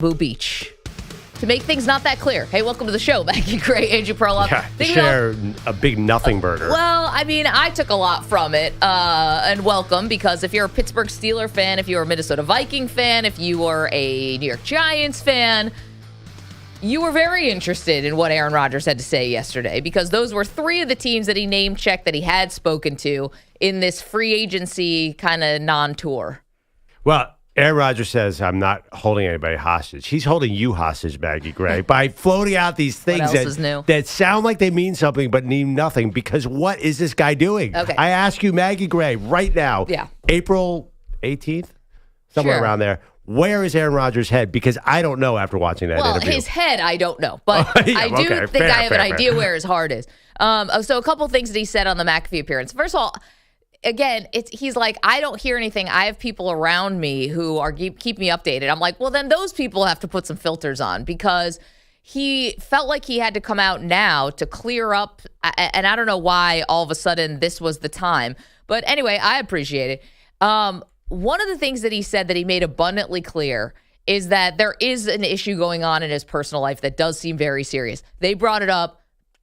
Boo Beach. To make things not that clear. Hey, welcome to the show, Maggie Maggie Perloff. Yeah, share a big nothing burger. Well, I mean, I took a lot from it, and welcome, because if you're a Pittsburgh Steelers fan, if you're a Minnesota Viking fan, if you are a New York Giants fan, you were very interested in what Aaron Rodgers had to say yesterday, because those were three of the teams that he name-checked that he had spoken to in this free agency kind of non-tour. Well, Aaron Rodgers says, I'm not holding anybody hostage. He's holding you hostage, Maggie Gray, by floating out these things that sound like they mean something but mean nothing, because what is this guy doing? Okay. I ask you, Maggie Gray, right now, April 18th, somewhere around there, where is Aaron Rodgers' head? Because I don't know after watching that interview. Well, his head, I don't know. But I do think I have an idea where his heart is. So a couple things that he said on the McAfee appearance. First of all, again, he's like, I don't hear anything. I have people around me who are keep me updated. I'm like, well, then those people have to put some filters on, because he felt like he had to come out now to clear up. And I don't know why all of a sudden this was the time. But anyway, I appreciate it. One of the things that he said that he made abundantly clear is that there is an issue going on in his personal life that does seem very serious. They brought it up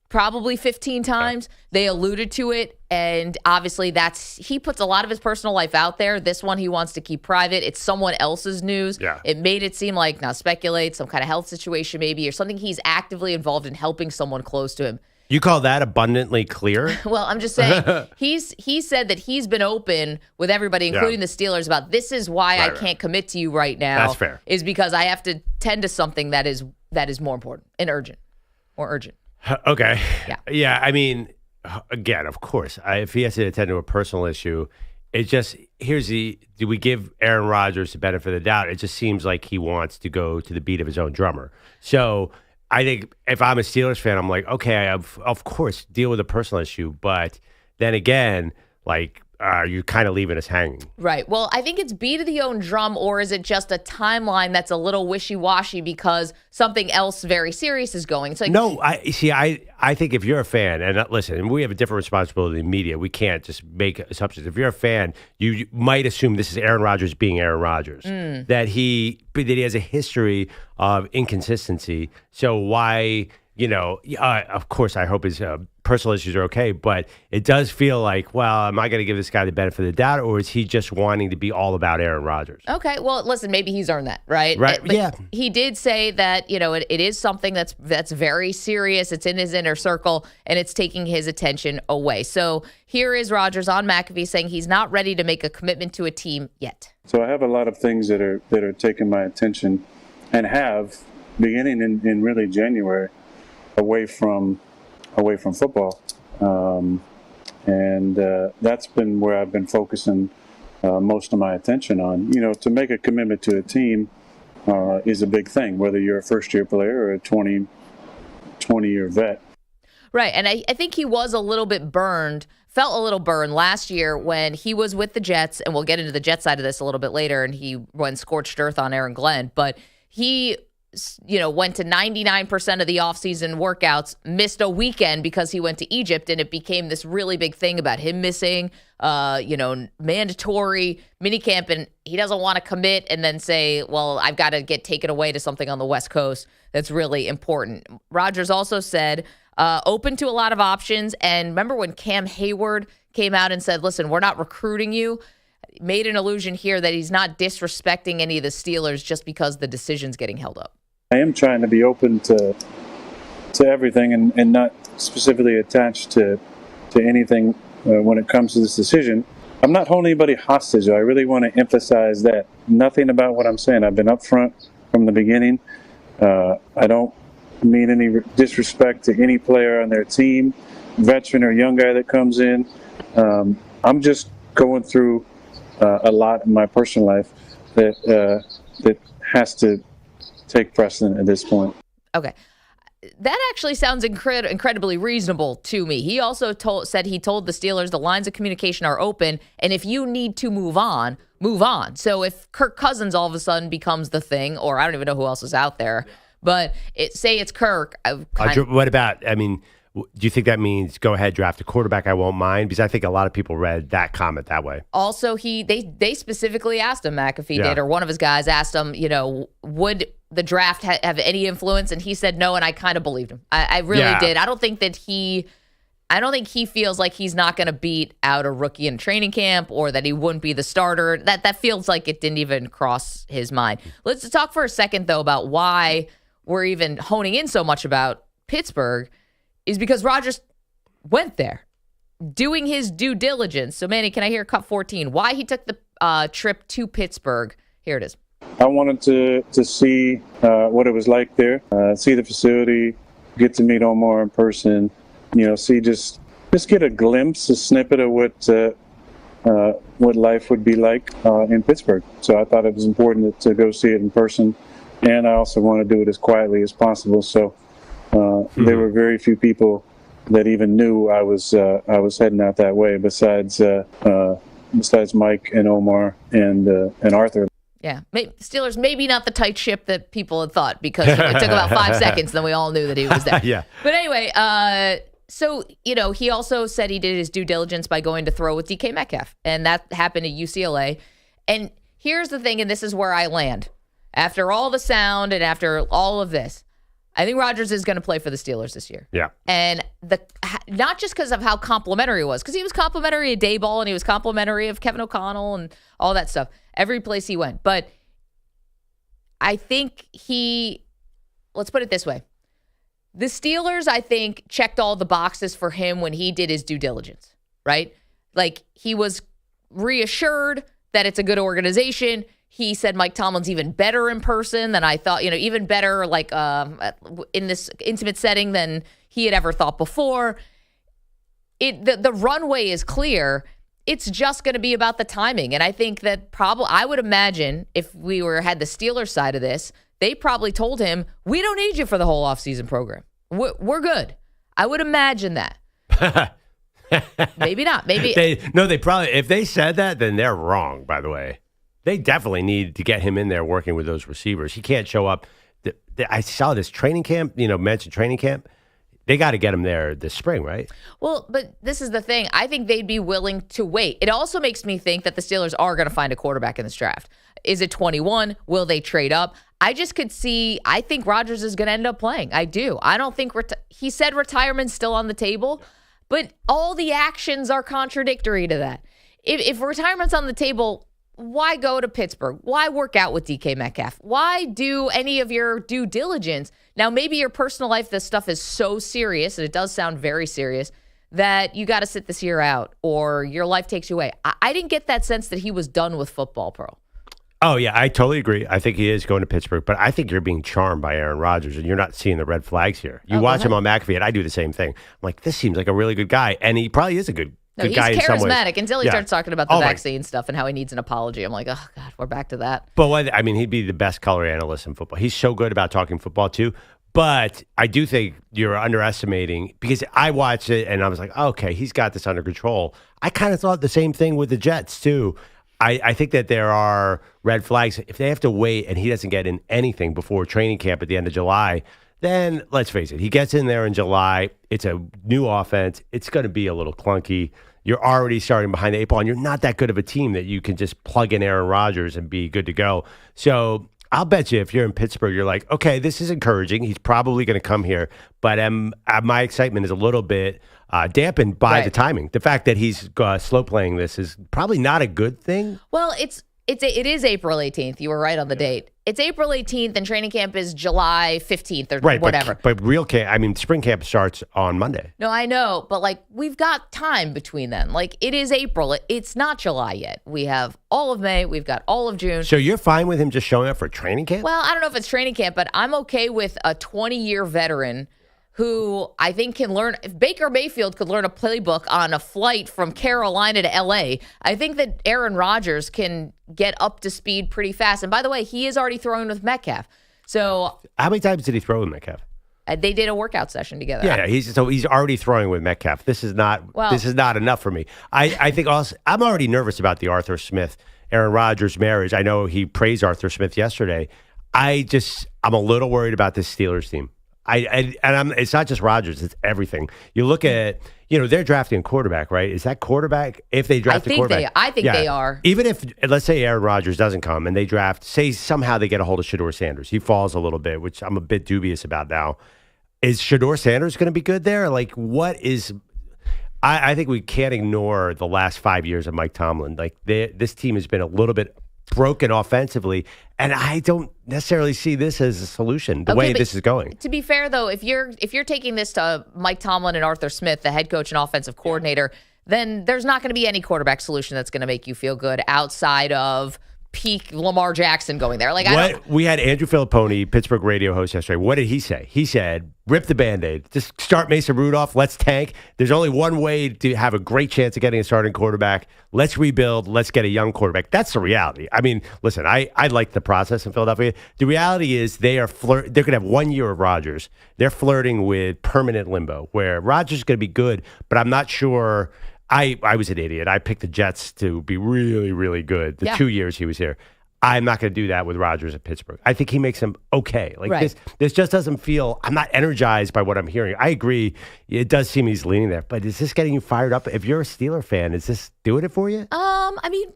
probably 15 times. They alluded to it, and obviously he puts a lot of his personal life out there. This one he wants to keep private. It's someone else's news. Yeah. It made it seem like, now speculate, some kind of health situation maybe, or something he's actively involved in helping someone close to him. You call that abundantly clear? Well, I'm just saying, he said that he's been open with everybody, including the Steelers, about this is why I can't commit to you right now. That's fair. Is because I have to tend to something that is more important and urgent. Okay. Yeah. Yeah. I mean, again, of course, if he has to attend to a personal issue, it just, do we give Aaron Rodgers the benefit of the doubt? It just seems like he wants to go to the beat of his own drummer. So I think if I'm a Steelers fan, I'm like, okay, of course, deal with a personal issue. But then again, like, you're kind of leaving us hanging. Right. Well, I think it's beat of the own drum, or is it just a timeline that's a little wishy-washy because something else very serious is going? It's like, no, I think if you're a fan, and listen, we have a different responsibility in media. We can't just make assumptions. If you're a fan, you might assume this is Aaron Rodgers being Aaron Rodgers, that he has a history of inconsistency. So why, of course, I hope his personal issues are okay, but it does feel like, well, am I going to give this guy the benefit of the doubt, or is he just wanting to be all about Aaron Rodgers? Okay, well, listen, maybe he's earned that, right? Right, but yeah. He did say that, it is something that's very serious. It's in his inner circle, and it's taking his attention away. So here is Rodgers on McAfee saying he's not ready to make a commitment to a team yet. So I have a lot of things that are taking my attention, and have beginning in really January, away from football, and that's been where I've been focusing most of my attention on. To make a commitment to a team is a big thing, whether you're a first-year player or a 20-year vet. Right, and I think he was a little bit felt a little burned last year when he was with the Jets, and we'll get into the Jet side of this a little bit later, and he went scorched earth on Aaron Glenn, but he went to 99% of the offseason workouts, missed a weekend because he went to Egypt, and it became this really big thing about him missing, mandatory minicamp, and he doesn't want to commit and then say, well, I've got to get taken away to something on the West Coast that's really important. Rodgers also said, open to a lot of options, and remember when Cam Hayward came out and said, listen, we're not recruiting you, made an allusion here that he's not disrespecting any of the Steelers just because the decision's getting held up. I am trying to be open to everything and not specifically attached to anything when it comes to this decision. I'm not holding anybody hostage, though. I really want to emphasize that. Nothing about what I'm saying. I've been upfront from the beginning. I don't mean any disrespect to any player on their team, veteran or young guy that comes in. I'm just going through a lot in my personal life that has to take precedent at this point. Okay. That actually sounds incredibly reasonable to me. He also said he told the Steelers the lines of communication are open, and if you need to move on, move on. So if Kirk Cousins all of a sudden becomes the thing, or I don't even know who else is out there, but say it's Kirk. What about, Do you think that means go ahead, draft a quarterback I won't mind? Because I think a lot of people read that comment that way. Also, they specifically asked him, McAfee did, or one of his guys asked him, would the draft have any influence? And he said no, and I kind of believed him. I really did. I don't think he feels like he's not going to beat out a rookie in training camp or that he wouldn't be the starter. That feels like it didn't even cross his mind. Let's talk for a second, though, about why we're even honing in so much about Pittsburgh. Is because Rodgers went there doing his due diligence. So, Manny, can I hear cut 14? Why he took the trip to Pittsburgh? Here it is. I wanted to see what it was like there, see the facility, get to meet Omar in person, see just get a glimpse, a snippet of what life would be like in Pittsburgh. So I thought it was important to go see it in person, and I also want to do it as quietly as possible. So. There were very few people that even knew I was heading out that way. Besides Mike and Omar and Arthur. Yeah, Steelers maybe not the tight ship that people had thought because it took about 5 seconds, then we all knew that he was there. Yeah. But anyway, so he also said he did his due diligence by going to throw with DK Metcalf, and that happened at UCLA. And here's the thing, and this is where I land after all the sound and after all of this. I think Rodgers is going to play for the Steelers this year. Yeah. And not just because of how complimentary he was, because he was complimentary of Dayball and he was complimentary of Kevin O'Connell and all that stuff, every place he went. But I think let's put it this way. The Steelers, I think, checked all the boxes for him when he did his due diligence, right? Like, he was reassured that it's a good organization. He said Mike Tomlin's even better in person than I thought, even better like in this intimate setting than he had ever thought before. The runway is clear. It's just going to be about the timing. And I think that I would imagine if we had the Steelers side of this, they probably told him, we don't need you for the whole offseason program. We're good. I would imagine that. Maybe not. Maybe. They probably, if they said that, then they're wrong, by the way. They definitely need to get him in there working with those receivers. He can't show up. I saw this training camp, mentioned training camp. They got to get him there this spring, right? Well, but this is the thing. I think they'd be willing to wait. It also makes me think that the Steelers are going to find a quarterback in this draft. Is it 21? Will they trade up? I just could see, I think Rodgers is going to end up playing. I do. I don't think, he said retirement's still on the table, but all the actions are contradictory to that. If retirement's on the table, why go to Pittsburgh? Why work out with DK Metcalf? Why do any of your due diligence? Now, maybe your personal life, this stuff is so serious, and it does sound very serious, that you got to sit this year out or your life takes you away. I didn't get that sense that he was done with football, Pearl. Oh, yeah, I totally agree. I think he is going to Pittsburgh, but I think you're being charmed by Aaron Rodgers, and you're not seeing the red flags here. You watch him on McAfee, and I do the same thing. I'm like, this seems like a really good guy, and he probably is a good he's guy in some ways. Charismatic until he starts talking about the vaccine stuff and how he needs an apology. I'm like, oh, God, we're back to that. But, he'd be the best color analyst in football. He's so good about talking football, too. But I do think you're underestimating, because I watched it, and I was like, okay, he's got this under control. I kind of thought the same thing with the Jets, too. I think that there are red flags. If they have to wait and he doesn't get in anything before training camp at the end of July, then let's face it, he gets in there in July. It's a new offense. It's going to be a little clunky. You're already starting behind the 8 ball, and you're not that good of a team that you can just plug in Aaron Rodgers and be good to go. So I'll bet you if you're in Pittsburgh, you're like, okay, this is encouraging. He's probably going to come here. But my excitement is a little bit dampened by the timing. The fact that he's slow playing this is probably not a good thing. Well, it is April 18th. You were right on the date. It's April 18th, and training camp is July 15th or whatever. But real camp, spring camp starts on Monday. No, I know, but we've got time between then. It is April. It's not July yet. We have all of May. We've got all of June. So you're fine with him just showing up for training camp? Well, I don't know if it's training camp, but I'm okay with a 20-year veteran who I think can learn. If Baker Mayfield could learn a playbook on a flight from Carolina to L.A., I think that Aaron Rodgers can get up to speed pretty fast. And by the way, he is already throwing with Metcalf. So how many times did he throw with Metcalf? They did a workout session together. Yeah, he's already throwing with Metcalf. This is not enough for me. I think also I'm already nervous about the Arthur Smith Aaron Rodgers marriage. I know he praised Arthur Smith yesterday. I'm a little worried about this Steelers team. It's not just Rodgers, it's everything. You look at, they're drafting a quarterback, right? Is that quarterback? If they draft a quarterback. I think they are. Even if, let's say Aaron Rodgers doesn't come and they draft, say somehow they get a hold of Shedeur Sanders. He falls a little bit, which I'm a bit dubious about now. Is Shedeur Sanders going to be good there? Like, what is... I think we can't ignore the last 5 years of Mike Tomlin. Like, this team has been a little bit broken offensively, and I don't necessarily see this as a solution the way this is going. To be fair, though, if you're taking this to Mike Tomlin and Arthur Smith, the head coach and offensive coordinator, then there's not going to be any quarterback solution that's going to make you feel good outside of peak Lamar Jackson going there. We had Andrew Filipponi, Pittsburgh radio host yesterday. What did he say? He said, rip the Band-Aid. Just start Mason Rudolph. Let's tank. There's only one way to have a great chance of getting a starting quarterback. Let's rebuild. Let's get a young quarterback. That's the reality. I mean, listen, I like the process in Philadelphia. The reality is they're going to have 1 year of Rodgers. They're flirting with permanent limbo where Rodgers is going to be good, but I'm not sure. I was an idiot. I picked the Jets to be really, really good the 2 years he was here. I'm not going to do that with Rodgers at Pittsburgh. I think he makes them okay. This just doesn't feel, I'm not energized by what I'm hearing. I agree. It does seem he's leaning there, but is this getting you fired up? If you're a Steeler fan, is this doing it for you? I mean,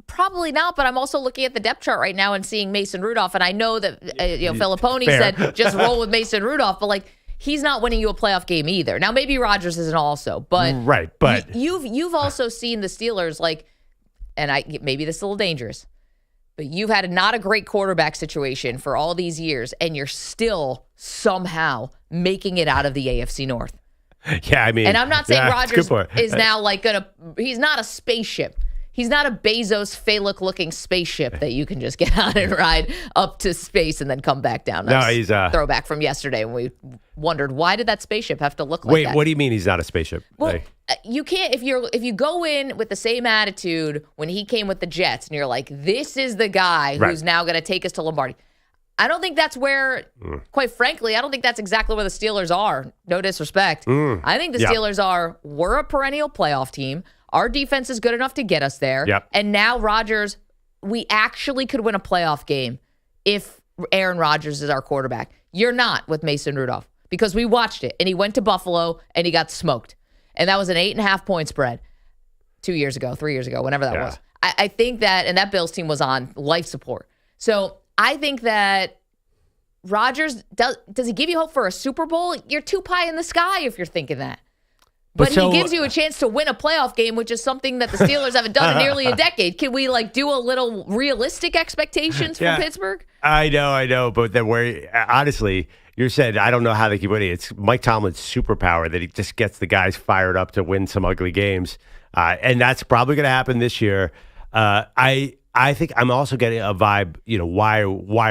probably not, but I'm also looking at the depth chart right now and seeing Mason Rudolph, and I know that, Filipponi said just roll with Mason Rudolph, but he's not winning you a playoff game either. Now, maybe Rodgers isn't also, but right, but you've also seen the Steelers and maybe this is a little dangerous, but you've had not a great quarterback situation for all these years, and you're still somehow making it out of the AFC North. Yeah, I mean, and I'm not saying Rodgers is now he's not a spaceship. He's not a Bezos phallic-looking spaceship that you can just get on and ride up to space and then come back down. No, he's a throwback from yesterday when we wondered why did that spaceship have to look like that. Wait, what do you mean he's not a spaceship? Well, you can't if you go in with the same attitude when he came with the Jets and you're like, this is the guy who's now going to take us to Lombardi. I don't think that's where, quite frankly, I don't think that's exactly where the Steelers are. No disrespect. I think the Steelers we're a perennial playoff team. Our defense is good enough to get us there. Yep. And now Rodgers, we actually could win a playoff game if Aaron Rodgers is our quarterback. You're not with Mason Rudolph because we watched it, and he went to Buffalo, and he got smoked. And that was an 8.5-point spread 3 years ago, whenever that was. I think that, and that Bills team was on life support. So I think that Rodgers, does he give you hope for a Super Bowl? You're too pie in the sky if you're thinking that. But he gives you a chance to win a playoff game, which is something that the Steelers haven't done in nearly a decade. Can we do a little realistic expectations for Pittsburgh? I know, but then honestly, you said I don't know how they keep winning. It's Mike Tomlin's superpower that he just gets the guys fired up to win some ugly games, and that's probably going to happen this year. I think I'm also getting a vibe, why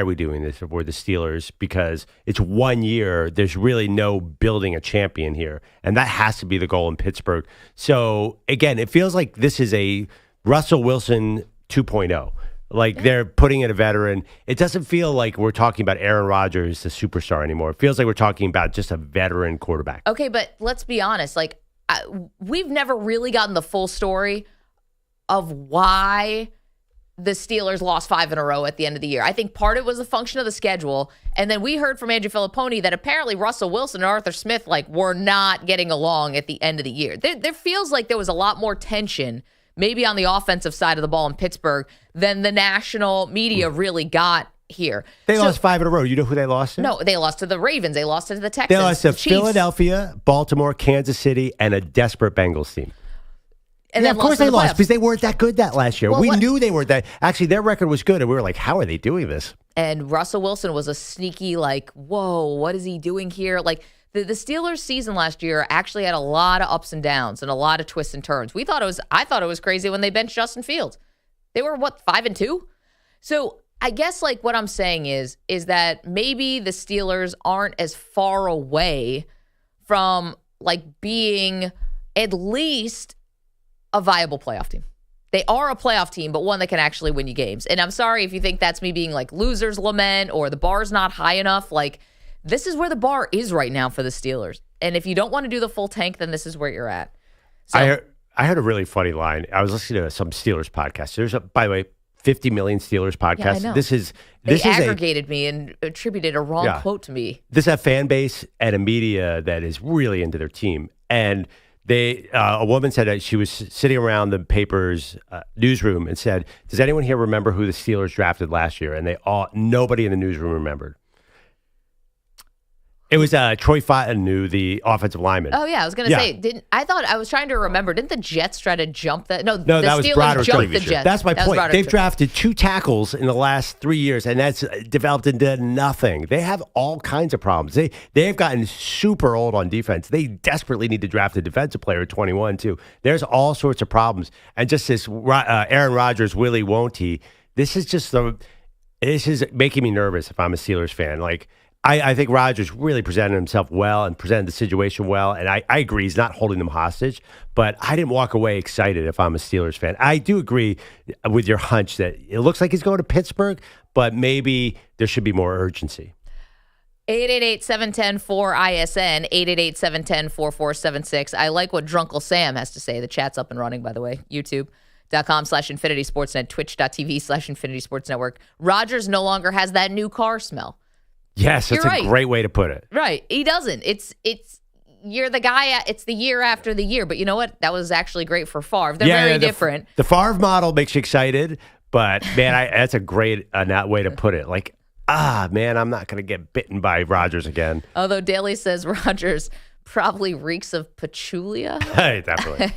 are we doing this for the Steelers? Because it's 1 year. There's really no building a champion here. And that has to be the goal in Pittsburgh. So, again, it feels like this is a Russell Wilson 2.0. They're putting in a veteran. It doesn't feel like we're talking about Aaron Rodgers, the superstar, anymore. It feels like we're talking about just a veteran quarterback. Okay, but let's be honest. We've never really gotten the full story of why the Steelers lost 5 in a row at the end of the year. I think part of it was a function of the schedule. And then we heard from Andrew Filipponi that apparently Russell Wilson and Arthur Smith were not getting along at the end of the year. There feels like there was a lot more tension maybe on the offensive side of the ball in Pittsburgh than the national media really got here. They lost 5 in a row. You know who they lost to? No, they lost to the Ravens. They lost to the Texans. They lost to Chiefs. Philadelphia, Baltimore, Kansas City, and a desperate Bengals team. And of course they lost because they weren't that good that last year. Well, we knew they weren't that. Actually, their record was good, and we were like, how are they doing this? And Russell Wilson was a sneaky, whoa, what is he doing here? The Steelers season last year actually had a lot of ups and downs and a lot of twists and turns. I thought it was crazy when they benched Justin Fields. They were, 5-2? So I guess what I'm saying is that maybe the Steelers aren't as far away from being at least a viable playoff team. They are a playoff team, but one that can actually win you games. And I'm sorry if you think that's me being losers lament or the bar's not high enough. This is where the bar is right now for the Steelers. And if you don't want to do the full tank, then this is where you're at. So, I heard a really funny line. I was listening to some Steelers podcast. By the way, 50 million Steelers podcasts. Yeah, I know. They aggregated me and attributed a wrong quote to me. This is a fan base and a media that is really into their team. And a woman said that she was sitting around the paper's newsroom and said, "Does anyone here remember who the Steelers drafted last year?" And nobody in the newsroom remembered. It was Troy Fautanu, the offensive lineman. Oh yeah, I was going to say. I was trying to remember. Didn't the Jets try to jump that? No, the that was Steelers Broderick jumped the Jets. That's my point. They've drafted 2 tackles in the last 3 years, and that's developed into nothing. They have all kinds of problems. They've gotten super old on defense. They desperately need to draft a defensive player at 21 too. There's all sorts of problems, and just this Aaron Rodgers, Willie won't he? This is making me nervous if I'm a Steelers fan. Like. I think Rodgers really presented himself well and presented the situation well, and I agree he's not holding them hostage, but I didn't walk away excited if I'm a Steelers fan. I do agree with your hunch that it looks like he's going to Pittsburgh, but maybe there should be more urgency. 888-710-4ISN, 888-710-4476. I like what Drunkle Sam has to say. The chat's up and running, by the way. YouTube.com/Infinity Sportsnet, Twitch.tv/Infinity Sports Network. Rodgers no longer has that new car smell. Yes, that's a great way to put it. Right. He doesn't. You're the guy, it's the year after the year. But you know what? That was actually great for Favre. They're very different. The Favre model makes you excited, but man, that's a great way to put it. Like, man, I'm not going to get bitten by Rodgers again. Although Daly says Rodgers probably reeks of patchouli. Hey, definitely.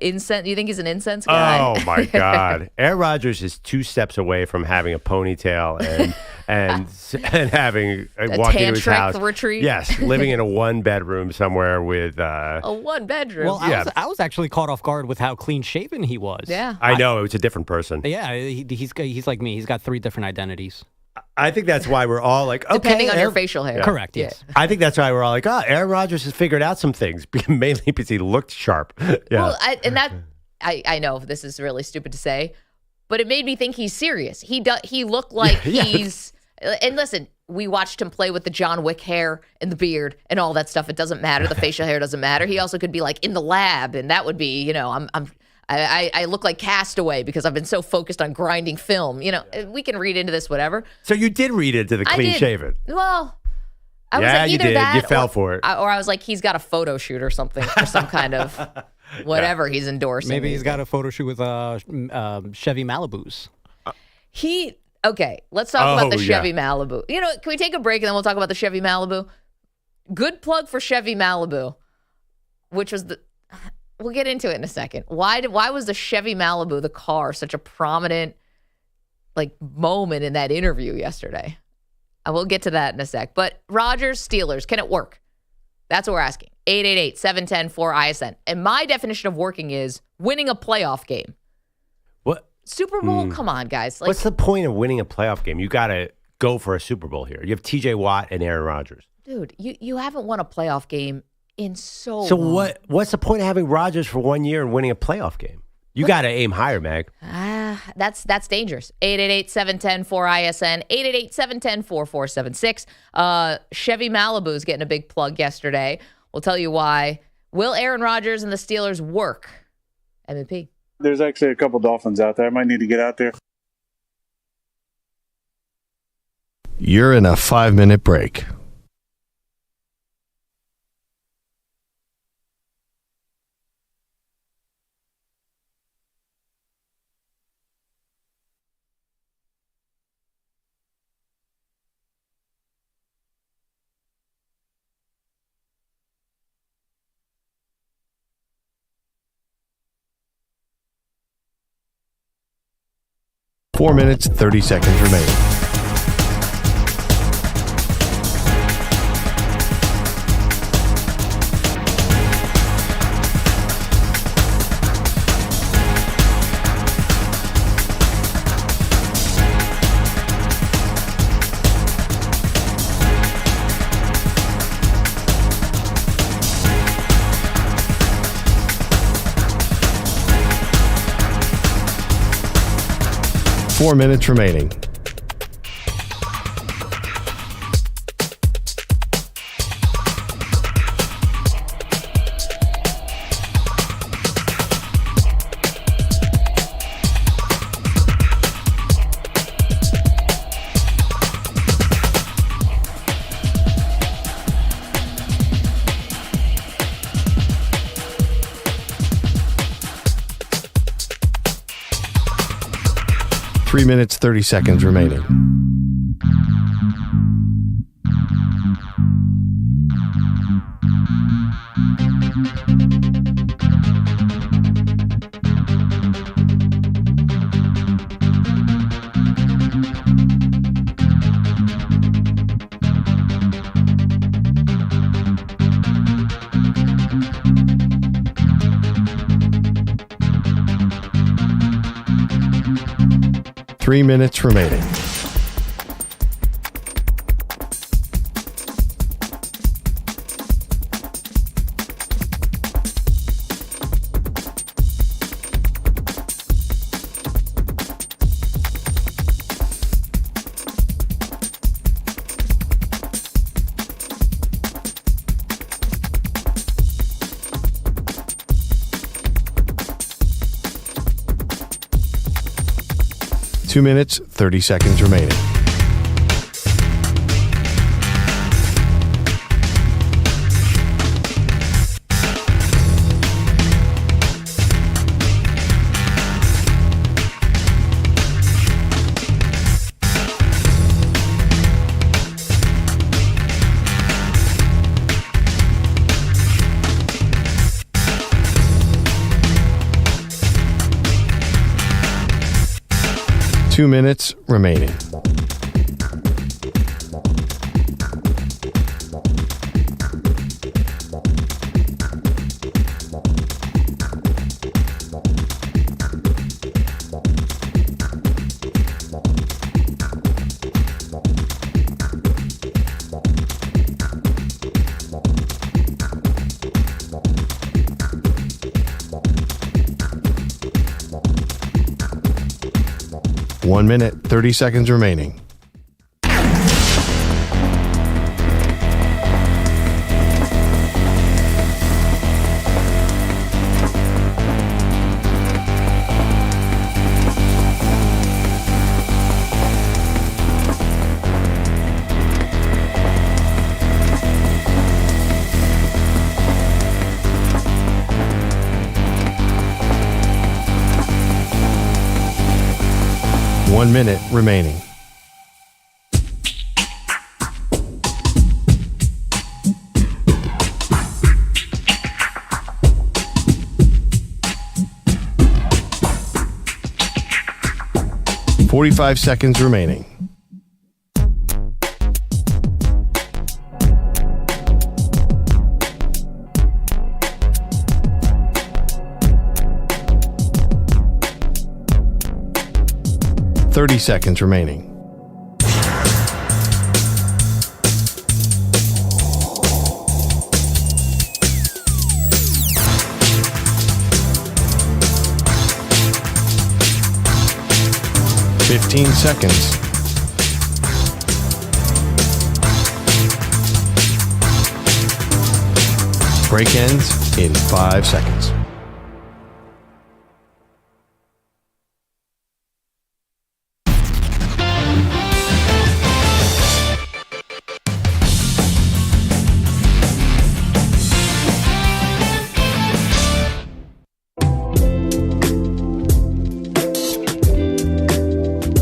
Incense. You think he's an incense guy? Oh my God. Aaron Rodgers is 2 steps away from having a ponytail and having walking into his house. Retreat. Yes, living in a 1-bedroom somewhere with a 1-bedroom. Well, I was actually caught off guard with how clean shaven he was. Yeah, I know it was a different person. Yeah, he's like me. He's got 3 different identities. I think that's why we're all like, okay. Depending on your facial hair. Yeah. Correct, yes. Yeah. I think that's why we're all like, Aaron Rodgers has figured out some things, mainly because he looked sharp. Yeah. Well, I know this is really stupid to say, but it made me think he's serious. He looked like he's, and listen, we watched him play with the John Wick hair and the beard and all that stuff. It doesn't matter. The facial hair doesn't matter. He also could be like in the lab, and that would be, I look like Castaway because I've been so focused on grinding film. We can read into this, whatever. So you did read into the clean shaven. Well, I was like, either you did. That you fell for it. Or I was like, he's got a photo shoot or something for some kind of whatever he's endorsing. Maybe he's got a photo shoot with Chevy Malibus. Okay, let's talk about the Chevy Malibu. Can we take a break and then we'll talk about the Chevy Malibu? Good plug for Chevy Malibu, which was we'll get into it in a second. Why was the Chevy Malibu, the car, such a prominent moment in that interview yesterday? I will get to that in a sec. But Rodgers, Steelers, can it work? That's what we're asking. 888-710-4ISN. And my definition of working is winning a playoff game. What? Super Bowl? Come on, guys. What's the point of winning a playoff game? You got to go for a Super Bowl here. You have TJ Watt and Aaron Rodgers. Dude, you haven't won a playoff game in so long. What's the point of having Rodgers for 1 year and winning a playoff game? You got to aim higher, Mag. That's dangerous. 888-710-4ISN, 888-710-4476. Chevy Malibu's getting a big plug yesterday. We'll tell you why. Will Aaron Rodgers and the Steelers work? MVP. There's actually a couple Dolphins out there. I might need to get out there. You're in a 5-minute break. Four minutes, 30 seconds remaining. Four minutes remaining. 3 minutes, 30 seconds remaining. Three minutes remaining. Two minutes, 30 seconds remaining. Two minutes remaining. One minute, 30 seconds remaining. One minute remaining. Forty-five seconds remaining. Thirty seconds remaining. Fifteen seconds. Break ends in 5 seconds.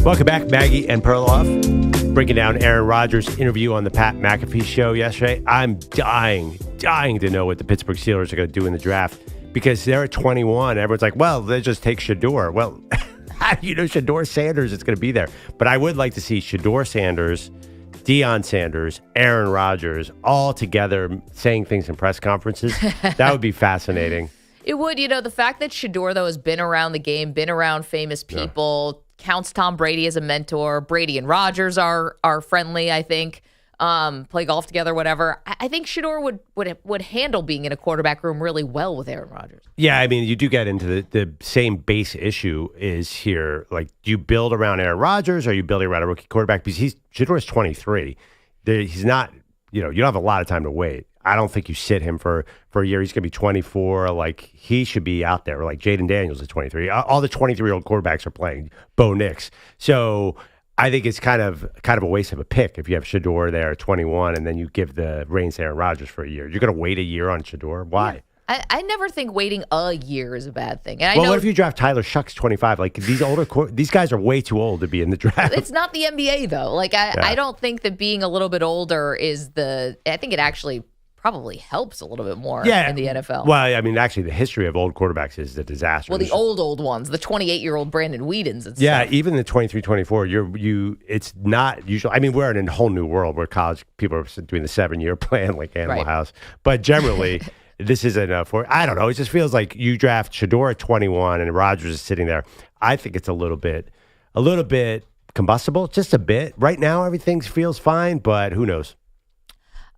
Welcome back, Maggie and Perloff. Breaking down Aaron Rodgers' interview on the Pat McAfee show yesterday. I'm dying to know what the Pittsburgh Steelers are going to do in the draft because they're at 21. Everyone's like, well, they just take Shedeur. Well, how do you know Shedeur Sanders is going to be there? But I would like to see Shedeur Sanders, Deion Sanders, Aaron Rodgers all together saying things in press conferences. That would be fascinating. It would. You know, the fact that Shedeur, though, has been around the game, been around famous people, counts Tom Brady as a mentor. Brady and Rodgers are friendly, I think. Play golf together, whatever. I think Shedeur would handle being in a quarterback room really well with Aaron Rodgers. Yeah, I mean, you do get into the same base issue is here. Like, do you build around Aaron Rodgers or are you building around a rookie quarterback? Because Shedeur is 23. He's not, you don't have a lot of time to wait. I don't think you sit him for a year. He's going to be 24. Like, he should be out there. Like, Jaden Daniels is 23. All the 23-year-old quarterbacks are playing. Bo Nix. So I think it's kind of a waste of a pick if you have Shedeur there at 21 and then you give the reins to Aaron Rodgers for a year. You're going to wait a year on Shedeur? Why? I never think waiting a year is a bad thing. And what if you draft Tyler Shucks 25? Like these guys are way too old to be in the draft. It's not the NBA though. Like I don't think that being a little bit older I think it actually probably helps a little bit more in the NFL. Well, I mean, actually, the history of old quarterbacks is a disaster. Well, the old ones, the 28-year-old Brandon Whedons and stuff. Yeah, even the 23, 24, it's not usual. I mean, we're in a whole new world where college people are doing the 7-year plan like Animal House. But generally, this isn't I don't know. It just feels like you draft Shedeur at 21 and Rodgers is sitting there. I think it's a little bit combustible, just a bit. Right now, everything feels fine, but who knows?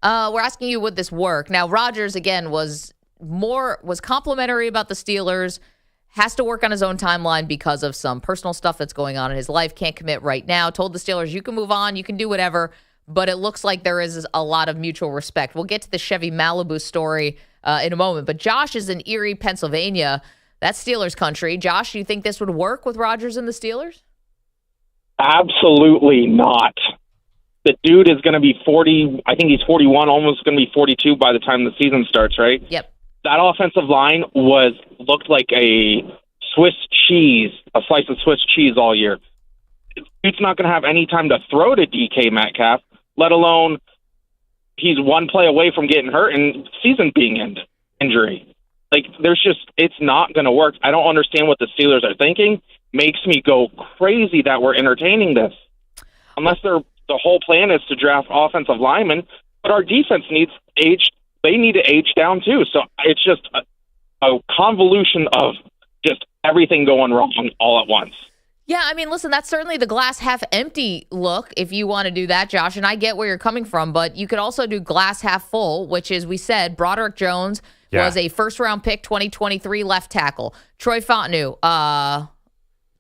We're asking you, would this work? Now, Rodgers, again, was complimentary about the Steelers, has to work on his own timeline because of some personal stuff that's going on in his life, can't commit right now, told the Steelers, you can move on, you can do whatever, but it looks like there is a lot of mutual respect. We'll get to the Chevy Malibu story in a moment, but Josh is in Erie, Pennsylvania. That's Steelers country. Josh, do you think this would work with Rodgers and the Steelers? Absolutely not. The dude is going to be 40. I think he's 41, almost going to be 42 by the time the season starts, right? Yep. That offensive line looked like a Swiss cheese, a slice of Swiss cheese all year. Dude's not going to have any time to throw to DK Metcalf, let alone he's one play away from getting hurt and season being injury. Like, it's not going to work. I don't understand what the Steelers are thinking. Makes me go crazy that we're entertaining this. Unless the whole plan is to draft offensive linemen, but our defense needs age. They need to age down too. So it's just a convolution of just everything going wrong all at once. Yeah, I mean, listen, that's certainly the glass half empty look if you want to do that, Josh, and I get where you're coming from, but you could also do glass half full, which is, we said, Broderick Jones was a first-round pick, 2023 left tackle. Troy Fontenot,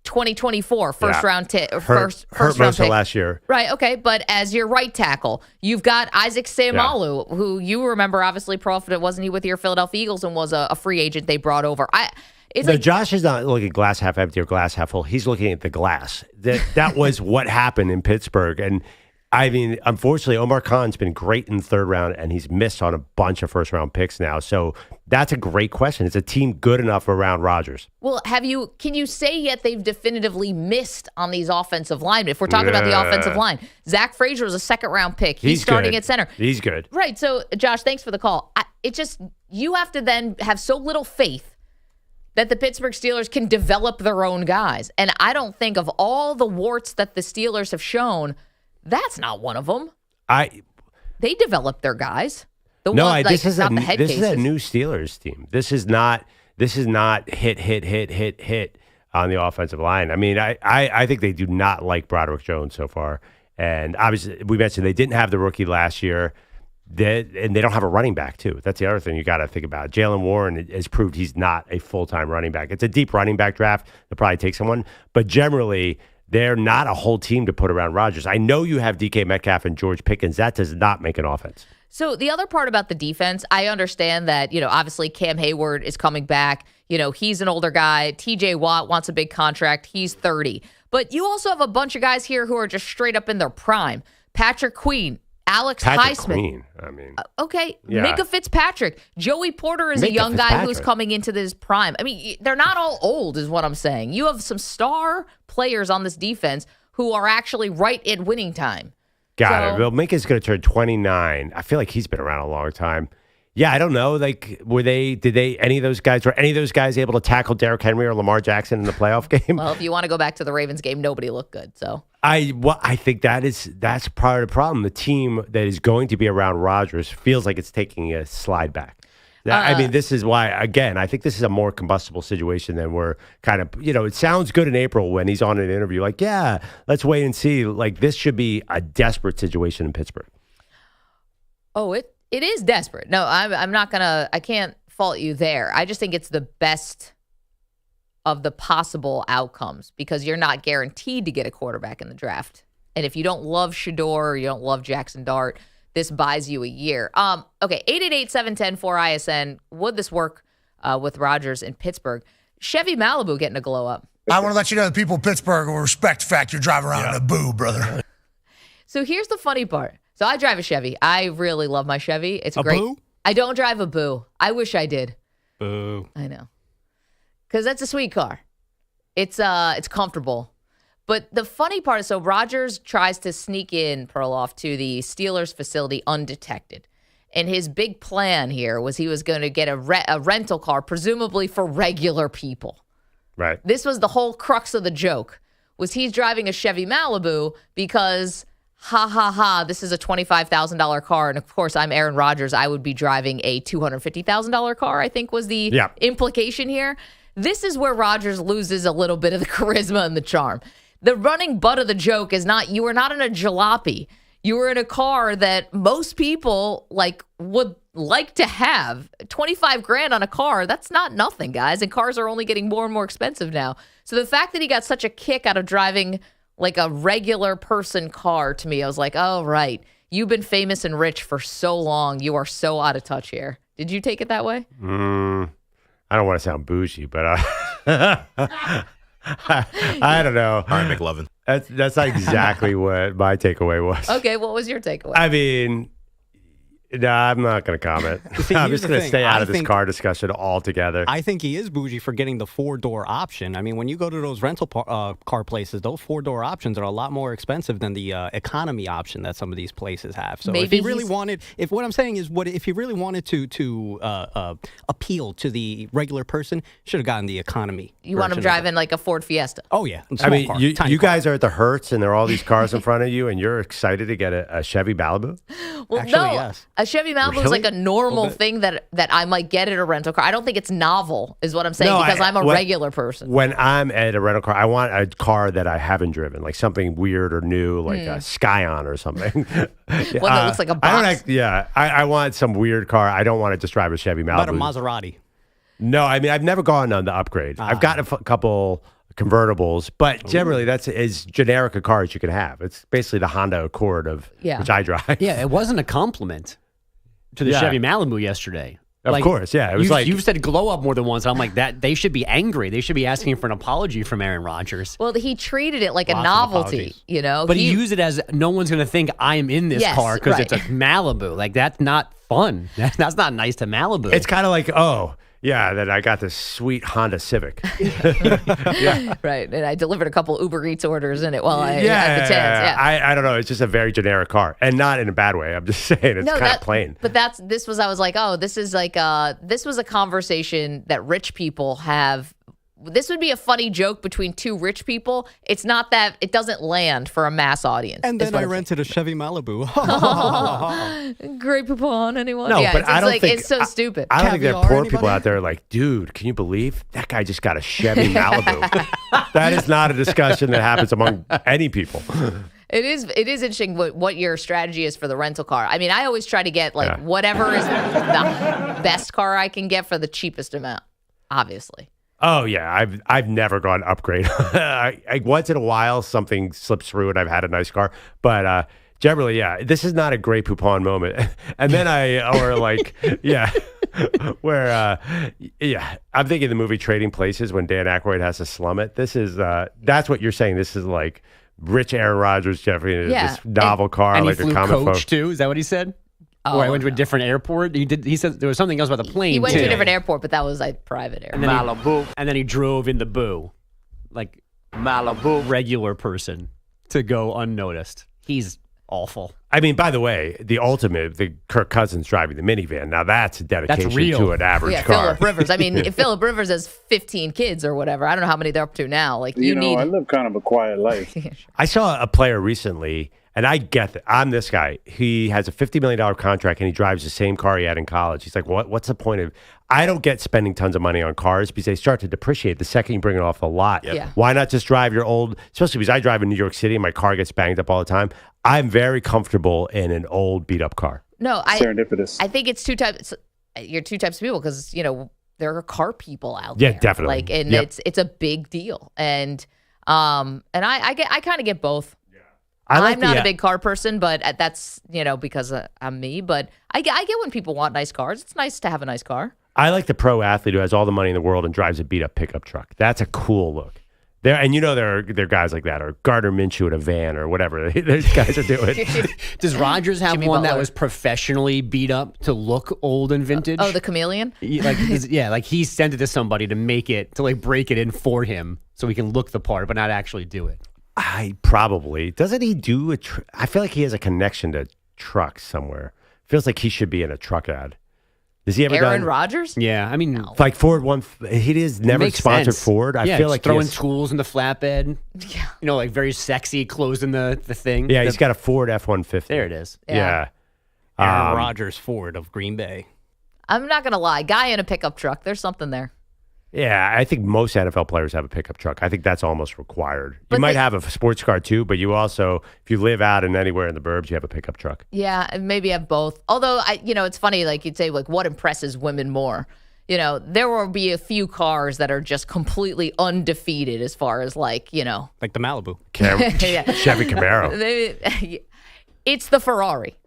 2024 first round first round most pick. Of last year. Right, okay, but as your right tackle, you've got Isaac Seumalo, who you remember obviously profited, wasn't he, with your Philadelphia Eagles and was a free agent they brought over. Josh is not looking at glass half empty or glass half full. He's looking at the glass. That was what happened in Pittsburgh. And I mean, unfortunately, Omar Khan's been great in the third round, and he's missed on a bunch of first-round picks now. So that's a great question. Is a team good enough around Rodgers? Well, can you say yet they've definitively missed on these offensive linemen? If we're talking about the offensive line, Zach Frazier was a second-round pick. He's starting good at center. He's good. Right. So, Josh, thanks for the call. You have to then have so little faith that the Pittsburgh Steelers can develop their own guys. And I don't think of all the warts that the Steelers have shown, that's not one of them. They developed their guys. This is a new Steelers team. This is not hit on the offensive line. I mean, I think they do not like Broderick Jones so far. And obviously, we mentioned they didn't have the rookie last year. And they don't have a running back, too. That's the other thing you got to think about. Jalen Warren has proved he's not a full-time running back. It's a deep running back draft. They'll probably take someone. But generally, they're not a whole team to put around Rodgers. I know you have DK Metcalf and George Pickens. That does not make an offense. So the other part about the defense, I understand that, obviously Cam Hayward is coming back. He's an older guy. TJ Watt wants a big contract. He's 30. But you also have a bunch of guys here who are just straight up in their prime. Patrick Queen. Alex Highsmith. Okay. Yeah. Micah Fitzpatrick. Joey Porter is a young guy who's coming into this prime. I mean, they're not all old is what I'm saying. You have some star players on this defense who are actually right at winning time. Got it. Well, Micah's going to turn 29. I feel like he's been around a long time. Yeah, I don't know. Like, were any of those guys able to tackle Derrick Henry or Lamar Jackson in the playoff game? Well, if you want to go back to the Ravens game, nobody looked good. So I think that's part of the problem. The team that is going to be around Rodgers feels like it's taking a slide back. I mean, this is why, again, I think this is a more combustible situation than we're kind of, it sounds good in April when he's on an interview. Like, yeah, let's wait and see. Like, this should be a desperate situation in Pittsburgh. Oh, it is desperate. No, I can't fault you there. I just think it's the best of the possible outcomes because you're not guaranteed to get a quarterback in the draft. And if you don't love Shedeur or you don't love Jackson Dart, this buys you a year. Okay, 888-710-4ISN. Would this work with Rodgers in Pittsburgh? Chevy Malibu getting a glow up. I want to let you know the people of Pittsburgh will respect the fact you're driving around in a boo, brother. So here's the funny part. So I drive a Chevy. I really love my Chevy. It's great. Boo? I don't drive a boo. I wish I did. Boo. I know. Because that's a sweet car. It's comfortable. But the funny part is, so Rodgers tries to sneak in Perloff to the Steelers facility undetected. And his big plan here was he was going to get a rental car, presumably for regular people. Right. This was the whole crux of the joke, was he's driving a Chevy Malibu because, this is a $25,000 car. And, of course, I'm Aaron Rodgers. I would be driving a $250,000 car, I think was the implication here. This is where Rodgers loses a little bit of the charisma and the charm. The running butt of the joke is not, you were not in a jalopy. You were in a car that most people would like to have. $25,000 on a car, that's not nothing, guys. And cars are only getting more and more expensive now. So the fact that he got such a kick out of driving like a regular person car, to me, I was like, oh, right. You've been famous and rich for so long. You are so out of touch here. Did you take it that way? I don't want to sound bougie, but I don't know. All right, McLovin. That's not exactly what my takeaway was. Okay, what was your takeaway? I mean, no, I'm not going to comment. I'm just going to stay out of this car discussion altogether. I think he is bougie for getting the 4-door option. I mean, when you go to those rental car places, those 4-door options are a lot more expensive than the economy option that some of these places have. So Maybe if he really wanted, if he really wanted to appeal to the regular person, should have gotten the economy. You want him driving like a Ford Fiesta? Oh yeah, I mean, you guys are at the Hertz, and there are all these cars in front of you, and you're excited to get a Chevy Malibu. Well, Actually, no. yes. A Chevy Malibu is like a normal thing that I might get at a rental car. I don't think it's novel, is what I'm saying, because I'm a regular person. When I'm at a rental car, I want a car that I haven't driven, like something weird or new, like a Scion or something. One that looks like a box. I want some weird car. I don't want to just drive a Chevy Malibu. About a Maserati. No, I mean, I've never gone on the upgrade. I've gotten a couple convertibles, but generally that's as generic a car as you can have. It's basically the Honda Accord which I drive. Yeah, it wasn't a compliment to the Chevy Malibu yesterday. Of course, yeah. It was you've said glow up more than once. And I'm like, that they should be angry. They should be asking for an apology from Aaron Rodgers. Well, he treated it like a novelty, you know. But he used it as no one's going to think I'm in this car because it's a Malibu. Like, that's not fun. That's not nice to Malibu. It's kind of like, that I got this sweet Honda Civic. Right. And I delivered a couple Uber Eats orders in it while I had the chance. Yeah. I don't know. It's just a very generic car, and not in a bad way. I'm just saying it's kind of plain. But I was like, this is like this was a conversation that rich people have. This would be a funny joke between two rich people. It's not that it doesn't land for a mass audience. And then I rented a Chevy Malibu. Great poupon, anyone? No, but I don't think it's so stupid. I don't think there are poor people out there like, dude, can you believe that guy just got a Chevy Malibu? That is not a discussion that happens among any people. It is interesting what your strategy is for the rental car. I mean, I always try to get whatever is the best car I can get for the cheapest amount, obviously. Oh yeah, I've never gone upgrade. I once in a while something slips through and I've had a nice car, but generally, this is not a great poupon moment. And then I'm thinking the movie Trading Places when Dan Aykroyd has to slum it. This is that's what you're saying. This is like rich Aaron Rodgers, Jeffrey, this novel car, and like he flew a comic coach book. too. Is that what he said? Or I went to a different airport. He said there was something else about the plane. He went too. to a different airport, but that was a private airport. Malibu. And then he drove in the boo. Like Malibu. Regular person to go unnoticed. He's awful. I mean, by the way, the Kirk Cousins driving the minivan. Now that's a dedication to an average car. Phillip Rivers. I mean, if Phillip Rivers has 15 kids or whatever, I don't know how many they're up to now. Like I live kind of a quiet life. I saw a player recently, and I get that. I'm this guy. He has a $50 million contract, and he drives the same car he had in college. He's like, what's the point of... I don't get spending tons of money on cars because they start to depreciate the second you bring it off the lot. Yep. Yeah. Why not just drive your old... Especially because I drive in New York City, and my car gets banged up all the time. I'm very comfortable in an old, beat-up car. No, serendipitous. I think it's two types... You're two types of people because, there are car people out there. Yeah, definitely. It's a big deal. And I kind of get both. I'm not a big car person, but that's, because I'm me. But I get when people want nice cars. It's nice to have a nice car. I like the pro athlete who has all the money in the world and drives a beat-up pickup truck. That's a cool look. There are guys like that, or Gardner Minshew in a van, or whatever those guys are doing. Does Rodgers have Jimmy one Butler. that was professionally beat up to look old and vintage? Oh, the chameleon? Like he sent it to somebody to make it, to like break it in for him so he can look the part but not actually do it. Doesn't he do I feel like he has a connection to trucks somewhere. Feels like he should be in a truck ad. Has he ever Aaron done? Rodgers? Yeah, I mean, No. Like Ford he is never makes sponsored sense. Ford. I yeah, feel just like throwing tools in the flatbed. Yeah. Like very sexy, closing the thing. Yeah, he's got a Ford F-150. There it is. Yeah. Aaron Rodgers Ford of Green Bay. I'm not going to lie. Guy in a pickup truck. There's something there. Yeah, I think most NFL players have a pickup truck. I think that's almost required. But you might have a sports car too, but you also, if you live out and anywhere in the burbs, you have a pickup truck. Yeah, and maybe have both. Although, it's funny, like you'd say, like, what impresses women more? There will be a few cars that are just completely undefeated as far as like the Malibu. Yeah. Chevy Camaro. It's the Ferrari.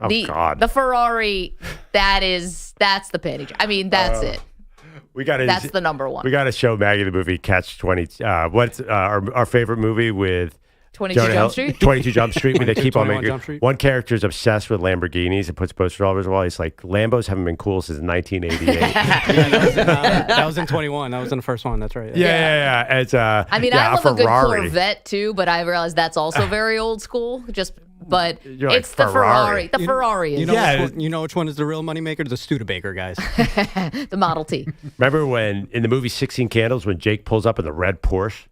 Oh, God. The Ferrari, that's the page. I mean, that's it. That's the number one. We got to show Maggie the movie Catch 20. What's our favorite movie with 22 Jump Street? 22 Jump Street. Where they keep on 21 making. Jump Street? One character's obsessed with Lamborghinis and puts posters all over his wall. He's like, Lambos haven't been cool since 1988. That was in 21. That was in the first one. That's right. Yeah. It's I mean, I love a good Corvette too, but I realize that's also very old school. But You're like it's the Ferrari. The Ferrari is You know which one is the real moneymaker? The Studebaker, guys. the Model T. Remember when in the movie 16 Candles when Jake pulls up in the red Porsche?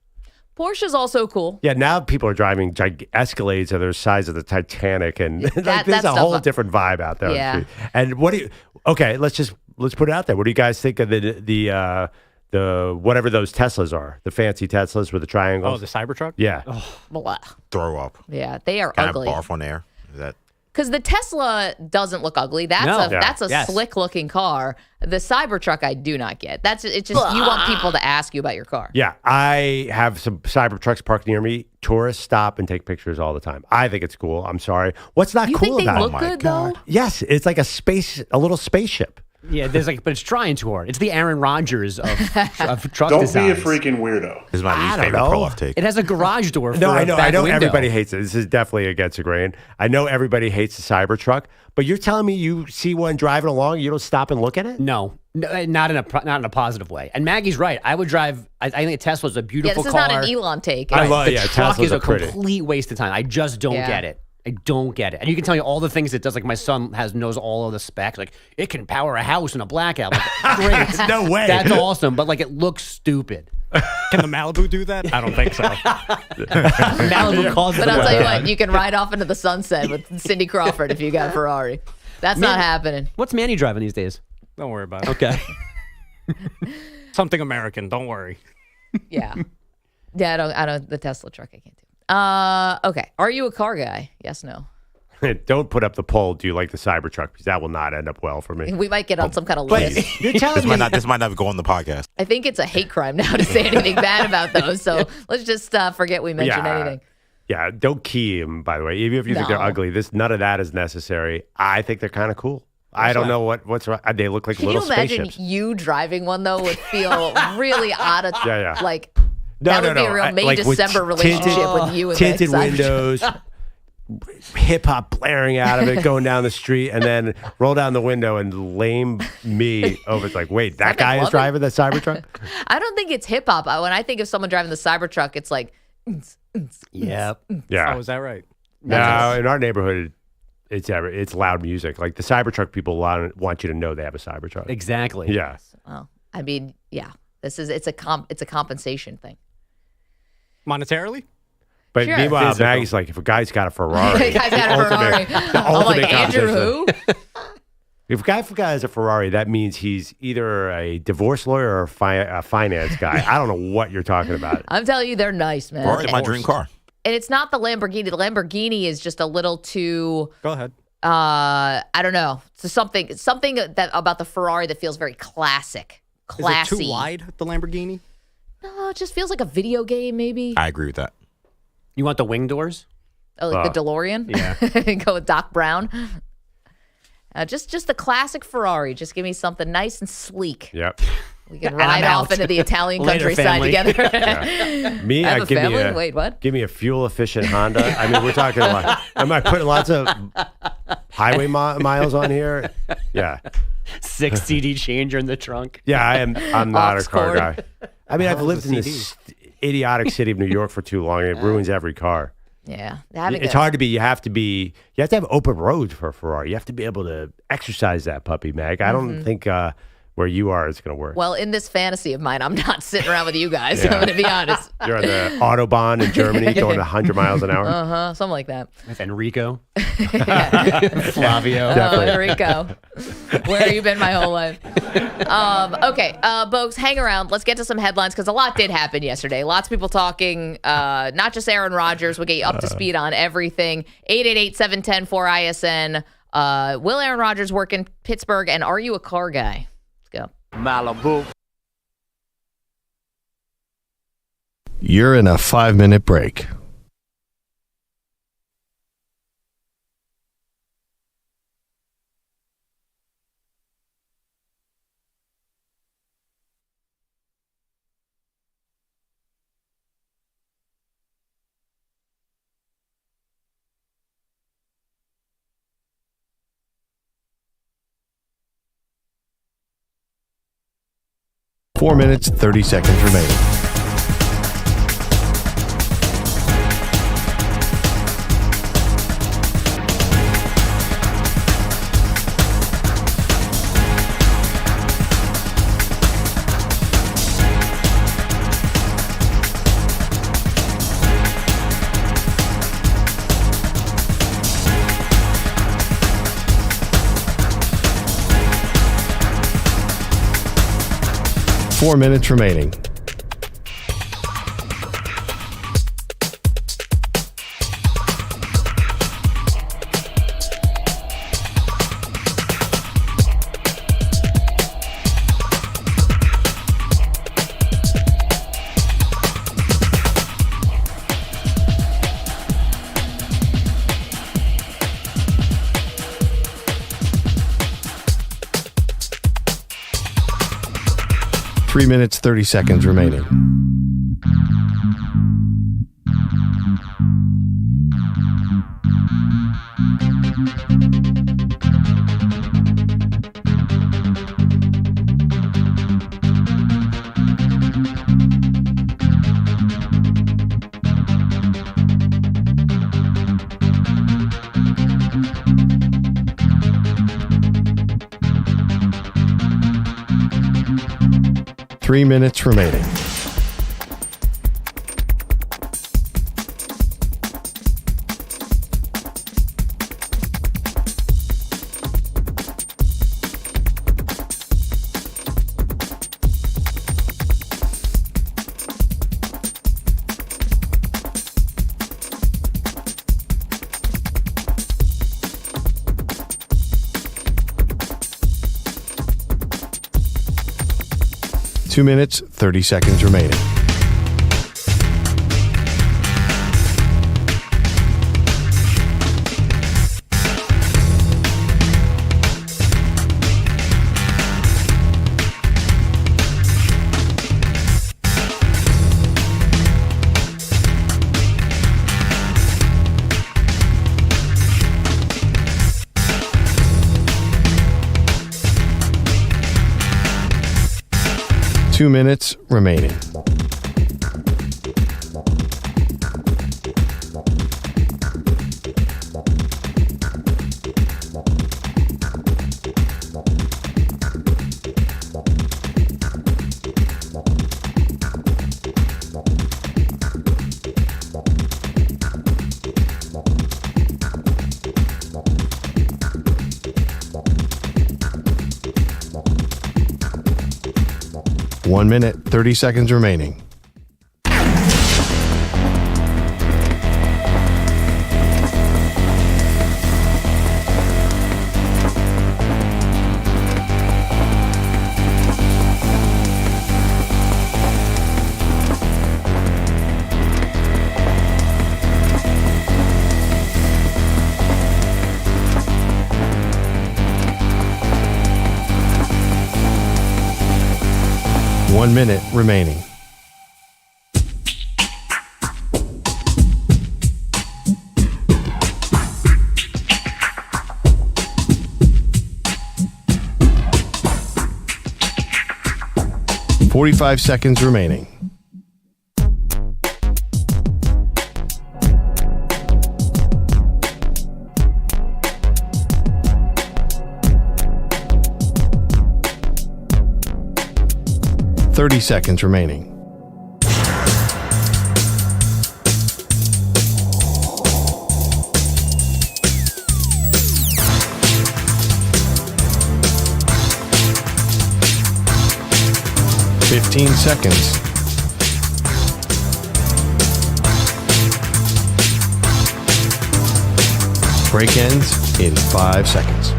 Porsche's also cool. Yeah, now people are driving Escalades that are the size of the Titanic, and That there's a stuff- whole different vibe out there. Yeah. And what do you? Okay, let's put it out there. What do you guys think of the whatever those Teslas are, the fancy Teslas with the triangles? Oh, the Cybertruck? Yeah. Blah. Throw up. Yeah, they are Can ugly. I barf on air? Is that? Because the Tesla doesn't look ugly. That's a slick looking car. The Cybertruck I do not get. It's just you want people to ask you about your car. Yeah, I have some Cybertrucks parked near me. Tourists stop and take pictures all the time. I think it's cool. I'm sorry. What's not You cool think they about look it? good though? Yes, it's like a little spaceship. Yeah, but it's trying too hard. It's the Aaron Rodgers of truck Don't designs. be a freaking weirdo. This is my least favorite know. Perloff take. It has a garage door for No, a I know. back I know window. everybody hates it. This is definitely against the grain. I know everybody hates the Cybertruck, but you're telling me you see one driving along, you don't stop and look at it? No, not in a positive way. And Maggie's right. I would drive. I think a Tesla's a Yeah, beautiful this is car. not an Elon take. I love The yeah, truck Teslas is are a pretty. complete waste of time. I just don't Yeah. get it. I don't get it. And you can tell me all the things it does. Like my son knows all of the specs. Like it can power a house in a blackout. Like, great. No way. That's awesome. But like it looks stupid. Can the Malibu do that? I don't think so. Malibu calls But it I'll a tell you weapon. what, you can ride off into the sunset with Cindy Crawford if you got a Ferrari. That's not happening. What's Manny driving these days? Don't worry about it. Okay. Something American. Don't worry. Yeah. Yeah, I don't the Tesla truck I can't do. Okay. Are you a car guy? Yes, no. Don't put up the poll. Do you like the Cybertruck? Because that will not end up well for me. We might get on some kind of But list. you're telling me This might not go on the podcast. I think it's a hate crime now to say anything bad about those. So let's just forget we mentioned anything. Yeah, don't key them, by the way. Even if you think they're No. ugly, none of that is necessary. I think they're kind of cool. I don't know what's right. They look like Can little you imagine spaceships. you driving one though would feel really out of Yeah. like No, that would be a real May like with December relationship with you and tinted that Cybertruck. windows, hip hop blaring out of it, going down the street, and then roll down the window and lame me over. It's like, wait, that guy is driving the Cybertruck? I don't think it's hip hop. When I think of someone driving the Cybertruck, it's like Yep. Yeah. Oh, is that right? No, in our neighborhood, it's loud music. Like the Cybertruck people want you to know they have a Cybertruck. Exactly. Yeah. well, I mean, yeah. It's a compensation thing. Monetarily? But Sure. meanwhile, Physical. Maggie's like, if a guy's got a Ferrari, The guy's got a Ferrari. the I'm ultimate like, Andrew competition. who? If a guy has a Ferrari, that means he's either a divorce lawyer or a finance guy. I don't know what you're talking about. I'm telling you, they're nice, man. Ferrari's my dream car. And it's not the Lamborghini. The Lamborghini is just a little too. Go ahead. I don't know. So something that about the Ferrari that feels very classic, classy. Is it too wide, the Lamborghini? No, it just feels like a video game, maybe. I agree with that. You want the wing doors? Oh, like the DeLorean. Yeah. Go with Doc Brown. Just the classic Ferrari. Just give me something nice and sleek. Yep. We can ride off into the Italian countryside together. Me, I have a give family? me a, Wait, what? Give me a fuel-efficient Honda. I mean, we're talking like, am I putting lots of highway miles on here? Yeah. 6 CD changer in the trunk. Yeah, I'm not a car cord. guy. I mean, I've lived in this idiotic city of New York for too long. It ruins every car. Yeah. It's hard to be. You have to have open roads for a Ferrari. You have to be able to exercise that puppy, Mag. I don't think where you are it's going to work. Well, in this fantasy of mine, I'm not sitting around with you guys. I'm going to be honest. You're on the Autobahn in Germany going 100 miles an hour. Something like that. With Enrico. Flavio. Enrico. Where have you been my whole life? Okay, Bogusch, hang around. Let's get to some headlines because a lot did happen yesterday. Lots of people talking, not just Aaron Rodgers. We'll get you up to speed on everything. 888-710-4ISN. Will Aaron Rodgers work in Pittsburgh, and are you a car guy? Let's go. Malibu. You're in a 5-minute break. Four minutes, 30 seconds remaining. Four minutes remaining. Three minutes, 30 seconds remaining. Three minutes remaining. Two minutes, 30 seconds remaining. Two minutes remaining. One minute, 30 seconds remaining. 1 minute remaining. .45 seconds remaining. .30 seconds remaining. .15 seconds. Break ends in 5 seconds.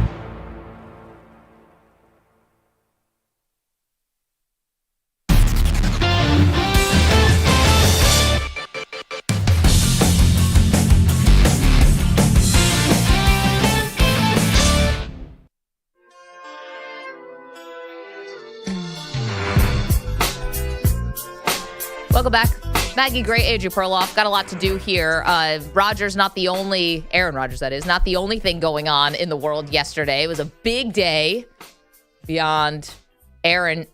Welcome back. Maggie Gray, Adrian Perloff. Got a lot to do here. Rodgers, not the only, Aaron Rodgers, that is, not the only thing going on in the world yesterday. It was a big day beyond Aaron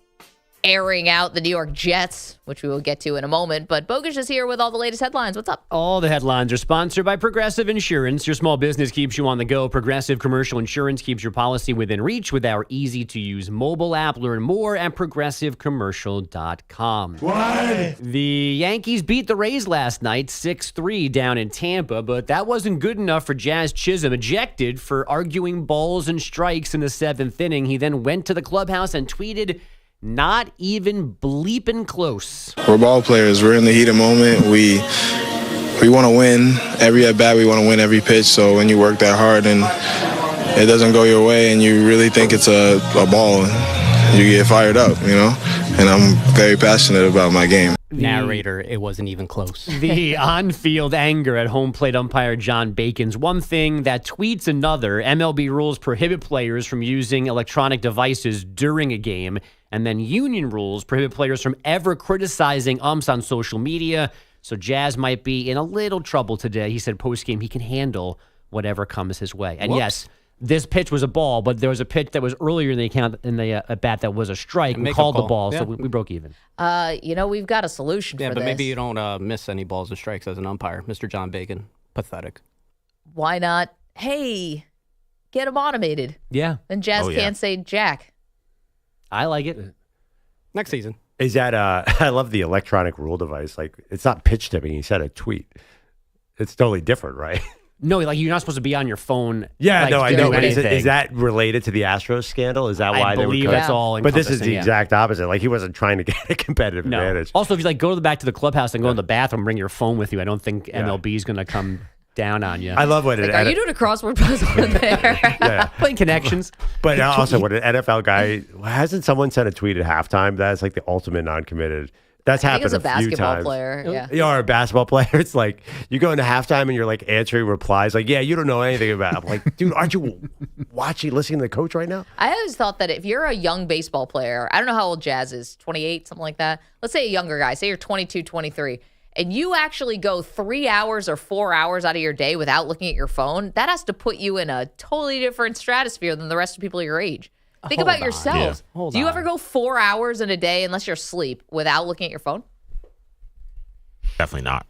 airing out the New York Jets, which we will get to in a moment. But Bogusch is here with all the latest headlines. What's up? All the headlines are sponsored by Progressive Insurance. Your small business keeps you on the go. Progressive Commercial Insurance keeps your policy within reach with our easy-to-use mobile app. Learn more at progressivecommercial.com. Why? The Yankees beat the Rays last night, 6-3 down in Tampa, but that wasn't good enough for Jazz Chisholm, ejected for arguing balls and strikes in the 7th inning. He then went to the clubhouse and tweeted, "Not even bleeping close." We're ball players. We're in the heat of the moment. We want to win every at bat. We want to win every pitch. So when you work that hard and it doesn't go your way and you really think it's a ball, you get fired up, you know? And I'm very passionate about my game. Narrator, it wasn't even close. The on-field anger at home plate umpire John Bacon's one thing, that tweet's another. MLB rules prohibit players from using electronic devices during a game, and then union rules prohibit players from ever criticizing umps on social media. So Jazz might be in a little trouble today. He said post-game he can handle whatever comes his way. And yes, this pitch was a ball, but there was a pitch that was earlier in the account in the at bat that was a strike. We called the ball, so we broke even. We've got a solution for this. Yeah, but maybe you don't miss any balls or strikes as an umpire. Mr. John Bacon, pathetic. Why not? Hey, get them automated. Yeah. Then Jazz can't say jack. I like it. Next season. Is that, I love the electronic rule device. Like, it's not pitch tipping. He said a tweet. It's totally different, right? No, like you're not supposed to be on your phone. Yeah, like, no, I know. But anything. is that related to the Astros scandal? Is that why I they believe were that's all? But this is the exact opposite. Like, he wasn't trying to get a competitive advantage. Also, if you go back to the clubhouse and go in the bathroom, bring your phone with you. I don't think MLB is going to come down on you. I love what are you doing a crossword puzzle in there? Playing connections. But also, what an NFL guy, hasn't someone sent a tweet at halftime? That's like the ultimate non-committed. That's happened a few times. As a basketball player, You are a basketball player. It's like you go into halftime and you're like answering replies like, yeah, you don't know anything about it. I'm like, dude, aren't you listening to the coach right now? I always thought that if you're a young baseball player, I don't know how old Jazz is, 28, something like that. Let's say a younger guy, say you're 22, 23, and you actually go 3 hours or 4 hours out of your day without looking at your phone, that has to put you in a totally different stratosphere than the rest of people your age. Think about yourselves. Yeah. Do you ever go 4 hours in a day, unless you're asleep, without looking at your phone? Definitely not.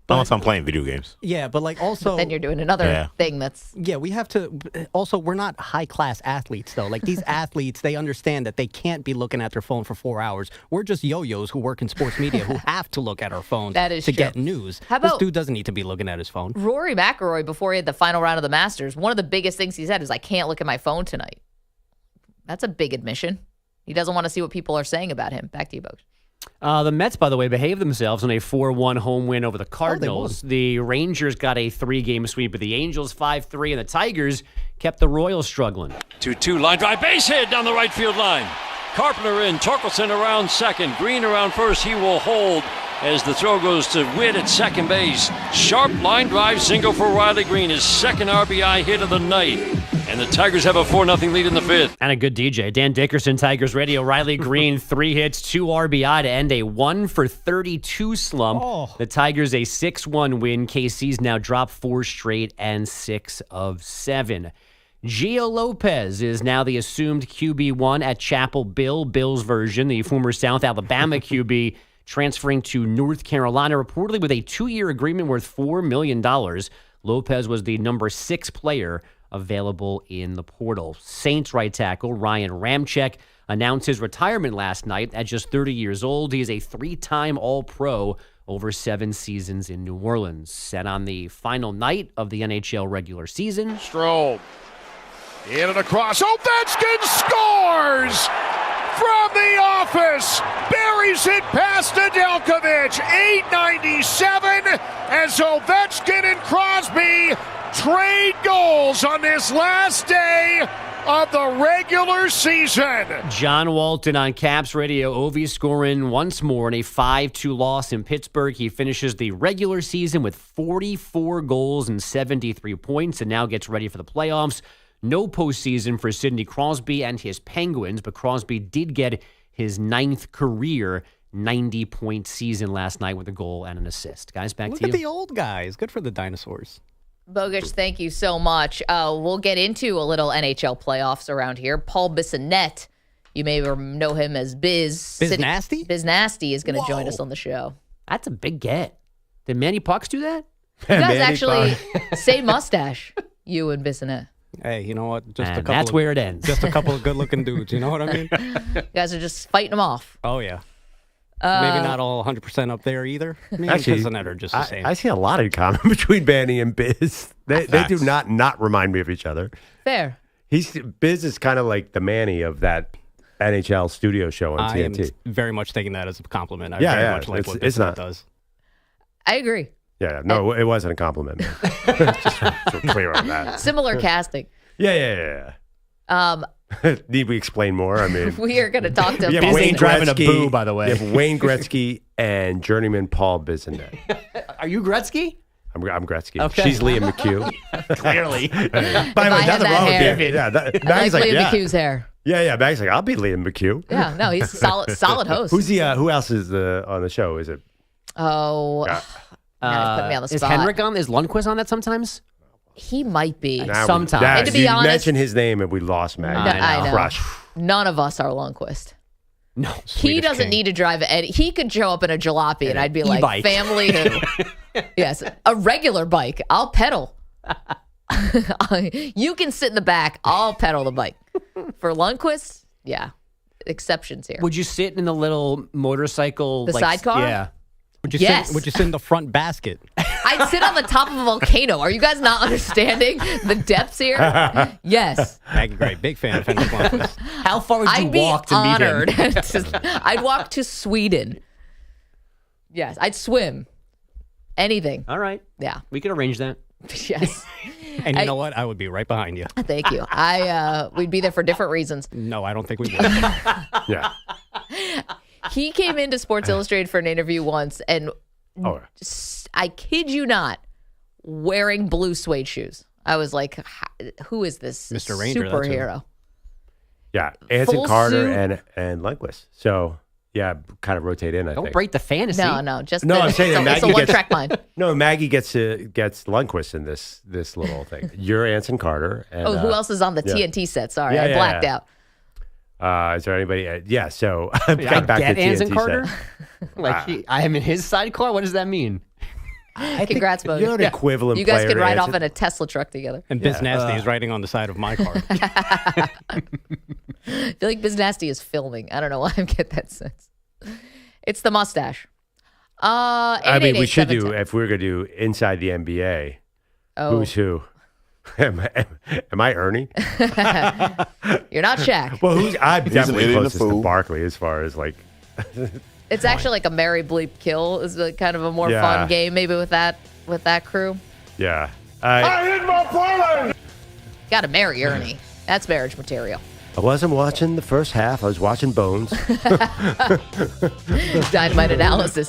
Unless I'm playing video games. Yeah, but also... then you're doing another thing that's... Yeah, we have to... Also, we're not high-class athletes, though. Like, these athletes, they understand that they can't be looking at their phone for 4 hours. We're just yo-yos who work in sports media who have to look at our phones to get news. How about this dude doesn't need to be looking at his phone. Rory McIlroy, before he had the final round of the Masters, one of the biggest things he said is, I can't look at my phone tonight. That's a big admission. He doesn't want to see what people are saying about him. Back to you, Bogusch. The Mets, by the way, behaved themselves in a 4-1 home win over the Cardinals. The Rangers got a 3-game sweep of the Angels, 5-3, and the Tigers kept the Royals struggling. 2-2 line drive, base hit down the right field line. Carpenter in, Torkelson around second, Green around first. He will hold as the throw goes to Witt at second base. Sharp line drive single for Riley Green, his second RBI hit of the night. And the Tigers have a 4-0 lead in the 5th. And a good DJ. Dan Dickerson, Tigers Radio. Riley Green, 3 hits, 2 RBI to end a 1-for-32 slump. Oh. The Tigers a 6-1 win. KC's now dropped 4 straight and 6 of 7. Gio Lopez is now the assumed QB1 at Chapel Bill. Bill's version, the former South Alabama QB, transferring to North Carolina, reportedly with a 2-year agreement worth $4 million. Lopez was the number 6 player available in the portal. Saints right tackle Ryan Ramczyk announced his retirement last night at just 30 years old. He is a 3-time All-Pro over 7 seasons in New Orleans. Set on the final night of the NHL regular season. Strome. In and across. Ovechkin scores! From the office, buries it past Nedeljkovic. 8:97 as Ovechkin and Crosby trade goals on this last day of the regular season. John Walton on Caps Radio. Ovi scoring once more in a 5-2 loss in Pittsburgh. He finishes the regular season with 44 goals and 73 points and now gets ready for the playoffs. No postseason for Sidney Crosby and his Penguins, but Crosby did get his 9th career 90-point season last night with a goal and an assist. Guys, back Look to you. at the old guys. Good for the dinosaurs. Bogusch, thank you so much. We'll get into a little NHL playoffs around here. Paul Bissonnette, you may know him as Biz. Biz Nasty? Biz Nasty is going to join us on the show. That's a big get. Did Manny Pucks do that? You guys actually same mustache, you and Bissonnette. Hey, you know what? That's where it ends. Just a couple of good-looking dudes. You know what I mean? You guys are just fighting them off. Oh, yeah. Maybe not all 100% up there either. Me and Bissonnette are just the same. I see a lot in common between Manny and Biz. They do not remind me of each other. Fair. Biz is kind of like the Manny of that NHL studio show on TNT. I'm very much taking that as a compliment. I very very much like what Bissonnette does. I agree. Yeah, no, it wasn't a compliment, man. Just so clear on that. Similar casting. Yeah. Need we explain more? I mean, we are going to talk to Wayne driving a boo, by the way. You have Wayne Gretzky and journeyman Paul Bissonnette. Are you Gretzky? I'm Gretzky. Okay. She's Liam McHugh. Clearly. By the way, nothing wrong with it. Yeah, I like Liam McHugh's hair. Yeah. Bag's like, I'll be Liam McHugh. Yeah, no, he's a solid host. Who else is on the show? Is it? Oh, put me on the spot. Is Henrik on? Is Lundqvist on that sometimes? He might be. Sometimes. And to be you honest, mentioned his name and we lost Maggie. I know. Crush. None of us are Lundqvist. No. He doesn't need to drive he could show up in a jalopy and I'd be like, E-bike. family who? Yes, a regular bike. I'll pedal. You can sit in the back. I'll pedal the bike. For Lundqvist, yeah. Exceptions here. Would you sit in the little motorcycle? The sidecar? Yeah. Would you Yes. sit in the front basket? I'd sit on the top of a volcano. Are you guys not understanding the depths here? Yes. Maggie Gray, big fan of Henrik Lundqvist. How far would you I'd be walk to honored. meet him? I'd walk to Sweden. Yes. I'd swim. Anything. All right. Yeah. We could arrange that. Yes. And you know what? I would be right behind you. Thank you. We'd be there for different reasons. No, I don't think we would. Yeah. He came into Sports Illustrated for an interview once, and I kid you not, wearing blue suede shoes. I was like, who is this Mr. Ranger, superhero? Yeah, Anson Full Carter suit. and Lundqvist. So, yeah, kind of rotate in, I Don't think. break the fantasy. No, just No, I'm saying that it's a Maggie one-track mind. No, Maggie gets Lundqvist in this little thing. You're Anson Carter. And, who else is on the TNT set? Sorry, Yeah, I yeah, blacked yeah. out. Is there anybody? Yeah, so I got back get to Anson TNT Carter? set. I am in his sidecar? What does that mean? Congrats, Bogusch. You're an equivalent You guys player could ride to off Anson. in a Tesla truck together. And Biz Nasty is riding on the side of my car. I feel like Biz Nasty is filming. I don't know why I get that sense. It's the mustache. I mean, we should do, if we're going to do Inside the NBA, who's who? Am I Ernie? You're not Shaq. Well, I'm definitely closest to Barkley as far as like. It's actually like a Mary Bleep Kill is kind of a more fun game, maybe with that crew. Yeah. I hit my parlay. Got to marry Ernie. That's marriage material. I wasn't watching the first half. I was watching Bones. Dynamite analysis.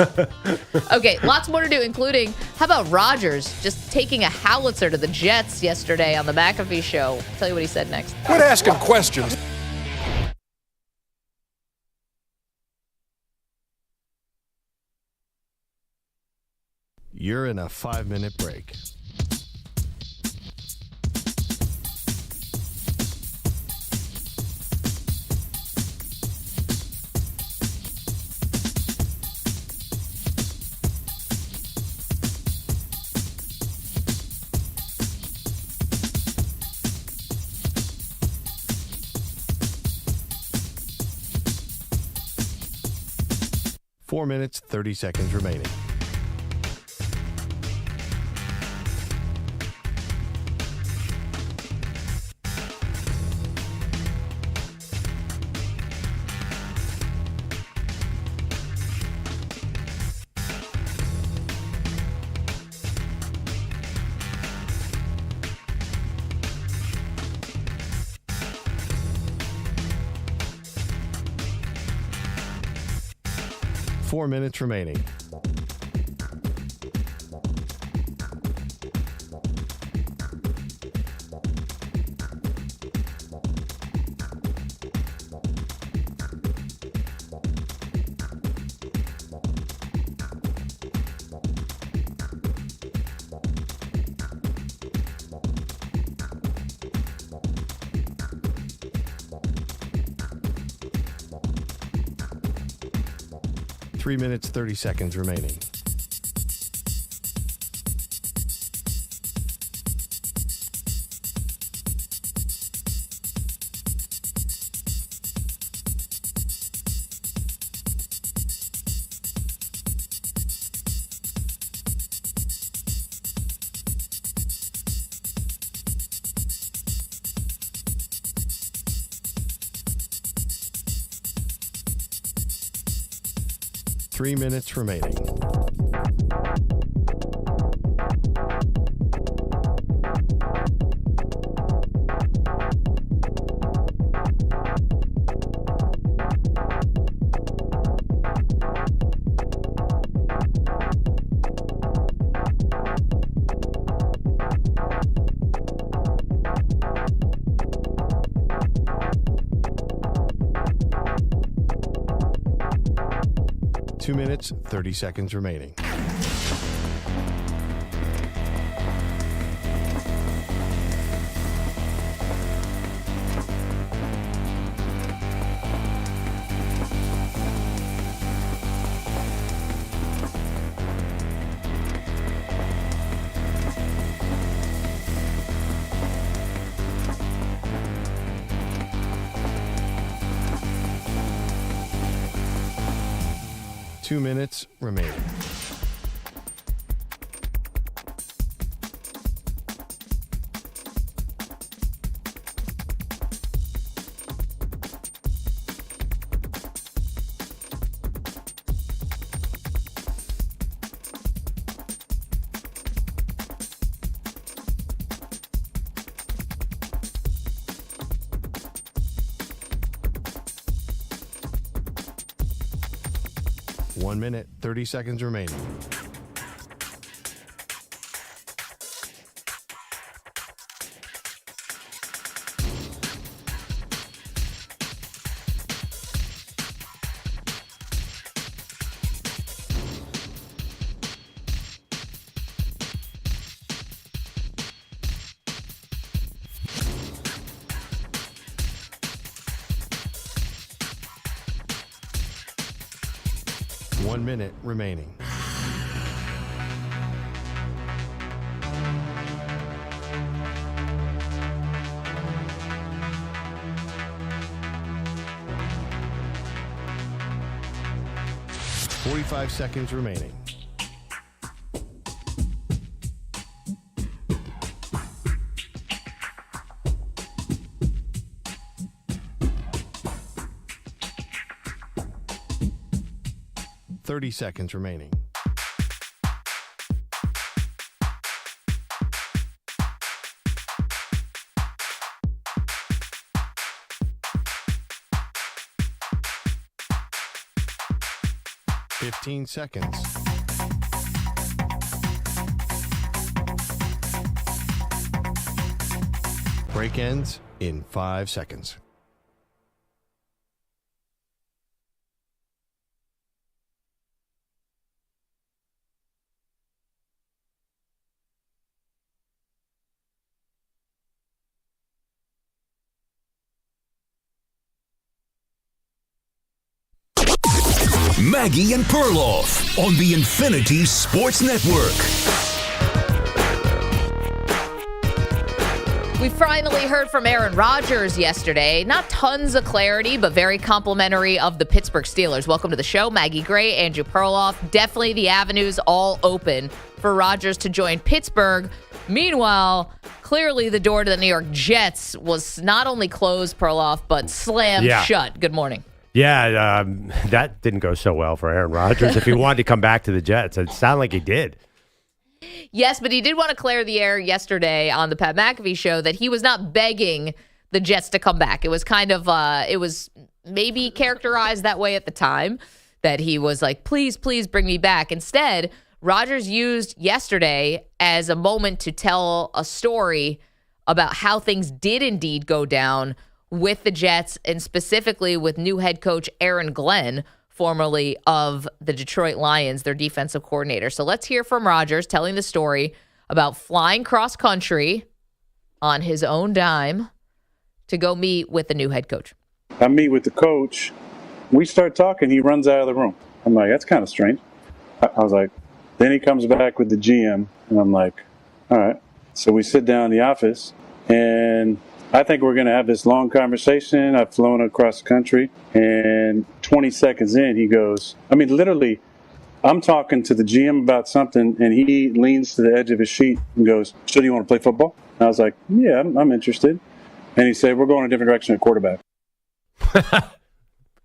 Okay, lots more to do, including how about Rodgers just taking a howitzer to the Jets yesterday on the McAfee show? I'll tell you what he said next. Quit asking questions. You're in a 5-minute break. Four minutes, 30 seconds remaining. Four minutes remaining. Three minutes, 30 seconds remaining. Three minutes remaining. Two minutes, 30 seconds remaining. Two minutes remaining. One minute, 30 seconds remaining. One minute remaining. Forty-five seconds remaining. Thirty seconds remaining. 15 seconds. Break ends in 5 seconds. Maggie and Perloff on the Infinity Sports Network. We finally heard from Aaron Rodgers yesterday. Not tons of clarity, but very complimentary of the Pittsburgh Steelers. Welcome to the show, Maggie Gray, Andrew Perloff. Definitely the avenues all open for Rodgers to join Pittsburgh. Meanwhile, clearly the door to the New York Jets was not only closed, Perloff, but slammed shut. Good morning. Yeah, that didn't go so well for Aaron Rodgers. If he wanted to come back to the Jets, it sounded like he did. Yes, but he did want to clear the air yesterday on the Pat McAfee show that he was not begging the Jets to come back. It was kind of, it was maybe characterized that way at the time, that he was like, please, please bring me back. Instead, Rodgers used yesterday as a moment to tell a story about how things did indeed go down with the Jets, and specifically with new head coach Aaron Glenn, formerly of the Detroit Lions, their defensive coordinator. So let's hear from Rodgers telling the story about flying cross country on his own dime to go meet with the new head coach. I meet with the coach. We start talking. He runs out of the room. I'm like, that's kind of strange. I was like, then he comes back with the GM, and I'm like, all right. So we sit down in the office, and I think we're going to have this long conversation. I've flown across the country, and 20 seconds in, he goes, I mean, literally, I'm talking to the GM about something, and he leans to the edge of his sheet and goes, so do you want to play football? And I was like, yeah, I'm interested. And he said, we're going a different direction at quarterback.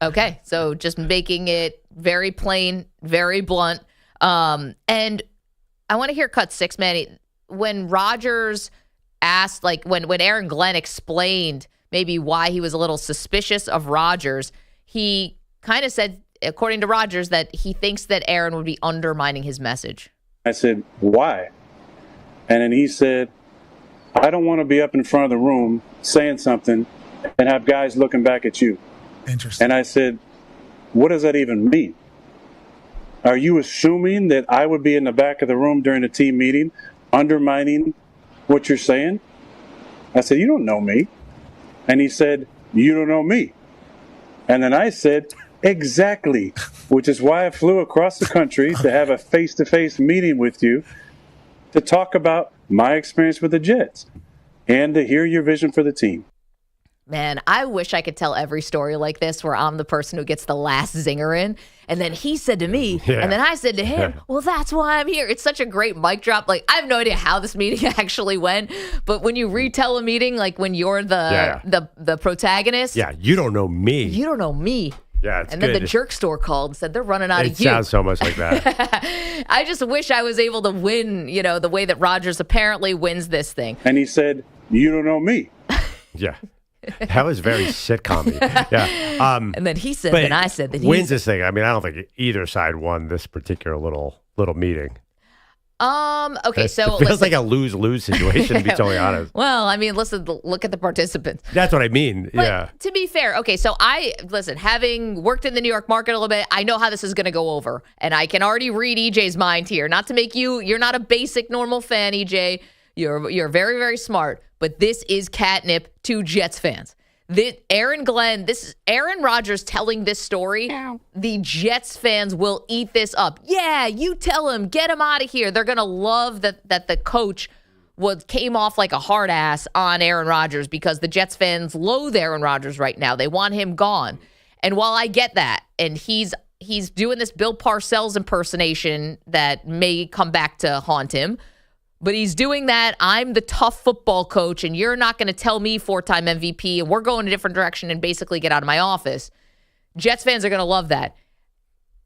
Okay, so just making it very plain, very blunt. And I want to hear cut 6, Manny. When Rodgers asked, like when Aaron Glenn explained maybe why he was a little suspicious of Rodgers, he kind of said, according to Rodgers, that he thinks that Aaron would be undermining his message. I said, why? And then he said, I don't want to be up in front of the room saying something and have guys looking back at you. Interesting. And I said, what does that even mean? Are you assuming that I would be in the back of the room during a team meeting undermining what you're saying? I said, you don't know me. And he said, you don't know me. And then I said, exactly, which is why I flew across the country to have a face-to-face meeting with you to talk about my experience with the Jets and to hear your vision for the team. Man, I wish I could tell every story like this where I'm the person who gets the last zinger in. And then he said to me, and then I said to him, well, that's why I'm here. It's such a great mic drop. Like, I have no idea how this meeting actually went. But when you retell a meeting, like when you're the protagonist. Yeah, you don't know me. You don't know me. Yeah, it's and good. Then the jerk store called and said, they're running out of you. It sounds so much like that. I just wish I was able to win, the way that Rodgers apparently wins this thing. And he said, you don't know me. Yeah. That was very sitcom-y. Yeah. And then he said, then I said that he wins this thing. I mean, I don't think either side won this particular little meeting. Okay, so it feels like a lose-lose situation, to be totally honest. Well, I mean, listen, look at the participants. That's what I mean. But yeah. To be fair, okay, so having worked in the New York market a little bit, I know how this is going to go over, and I can already read EJ's mind here. Not to make you're not a basic normal fan, EJ. You're very, very smart, but this is catnip to Jets fans. Aaron Rodgers telling this story, the Jets fans will eat this up. Yeah, you tell him, get him out of here. They're going to love that the coach came off like a hard ass on Aaron Rodgers because the Jets fans loathe Aaron Rodgers right now. They want him gone. And while I get that, and he's doing this Bill Parcells impersonation that may come back to haunt him, but he's doing that. I'm the tough football coach, and you're not going to tell me 4-time MVP, and we're going a different direction and basically get out of my office. Jets fans are going to love that.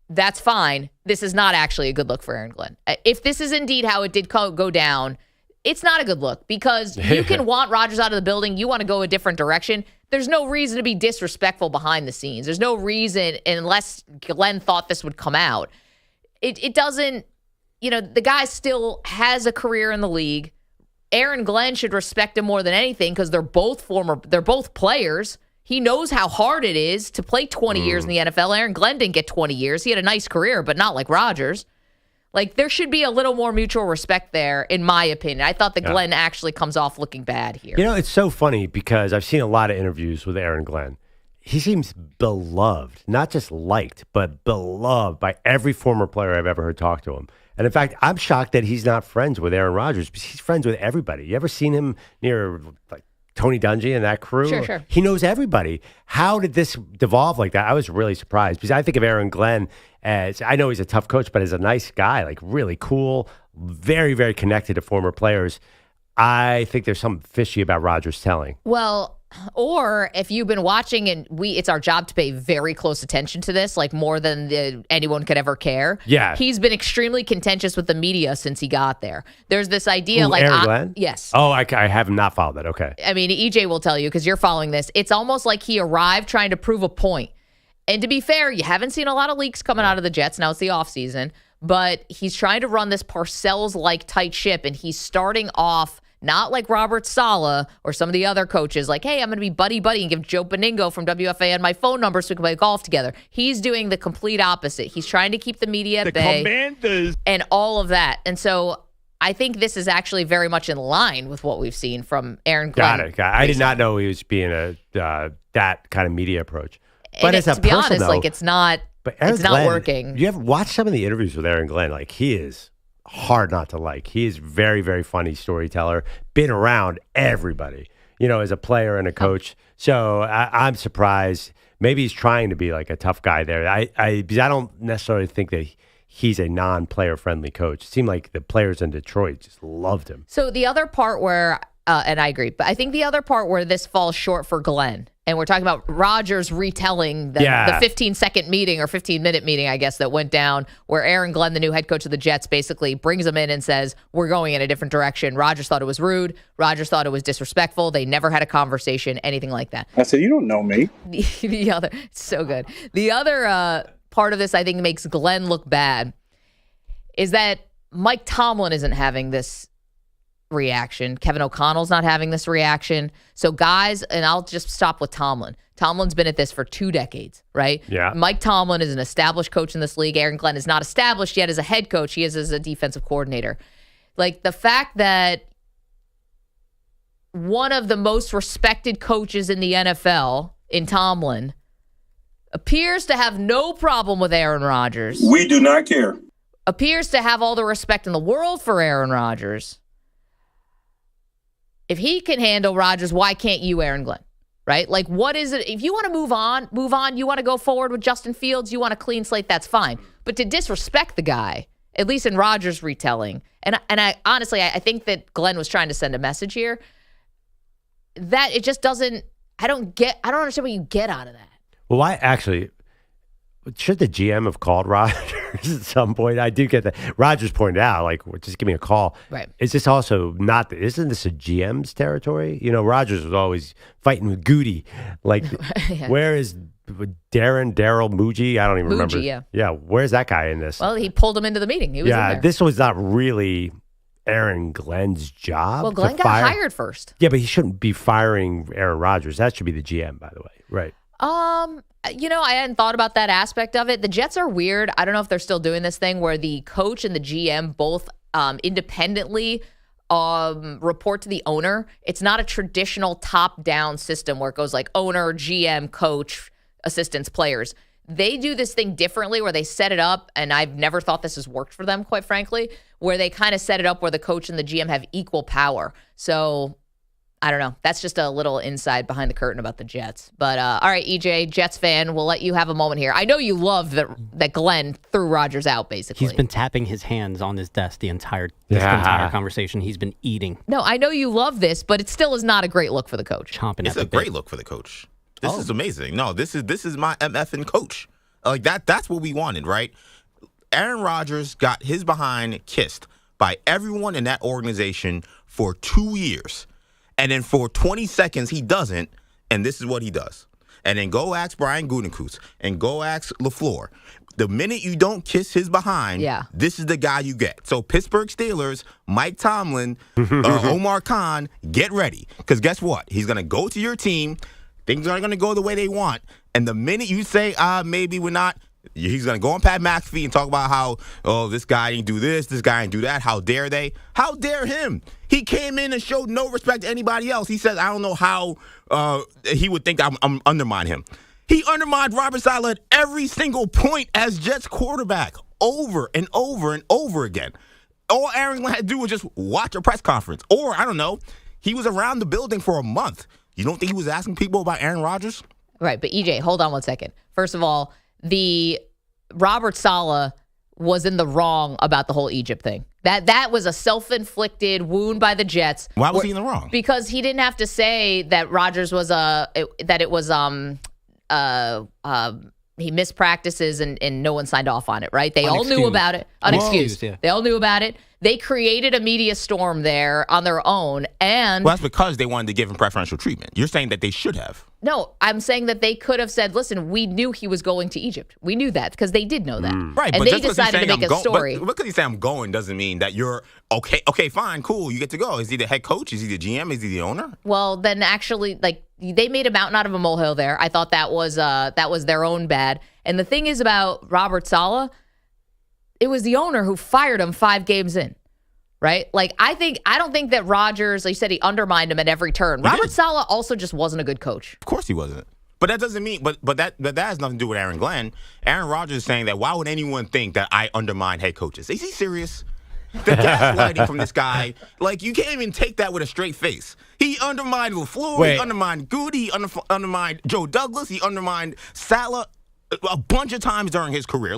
That's fine. This is not actually a good look for Aaron Glenn. If this is indeed how it did go down, it's not a good look because you can want Rodgers out of the building. You want to go a different direction. There's no reason to be disrespectful behind the scenes. There's no reason, unless Glenn thought this would come out. It doesn't, the guy still has a career in the league. Aaron Glenn should respect him more than anything because they're both players. He knows how hard it is to play 20 years in the NFL. Aaron Glenn didn't get 20 years. He had a nice career, but not like Rodgers. Like, there should be a little more mutual respect there, in my opinion. I thought that Glenn actually comes off looking bad here. It's so funny because I've seen a lot of interviews with Aaron Glenn. He seems beloved, not just liked, but beloved by every former player I've ever heard talk to him. And in fact, I'm shocked that he's not friends with Aaron Rodgers because he's friends with everybody. You ever seen him near like Tony Dungy and that crew? Sure. He knows everybody. How did this devolve like that? I was really surprised because I think of Aaron Glenn as, I know he's a tough coach, but as a nice guy, like really cool, very, very connected to former players. I think there's something fishy about Rodgers telling. Well, or if you've been watching, and it's our job to pay very close attention to this, like more than anyone could ever care. Yeah. He's been extremely contentious with the media since he got there. There's this idea Aaron Glenn? Yes. Oh, I have not followed that. Okay. I mean, EJ will tell you because you're following this. It's almost like he arrived trying to prove a point. And to be fair, you haven't seen a lot of leaks coming out of the Jets. Now it's the offseason. But he's trying to run this Parcells-like tight ship, and he's starting off not like Robert Saleh or some of the other coaches, like, hey, I'm going to be buddy-buddy and give Joe Beningo from WFAN my phone number so we can play golf together. He's doing the complete opposite. He's trying to keep the media at bay Commanders. And all of that. And so I think this is actually very much in line with what we've seen from Aaron Glenn. Got it. I did not know he was being that kind of media approach. But and to be honest, like it's not working. You have watched some of the interviews with Aaron Glenn. Like, he is hard not to like. He is very, very funny storyteller. Been around everybody, as a player and a coach. So I'm surprised. Maybe he's trying to be like a tough guy there. Because I don't necessarily think that he's a non-player friendly coach. It seemed like the players in Detroit just loved him. So the other part where, and I agree, but I think the other part where this falls short for Glenn, and we're talking about Rodgers retelling the 15-second meeting or 15-minute meeting, I guess, that went down where Aaron Glenn, the new head coach of the Jets, basically brings him in and says, we're going in a different direction. Rodgers thought it was rude. Rodgers thought it was disrespectful. They never had a conversation, anything like that. I said, you don't know me. The other, it's so good. The other part of this I think makes Glenn look bad is that Mike Tomlin isn't having this reaction. Kevin O'Connell's not having this reaction. So guys, and I'll just stop with Tomlin. Tomlin's been at this for 2 decades, right? Yeah. Mike Tomlin is an established coach in this league. Aaron Glenn is not established yet as a head coach. He is as a defensive coordinator. Like, the fact that one of the most respected coaches in the NFL, in Tomlin, appears to have no problem with Aaron Rodgers. We do not care. Appears to have all the respect in the world for Aaron Rodgers. If he can handle Rodgers, why can't you, Aaron Glenn? Right? Like, what is it? If you want to move on. You want to go forward with Justin Fields, you want a clean slate, that's fine. But to disrespect the guy, at least in Rodgers' retelling, and I honestly, I think that Glenn was trying to send a message here, that it just doesn't, I don't understand what you get out of that. Well, should the GM have called Rodgers at some point? I do get that. Rodgers pointed out, like, just give me a call. Right. Is this also isn't this a GM's territory? Rodgers was always fighting with Goody. Like, Where is Daryl Muji? I don't even remember. Yeah. Yeah, where's that guy in this? Well, he pulled him into the meeting. He was in there. This was not really Aaron Glenn's job. Well, Glenn got hired first. Yeah, but he shouldn't be firing Aaron Rodgers. That should be the GM, by the way. Right. I hadn't thought about that aspect of it. The Jets are weird. I don't know if they're still doing this thing where the coach and the GM both independently report to the owner. It's not a traditional top-down system where it goes like owner, GM, coach, assistants, players. They do this thing differently where they set it up, and I've never thought this has worked for them, quite frankly, where they kind of set it up where the coach and the GM have equal power. So I don't know. That's just a little inside behind the curtain about the Jets. But all right, EJ, Jets fan, we'll let you have a moment here. I know you love that Glenn threw Rodgers out, basically. He's been tapping his hands on his desk this entire conversation. He's been eating. No, I know you love this, but it still is not a great look for the coach. It's a great look for the coach. This is amazing. No, this is my MFing coach. Like that's what we wanted, right? Aaron Rodgers got his behind kissed by everyone in that organization for 2 years. And then for 20 seconds, he doesn't, and this is what he does. And then go ask Brian Gutekunst and go ask LaFleur. The minute you don't kiss his behind, this is the guy you get. So Pittsburgh Steelers, Mike Tomlin, Omar Khan, get ready. Because guess what? He's going to go to your team. Things aren't going to go the way they want. And the minute you say, maybe we're not, he's going to go on Pat McAfee and talk about how, this guy didn't do this guy didn't do that. How dare they? How dare him? He came in and showed no respect to anybody else. He says, I don't know how he would think I'm undermine him. He undermined Robert Saleh at every single point as Jets quarterback over and over and over again. All Aaron Glenn had to do was just watch a press conference. Or, I don't know, he was around the building for a month. You don't think he was asking people about Aaron Rodgers? Right, but EJ, hold on one second. First of all, the Robert Saleh was in the wrong about the whole Egypt thing. That was a self-inflicted wound by the Jets. Why was he in the wrong? Because he didn't have to say that Rodgers was he missed practices and no one signed off on it, right? They all knew about it. Unexcused. Yeah. They all knew about it. They created a media storm there on their own. And well, that's because they wanted to give him preferential treatment. You're saying that they should have. No, I'm saying that they could have said, listen, we knew he was going to Egypt. We knew that because they did know that. Right, and but they decided to make a story. But because you say I'm going doesn't mean that you're okay, fine, cool, you get to go. Is he the head coach? Is he the GM? Is he the owner? Well, then actually, they made a mountain out of a molehill there. I thought that was their own bad. And the thing is about Robert Saleh, it was the owner who fired him 5 games in. Right? I don't think that Rodgers, like you said, he undermined him at every turn. Robert Saleh also just wasn't a good coach. Of course he wasn't. But that doesn't mean, but that has nothing to do with Aaron Glenn. Aaron Rodgers is saying that why would anyone think that I undermine head coaches? Is he serious? The gaslighting from this guy, you can't even take that with a straight face. He undermined LaFleur, he undermined Goody, he undermined Joe Douglas, he undermined Saleh a bunch of times during his career.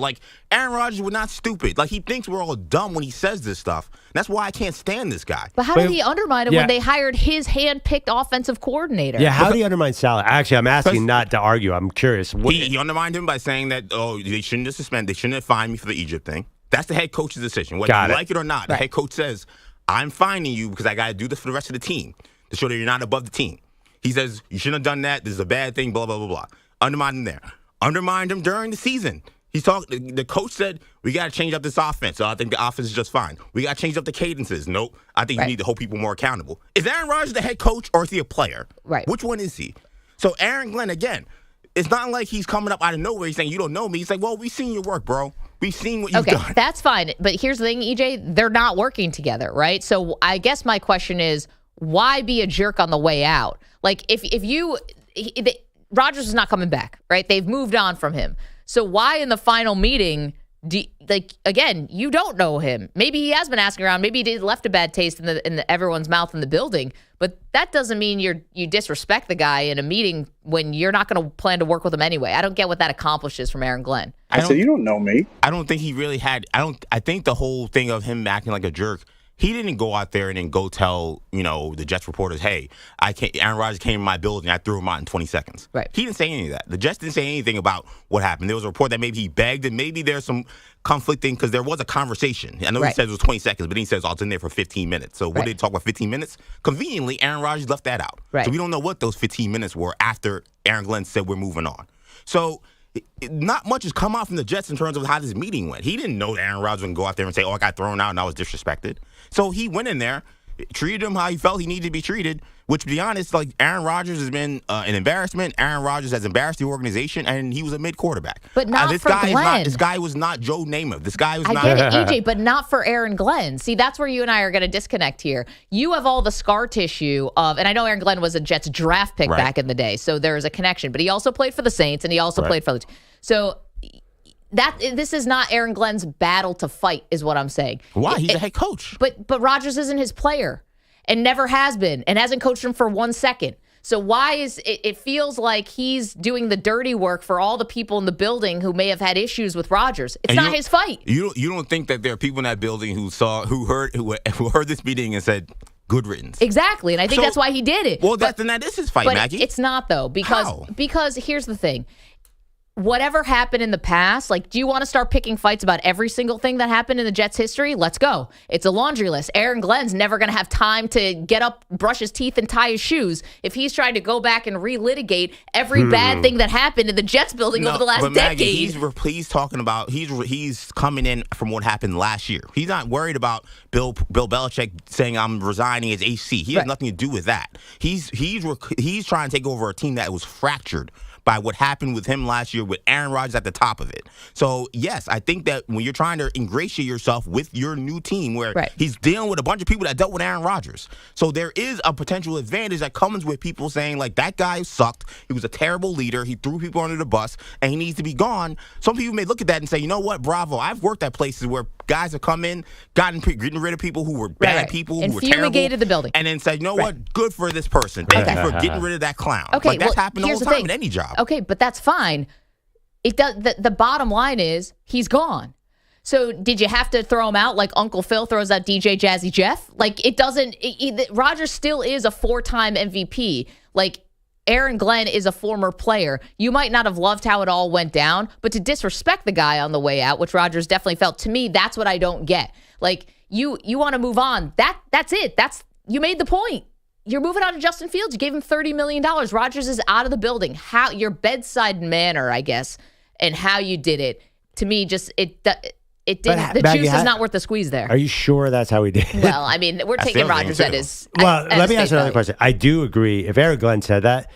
Aaron Rodgers was not stupid. He thinks we're all dumb when he says this stuff. That's why I can't stand this guy. But how did he undermine him when they hired his hand-picked offensive coordinator? Yeah, how did he undermine Saleh? Actually, I'm asking not to argue. I'm curious. He undermined him by saying that, they shouldn't have suspended, they shouldn't have fined me for the Egypt thing. That's the head coach's decision. Whether you like it or not, the head coach says, I'm fining you because I got to do this for the rest of the team to show that you're not above the team. He says, you shouldn't have done that. This is a bad thing, blah, blah, blah, blah. Undermined him there. Undermined him during the season. The coach said, we got to change up this offense. So I think the offense is just fine. We got to change up the cadences. Nope. I think you need to hold people more accountable. Is Aaron Rodgers the head coach or is he a player? Right. Which one is he? So Aaron Glenn, again, it's not like he's coming up out of nowhere. He's saying, you don't know me. He's like, well, we've seen your work, bro. We've seen what you've done. Okay, that's fine. But here's the thing, EJ, they're not working together, right? So I guess my question is, why be a jerk on the way out? Rodgers is not coming back, right? They've moved on from him. So why in the final meeting, again, you don't know him. Maybe he has been asking around. Maybe he left a bad taste in everyone's mouth in the building. But that doesn't mean you disrespect the guy in a meeting when you're not going to plan to work with him anyway. I don't get what that accomplishes from Aaron Glenn. I said, you don't know me. I don't think he really had. I think the whole thing of him acting like a jerk, he didn't go out there and then go tell, the Jets reporters, hey, Aaron Rodgers came in my building, I threw him out in 20 seconds. Right. He didn't say any of that. The Jets didn't say anything about what happened. There was a report that maybe he begged, and maybe there's some conflicting, because there was a conversation. I know he said it was 20 seconds, but he says, I was in there for 15 minutes. So what did they talk about 15 minutes? Conveniently, Aaron Rodgers left that out. Right. So we don't know what those 15 minutes were after Aaron Glenn said we're moving on. So not much has come out from the Jets in terms of how this meeting went. He didn't know that Aaron Rodgers would go out there and say, I got thrown out and I was disrespected. So he went in there, treated him how he felt he needed to be treated, which, to be honest, Aaron Rodgers has been an embarrassment. Aaron Rodgers has embarrassed the organization, and he was a mid-quarterback. But not for Glenn. This guy was not Joe Namath. This guy was not. I get it, EJ, but not for Aaron Glenn. See, that's where you and I are going to disconnect here. You have all the scar tissue of, and I know Aaron Glenn was a Jets draft pick back in the day, so there is a connection. But he also played for the Saints, and he also played for the So this is not Aaron Glenn's battle to fight, is what I'm saying. Why? He's a head coach. But Rodgers isn't his player, and never has been, and hasn't coached him for 1 second. So why is it feels like he's doing the dirty work for all the people in the building who may have had issues with Rodgers? It's not his fight. You don't think that there are people in that building who heard this meeting and said, good riddance. Exactly, and I think that's why he did it. Well, that is his fight, but Maggie. It's not, though, because here's the thing. whatever happened in the past, like, do you want to start picking fights about every single thing that happened in the Jets' history? Let's go. It's a laundry list. Aaron Glenn's never going to have time to get up, brush his teeth, and tie his shoes if he's trying to go back and relitigate every bad thing that happened in the Jets building over the last decade. Maggie, he's talking about he's coming in from what happened last year. He's not worried about Bill Belichick saying I'm resigning as AC. He has nothing to do with that. He's trying to take over a team that was fractured by what happened with him last year with Aaron Rodgers at the top of it. So, yes, I think that when you're trying to ingratiate yourself with your new team where he's dealing with a bunch of people that dealt with Aaron Rodgers. So there is a potential advantage that comes with people saying, like, that guy sucked. He was a terrible leader. He threw people under the bus, and he needs to be gone. Some people may look at that and say, you know what, bravo. I've worked at places where guys have come in, getting rid of people who were bad people, who were terrible. Fumigated the building. And then said, you know what, good for this person. Thank you for getting rid of that clown. Okay, like, that's happened all the time in any job. Okay, but that's fine. It does. The bottom line is he's gone. So did you have to throw him out like Uncle Phil throws out DJ Jazzy Jeff? Like, it doesn't. Rodgers still is a 4-time MVP. Like, Aaron Glenn is a former player. You might not have loved how it all went down, but to disrespect the guy on the way out, which Rodgers definitely felt, to me, that's what I don't get. Like, you want to move on. That's it. You made the point. You're moving on to Justin Fields. You gave him $30 million. Rodgers is out of the building. How your bedside manner, I guess, and how you did it, to me, just it didn't. The Maggie, juice is not worth the squeeze there. Are you sure that's how he did it? Well, I mean, we're taking Rodgers at his. Well, let me ask another question. I do agree. If Aaron Glenn said that,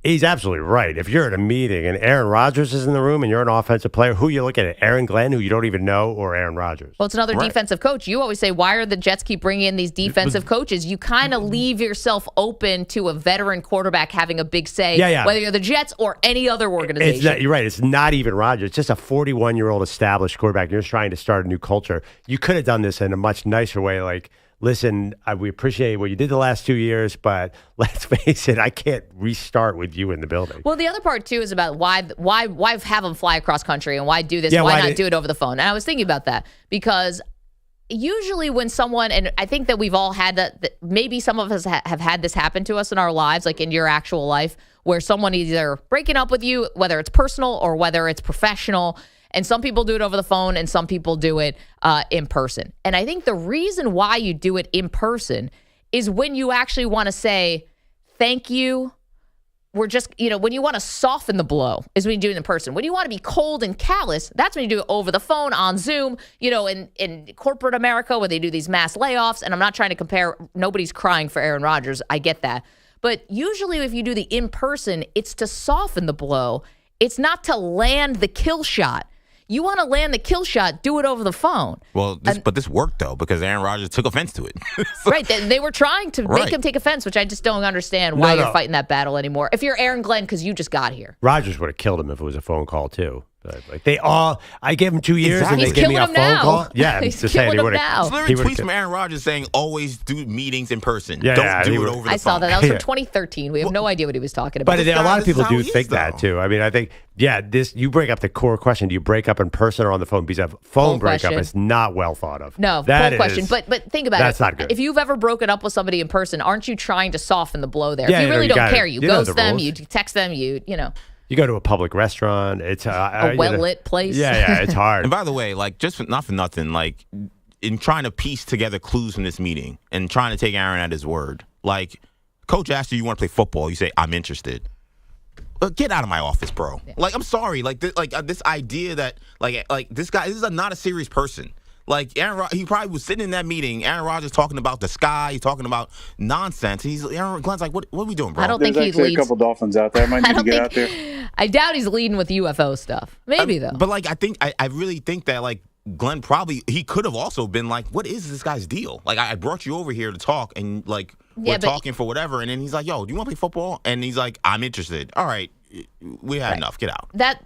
he's absolutely right. If you're at a meeting and Aaron Rodgers is in the room and you're an offensive player, who you look at? Aaron Glenn, who you don't even know, or Aaron Rodgers? Well, it's another defensive coach. You always say, why are the Jets keep bringing in these defensive coaches? You kind of leave yourself open to a veteran quarterback having a big say, whether you're the Jets or any other organization. You're right. It's not even Rodgers. It's just a 41-year-old established quarterback. You're just trying to start a new culture. You could have done this in a much nicer way, like, listen, we appreciate what you did the last 2 years, but let's face it, I can't restart with you in the building. Well, the other part, too, is about why have them fly across country and why do this? Why not do it over the phone? And I was thinking about that because usually when someone, and I think that we've all had that, maybe some of us have had this happen to us in our lives, like in your actual life, where someone is either breaking up with you, whether it's personal or whether it's professional. And some people do it over the phone and some people do it in person. And I think the reason why you do it in person is when you actually want to say, thank you. We're just, when you want to soften the blow is when you do it in person. When you want to be cold and callous, that's when you do it over the phone, on Zoom, in corporate America where they do these mass layoffs. And I'm not trying to compare. Nobody's crying for Aaron Rodgers. I get that. But usually if you do the in-person, it's to soften the blow. It's not to land the kill shot. You want to land the kill shot, do it over the phone. Well, but this worked, though, because Aaron Rodgers took offense to it. Right. They were trying to make him take offense, which I just don't understand why you're fighting that battle anymore. If you're Aaron Glenn, because you just got here. Rodgers would have killed him if it was a phone call, too. But I gave him 2 years and they give me a phone call. Yeah, he's killing him now. It's literally tweets from Aaron Rodgers saying, always do meetings in person. Don't do it over the phone. I saw that. That was from 2013. We have no idea what he was talking about. But a lot of people do think that, too. I mean, I think, you break up the core question. Do you break up in person or on the phone? Because a phone breakup is not well thought of. No, poll question. But think about it. That's not good. If you've ever broken up with somebody in person, aren't you trying to soften the blow there? If you really don't care, you ghost them, you text them, you You go to a public restaurant. It's a well-lit place. Yeah, it's hard. And by the way, not for nothing, in trying to piece together clues from this meeting and trying to take Aaron at his word, Coach asked you want to play football. You say, I'm interested. Get out of my office, bro. Yeah. I'm sorry. This idea that, this guy, this is not a serious person. He probably was sitting in that meeting. Aaron Rodgers talking about the sky. He's talking about nonsense. Aaron Glenn's like, what are we doing, bro? I don't think he leads. There's a couple Dolphins out there. I might need to get out there. I doubt he's leading with UFO stuff. Maybe, though. But, I really think that, Glenn he could have also been like, what is this guy's deal? I brought you over here to talk, and, we're talking for whatever. And then he's like, yo, do you want to play football? And he's like, I'm interested. All right, we had enough. Get out. That,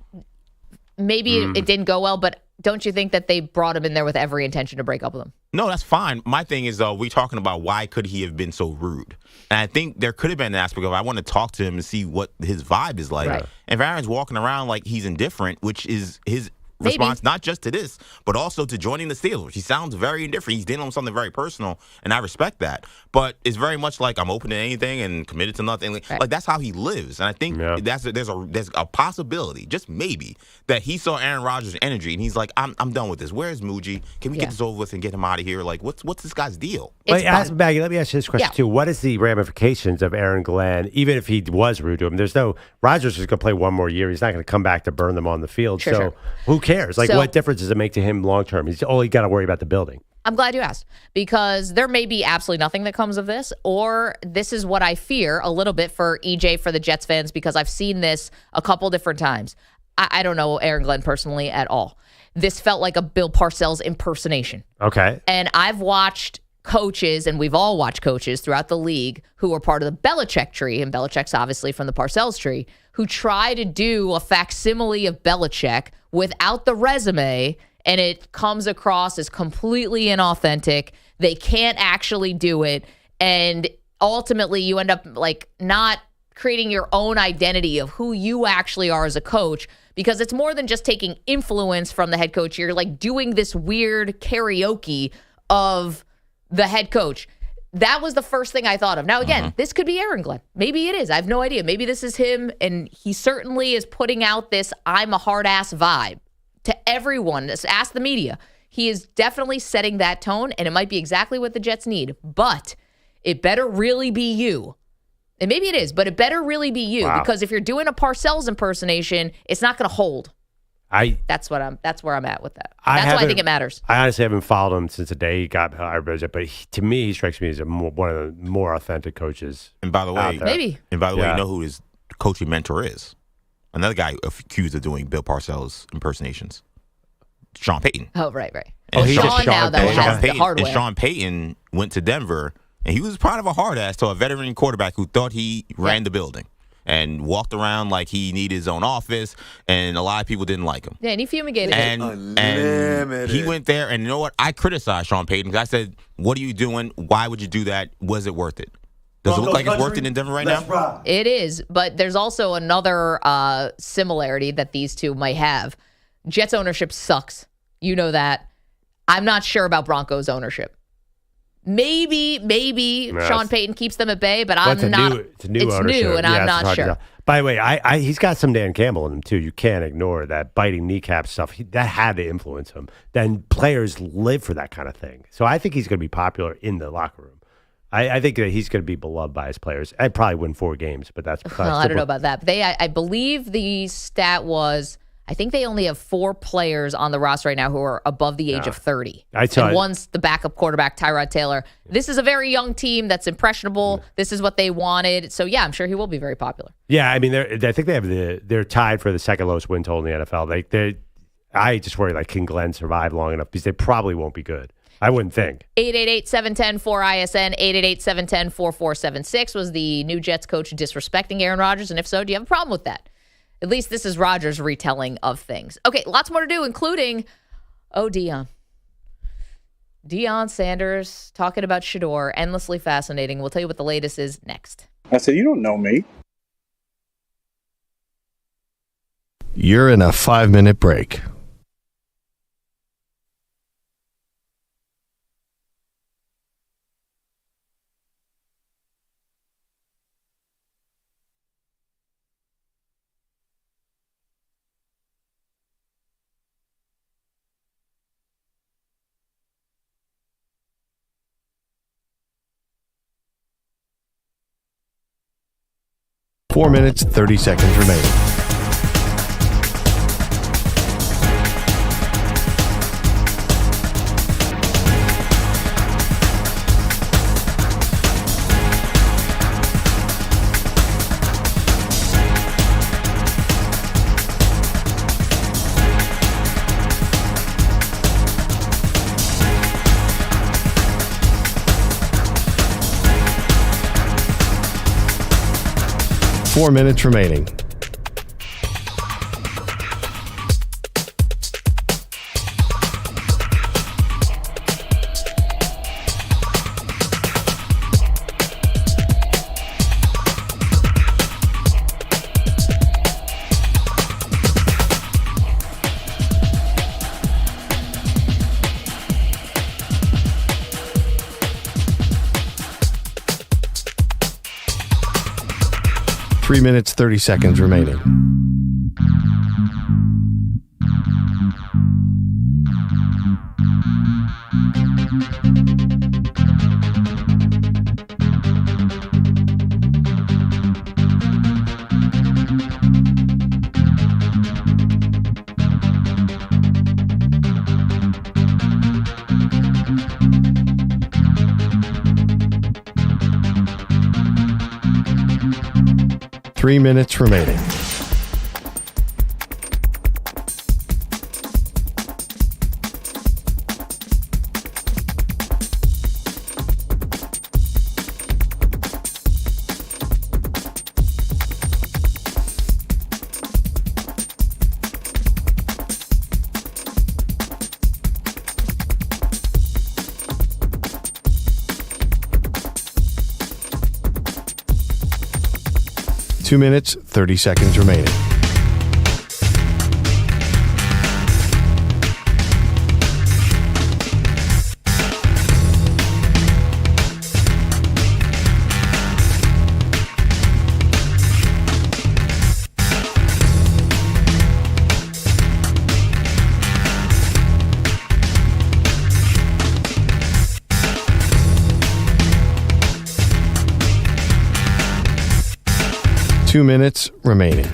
maybe it didn't go well, but don't you think that they brought him in there with every intention to break up with him? No, that's fine. My thing is, we're talking about why could he have been so rude? And I think there could have been an aspect of, I want to talk to him and see what his vibe is like. Right. If Aaron's walking around like he's indifferent, which is his response, not just to this, but also to joining the Steelers. He sounds very indifferent. He's dealing with something very personal, and I respect that. But it's very much like I'm open to anything and committed to nothing. Like that's how he lives, and I think there's a possibility, just maybe, that he saw Aaron Rodgers' energy and he's like, I'm done with this. Where's Muji? Can we get this over with and get him out of here? Like, what's this guy's deal? Maggie, let me ask you this question too. What is the ramifications of Aaron Glenn, even if he was rude to him? There's no Rodgers is going to play one more year. He's not going to come back to burn them on the field. So who cares? Like, what difference does it make to him long term? He's only got to worry about the building. I'm glad you asked, because there may be absolutely nothing that comes of this, or this is what I fear a little bit for EJ, for the Jets fans, because I've seen this a couple different times. I don't know Aaron Glenn personally at all. This felt like a Bill Parcells impersonation. Okay. And I've watched coaches, and we've all watched coaches throughout the league who are part of the Belichick tree, and Belichick's obviously from the Parcells tree, who try to do a facsimile of Belichick without the resume, and it comes across as completely inauthentic. They can't actually do it, and ultimately you end up like not creating your own identity of who you actually are as a coach, because it's more than just taking influence from the head coach. You're like doing this weird karaoke of the head coach. That was the first thing I thought of. Now, again, this could be Aaron Glenn. Maybe it is. I have no idea. Maybe this is him, and he certainly is putting out this I'm a hard-ass vibe to everyone. Just ask the media. He is definitely setting that tone, and it might be exactly what the Jets need. But it better really be you. And maybe it is, but it better really be you, because if you're doing a Parcells impersonation, it's not going to hold. That's where I'm at with that. That's why I think it matters. I honestly haven't followed him since the day he got hired, but to me, he strikes me as one of the more authentic coaches. And by the way, maybe. And by the way, you know who his coaching mentor is? Another guy accused of doing Bill Parcells impersonations. Sean Payton. Oh, right. And Sean now, though, has the hardware. And Sean Payton went to Denver, and he was kind of a hard ass to a veteran quarterback who thought he ran the building and walked around like he needed his own office, and a lot of people didn't like him. Yeah, and he fumigated and he went there, and you know what? I criticized Sean Payton, because I said, what are you doing? Why would you do that? Was it worth it? Does it look like it's working in Denver right now? It is, but there's also another similarity that these two might have. Jets ownership sucks. You know that. I'm not sure about Broncos ownership. Maybe Sean Payton keeps them at bay, but I'm not. It's new ownership. And I'm not sure. By the way, he's got some Dan Campbell in him, too. You can't ignore that biting kneecap stuff. That had to influence him. Then players live for that kind of thing. So I think he's going to be popular in the locker room. I think that he's going to be beloved by his players. I'd probably win 4 games, but that's... Well, I don't know about that. I believe the stat was... I think they only have 4 players on the roster right now who are above the age of 30. And one's the backup quarterback, Tyrod Taylor. This is a very young team that's impressionable. This is what they wanted. So, yeah, I'm sure he will be very popular. Yeah, I mean, I think they're tied for the second lowest win total in the NFL. I just worry, can Glenn survive long enough? Because they probably won't be good. I wouldn't think. 888-710-4ISN, 888-710-4476 was the new Jets coach disrespecting Aaron Rodgers. And if so, do you have a problem with that? At least this is Rodgers' retelling of things. Okay, lots more to do, including, Deion. Deion Sanders talking about Shedeur, endlessly fascinating. We'll tell you what the latest is next. I said, you don't know me. You're in a 5-minute break. Four minutes, 30 seconds remaining. Four minutes remaining. 3 minutes, 30 seconds remaining. Three minutes remaining. Two minutes, 30 seconds remaining. Two minutes remaining.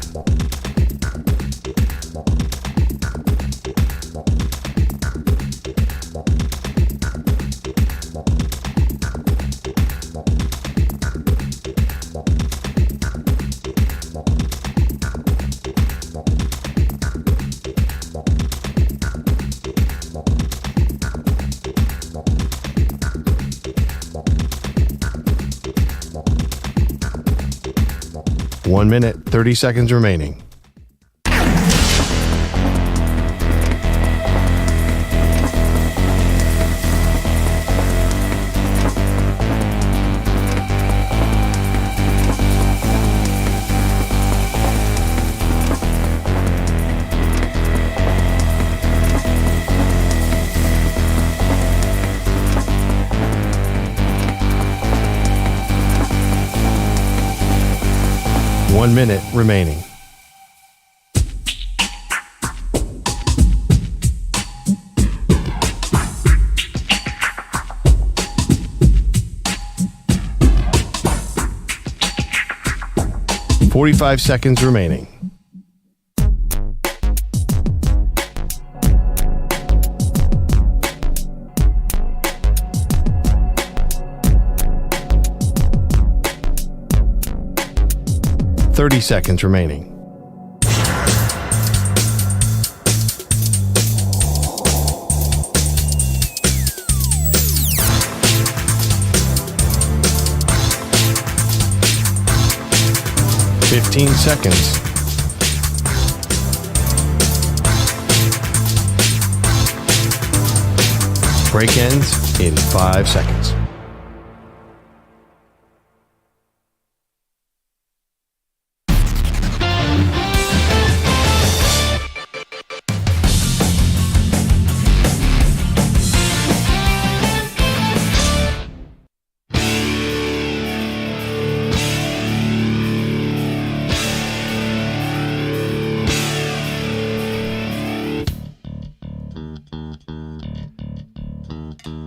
One minute, 30 seconds remaining. One minute remaining. $45 seconds remaining. $30 seconds remaining. $15 seconds. Break ends in 5 seconds.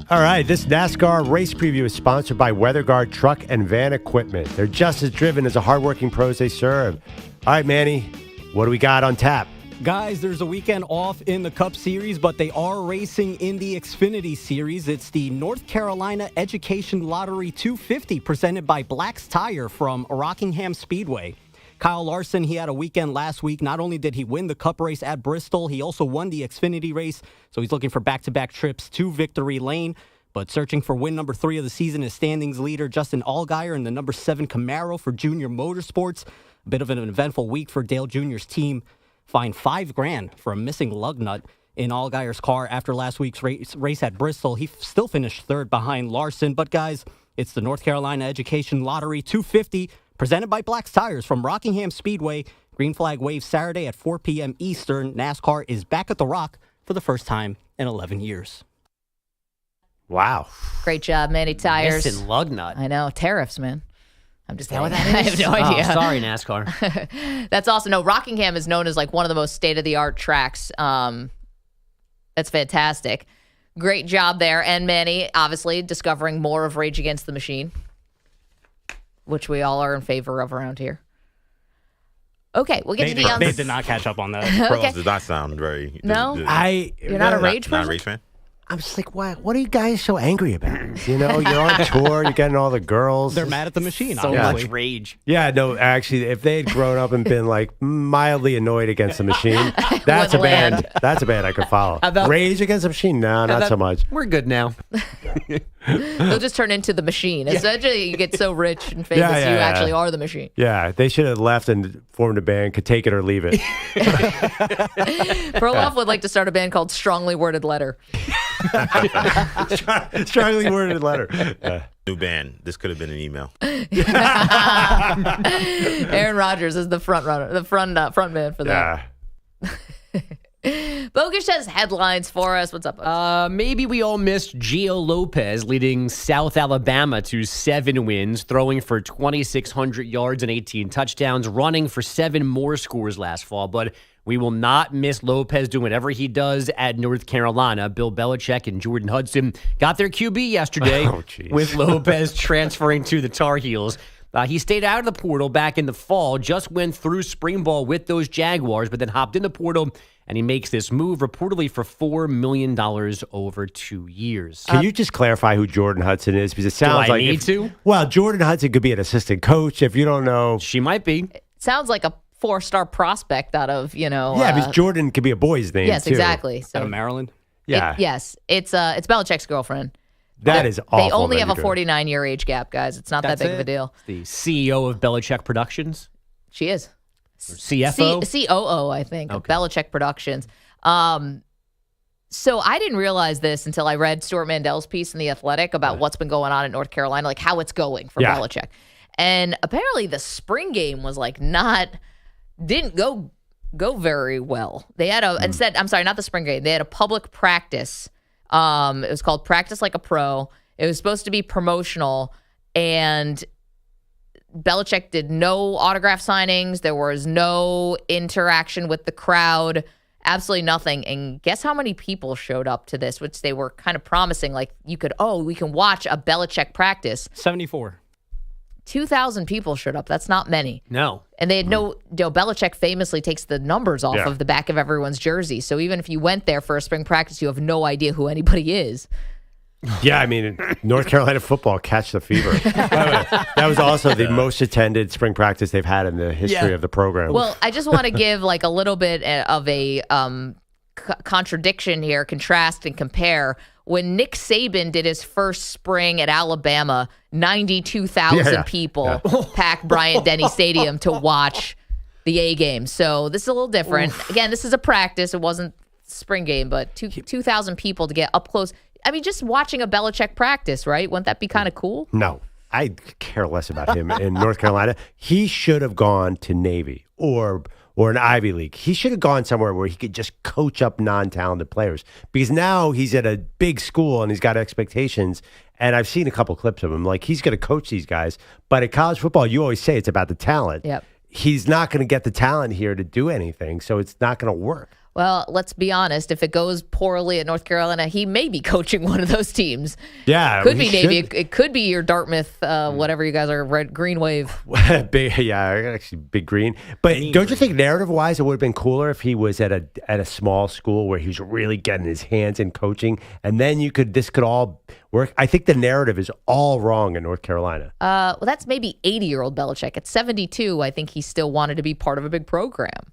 All right, this NASCAR race preview is sponsored by WeatherGuard Truck and Van Equipment. They're just as driven as the hardworking pros they serve. All right, Manny, what do we got on tap? Guys, there's a weekend off in the Cup Series, but they are racing in the Xfinity Series. It's the North Carolina Education Lottery 250 presented by Black's Tire from Rockingham Speedway. Kyle Larson, he had a weekend last week. Not only did he win the Cup race at Bristol, he also won the Xfinity race. So he's looking for back-to-back trips to victory lane. But searching for win number 3 of the season is standings leader Justin Allgaier in the number 7 Camaro for Junior Motorsports. A bit of an eventful week for Dale Jr.'s team. Fined $5,000 for a missing lug nut in Allgaier's car after last week's race at Bristol. He still finished third behind Larson. But guys, it's the North Carolina Education Lottery 250 presented by Black's Tires from Rockingham Speedway. Green flag wave Saturday at 4 p.m. Eastern. NASCAR is back at the Rock for the first time in 11 years. Wow. Great job, Manny Tires. Missing lug nut. I know. Tariffs, man. I'm just saying. I have no idea. Sorry, NASCAR. That's awesome. No, Rockingham is known as like one of the most state-of-the-art tracks. That's fantastic. Great job there. And Manny, obviously, discovering more of Rage Against the Machine, which we all are in favor of around here. Okay, we'll get to Deion's. They did not catch up on that. Pearls did not sound very... No? You're not a Rage person? Not a Rage fan? I'm just like, what are you guys so angry about? You know, you're on tour, you're getting all the girls. They're mad at the machine, so much rage. Yeah, no, actually, if they had grown up and been like mildly annoyed against the machine, that's a band. That's a band I could follow. Rage Against the Machine? No, not so much. We're good now. They'll just turn into the machine. Essentially, you get so rich and famous, you actually are the machine. Yeah, they should have left and formed a band, could take it or leave it. Perloff would like to start a band called Strongly Worded Letter. Strongly Worded Letter. Yeah. New band. This could have been an email. Aaron Rodgers is the front runner, the front man for that. Bogusch has headlines for us. What's up? Maybe we all missed Gio Lopez leading South Alabama to 7 wins, throwing for 2,600 yards and 18 touchdowns, running for 7 more scores last fall. But we will not miss Lopez doing whatever he does at North Carolina. Bill Belichick and Jordan Hudson got their QB yesterday with Lopez transferring to the Tar Heels. He stayed out of the portal back in the fall, just went through spring ball with those Jaguars, but then hopped in the portal, and he makes this move reportedly for $4 million over 2 years. Can you just clarify who Jordan Hudson is? Because it sounds Do I like need to? Well, Jordan Hudson could be an assistant coach if you don't know. She might be. It sounds like a 4-star prospect out of, Yeah, because Jordan could be a boy's name, yes, too. exactly. So, out of Maryland? Yeah. Yes, it's Belichick's girlfriend. That is awful. They only have a 49-year age gap, guys. It's not that big of a deal. The CEO of Belichick Productions? She is. Or CFO? COO, I think, of Belichick Productions. So I didn't realize this until I read Stuart Mandel's piece in The Athletic about what's been going on in North Carolina, like how it's going for Belichick. And apparently the spring game was like didn't go very well. They had I'm sorry, not the spring game. They had a public practice. It was called Practice Like a Pro. It was supposed to be promotional, and Belichick did no autograph signings. There was no interaction with the crowd, absolutely nothing. And guess how many people showed up to this, which they were kind of promising, like we can watch a Belichick practice. 74. 2,000 people showed up. That's not many. No. And they had Belichick famously takes the numbers off of the back of everyone's jersey. So even if you went there for a spring practice, you have no idea who anybody is. Yeah, I mean, North Carolina football catch the fever. That was also the most attended spring practice they've had in the history of the program. Well, I just want to give like a little bit of a contradiction here, contrast and compare. When Nick Saban did his first spring at Alabama, 92,000 people packed Bryant-Denny Stadium to watch the A game. So this is a little different. Again, this is a practice. It wasn't spring game, but 2,000 people to get up close. I mean, just watching a Belichick practice, right? Wouldn't that be kind of cool? No, I care less about him in North Carolina. He should have gone to Navy or an Ivy League. He should have gone somewhere where he could just coach up non-talented players, because now he's at a big school and he's got expectations. And I've seen a couple clips of him. Like, he's going to coach these guys. But at college football, you always say it's about the talent. Yep. He's not going to get the talent here to do anything, so it's not going to work. Well, let's be honest. If it goes poorly at North Carolina, he may be coaching one of those teams. Yeah. Could be Navy. It could be your Dartmouth, whatever you guys are, Green Wave. Actually, Big Green. But don't you think narrative-wise it would have been cooler if he was at a small school where he was really getting his hands in coaching, and then this could all work? I think the narrative is all wrong in North Carolina. Well, that's maybe 80-year-old Belichick. At 72, I think he still wanted to be part of a big program.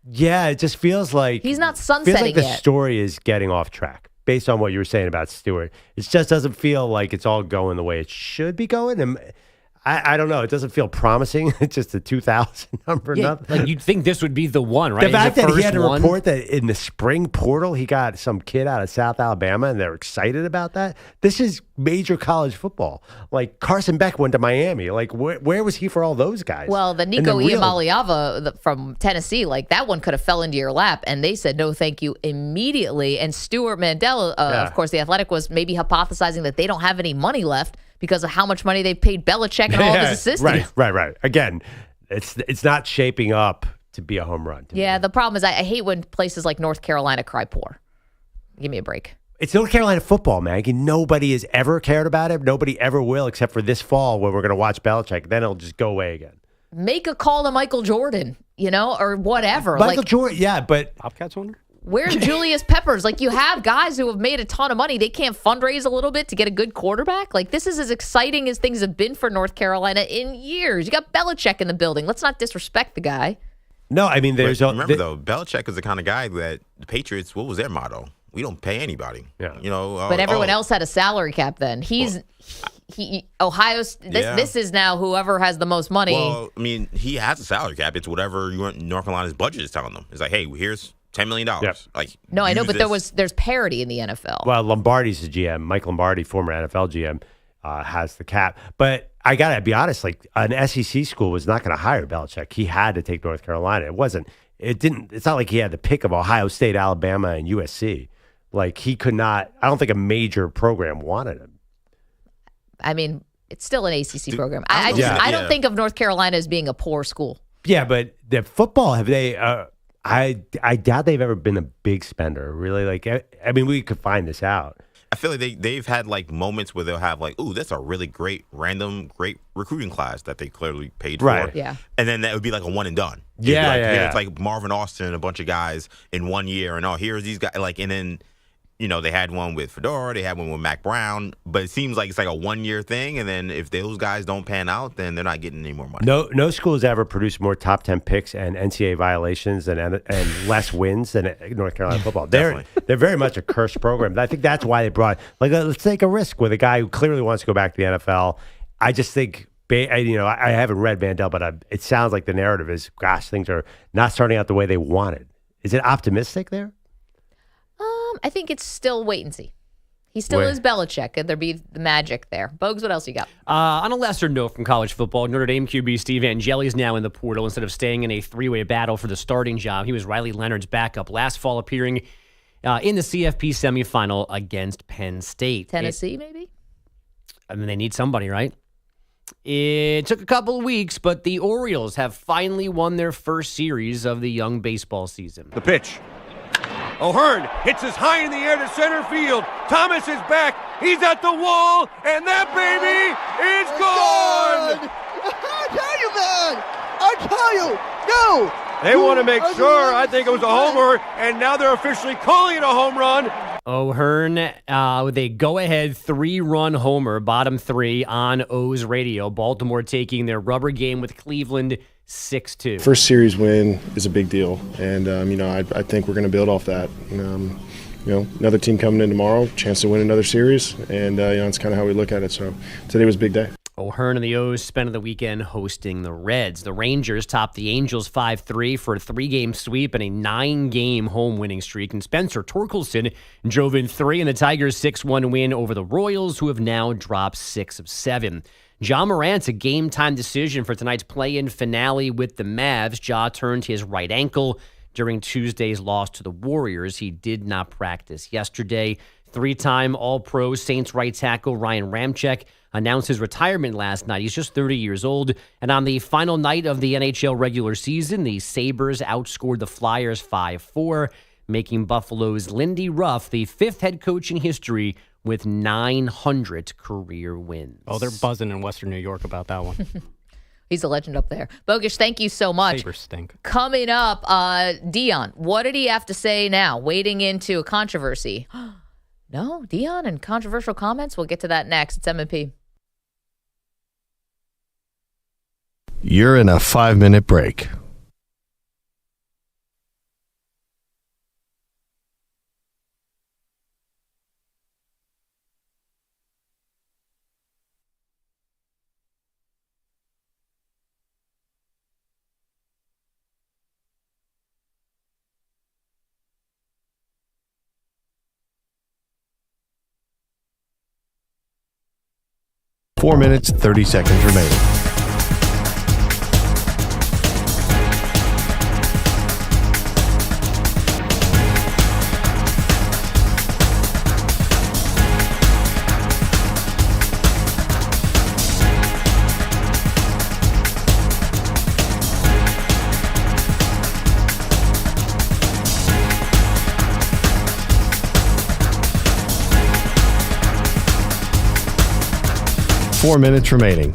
Yeah, it just feels like he's not sunsetting the yet. Story is getting off track based on what you were saying about Stewart. It just doesn't feel like it's all going the way it should be going. And I don't know. It doesn't feel promising. It's just a 2,000 number. Like, you'd think this would be the one, right? The fact that he had to report that in the spring portal, he got some kid out of South Alabama, and they're excited about that. This is major college football. Like, Carson Beck went to Miami. Like, where was he for all those guys? Well, the Nico Iamaleava from Tennessee, like, that one could have fell into your lap, and they said no thank you immediately. And Stuart Mandel, of course, The Athletic was maybe hypothesizing that they don't have any money left because of how much money they've paid Belichick and all of his assistants. Right. Again, it's not shaping up to be a home run. Yeah, the problem is I hate when places like North Carolina cry poor. Give me a break. It's North Carolina football, Maggie. Nobody has ever cared about it. Nobody ever will, except for this fall when we're going to watch Belichick. Then it'll just go away again. Make a call to Michael Jordan, or whatever. Michael Jordan, yeah, but Bobcats owner? Where's Julius Peppers? You have guys who have made a ton of money. They can't fundraise a little bit to get a good quarterback. This is as exciting as things have been for North Carolina in years. You got Belichick in the building. Let's not disrespect the guy. No, I mean, remember, though, Belichick is the kind of guy that the Patriots, what was their motto? We don't pay anybody. Yeah. But everyone else had a salary cap then. This is now whoever has the most money. Well, I mean, he has a salary cap. It's whatever North Carolina's budget is telling them. It's like, hey, here's $10 million. Yep. No, I know, but there's parity in the NFL. Well, Lombardi's the GM. Mike Lombardi, former NFL GM, has the cap. But I got to be honest, an SEC school was not going to hire Belichick. He had to take North Carolina. It's not like he had the pick of Ohio State, Alabama, and USC. He could not, I don't think a major program wanted him. I mean, it's still an ACC program. I don't think of North Carolina as being a poor school. Yeah, but the football, have they, I doubt they've ever been a big spender, really. We could find this out. I feel like they've had moments where they'll have ooh, that's a really great recruiting class that they clearly paid for. Right. Yeah. And then that would be a one and done. Yeah. It's like Marvin Austin and a bunch of guys in 1 year, and here's these guys, and then they had one with Fedora, they had one with Mac Brown, but it seems like it's a 1 year thing, and then if those guys don't pan out, then they're not getting any more money. No school has ever produced more top 10 picks and NCAA violations and less wins than North Carolina football. They're very much a cursed program. I think that's why they brought let's take a risk with a guy who clearly wants to go back to the NFL. I just think I haven't read Mandel, but it sounds like the narrative is, gosh, things are not starting out the way they wanted. Is it optimistic there? I think it's still wait and see. He still is Belichick. Could there be the magic there? Bogues, what else you got? On a lesser note from college football, Notre Dame QB Steve Angeli is now in the portal instead of staying in a three-way battle for the starting job. He was Riley Leonard's backup last fall, appearing in the CFP semifinal against Penn State. Tennessee, maybe? I mean, they need somebody, right? It took a couple of weeks, but the Orioles have finally won their first series of the young baseball season. The pitch. O'Hearn hits us high in the air to center field. Thomas is back. He's at the wall, and that baby is gone. I tell you, no. They want to make sure. I think it was a homer, and now they're officially calling it a home run. O'Hearn with a go-ahead 3-run homer, bottom 3 on O's radio. Baltimore taking their rubber game with Cleveland 6-2. First series win is a big deal, and I think we're going to build off that. Another team coming in tomorrow, chance to win another series, and it's kind of how we look at it. So today was a big day. O'Hearn and the O's spent the weekend hosting the Reds. The Rangers topped the Angels 5-3 for a 3-game sweep and a 9-game home winning streak. And Spencer Torkelson drove in 3 in the Tigers' 6-1 win over the Royals, who have now dropped 6 of 7. John Morant's a game-time decision for tonight's play-in finale with the Mavs. Ja turned his right ankle during Tuesday's loss to the Warriors. He did not practice yesterday. 3-time All-Pro Saints right tackle Ryan Ramczyk announced his retirement last night. He's just 30 years old. And on the final night of the NHL regular season, the Sabres outscored the Flyers 5-4, making Buffalo's Lindy Ruff the 5th head coach in history with 900 career wins. Oh, they're buzzing in Western New York about that one. He's a legend up there. Bogusch, thank you so much. Sabres stink. Coming up, Deion. What did he have to say now? Wading into a controversy. No, Deion and controversial comments? We'll get to that next. It's M&P. You're in a 5-minute break. Four minutes, 30 seconds remaining. 4 minutes remaining.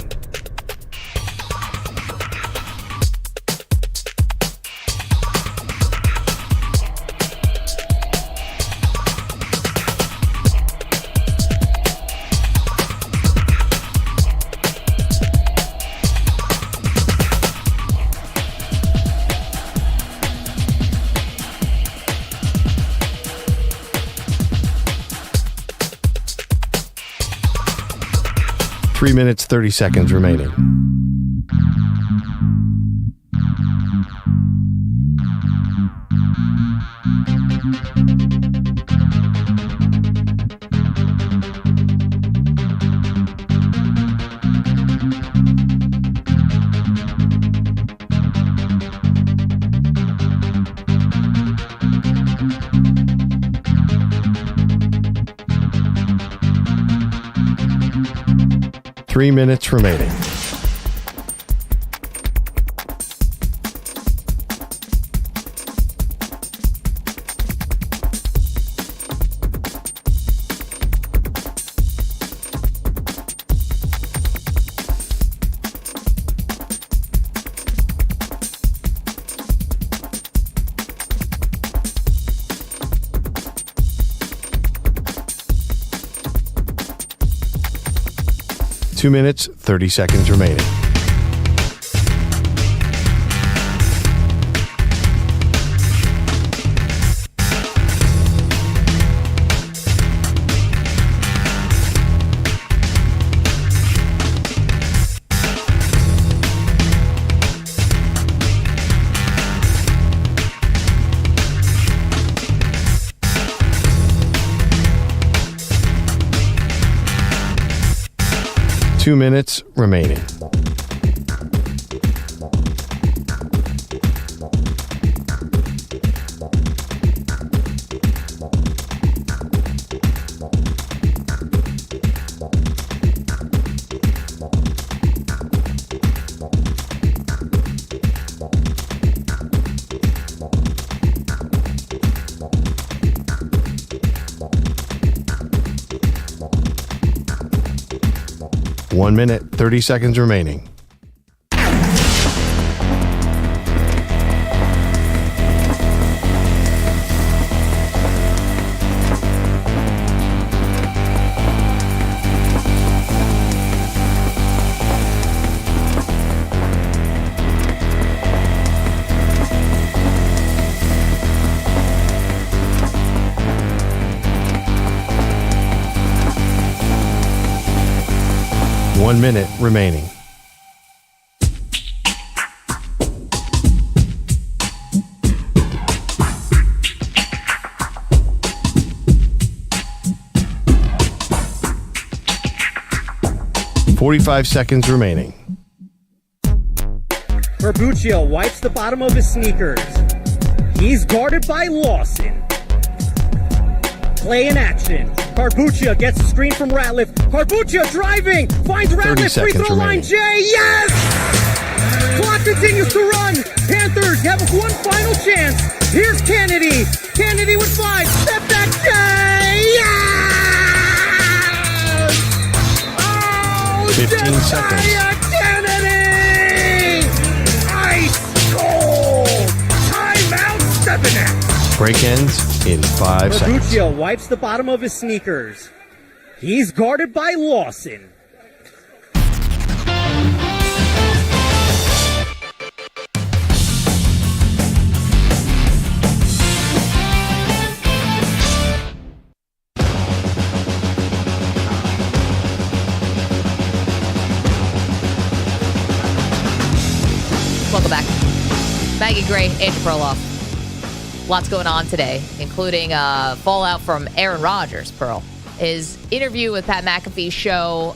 Three minutes, 30 seconds remaining. Three minutes remaining. Two minutes, 30 seconds remaining. Two minutes remaining. One minute, 30 seconds remaining. One minute remaining. .45 seconds remaining. Corso wipes the bottom of his sneakers. He's guarded by Lawson. Play in action. Corso gets a screen from Ratliff. Corso driving. Finds Ratliff. Free throw line. Jay. Yes! Clock continues to run. Panthers have one final chance. Here's Kennedy. Kennedy with 5. Step back. Jay. Yes! Oh, 15 seconds. Kennedy! Ice cold. Timeout. Stepping out. Break ends in 5 seconds. Corso wipes the bottom of his sneakers. He's guarded by Lawson. Welcome back. Maggie Gray, Andrew Perloff. Lots going on today, including fallout from Aaron Rodgers, Pearl. His interview with Pat McAfee's show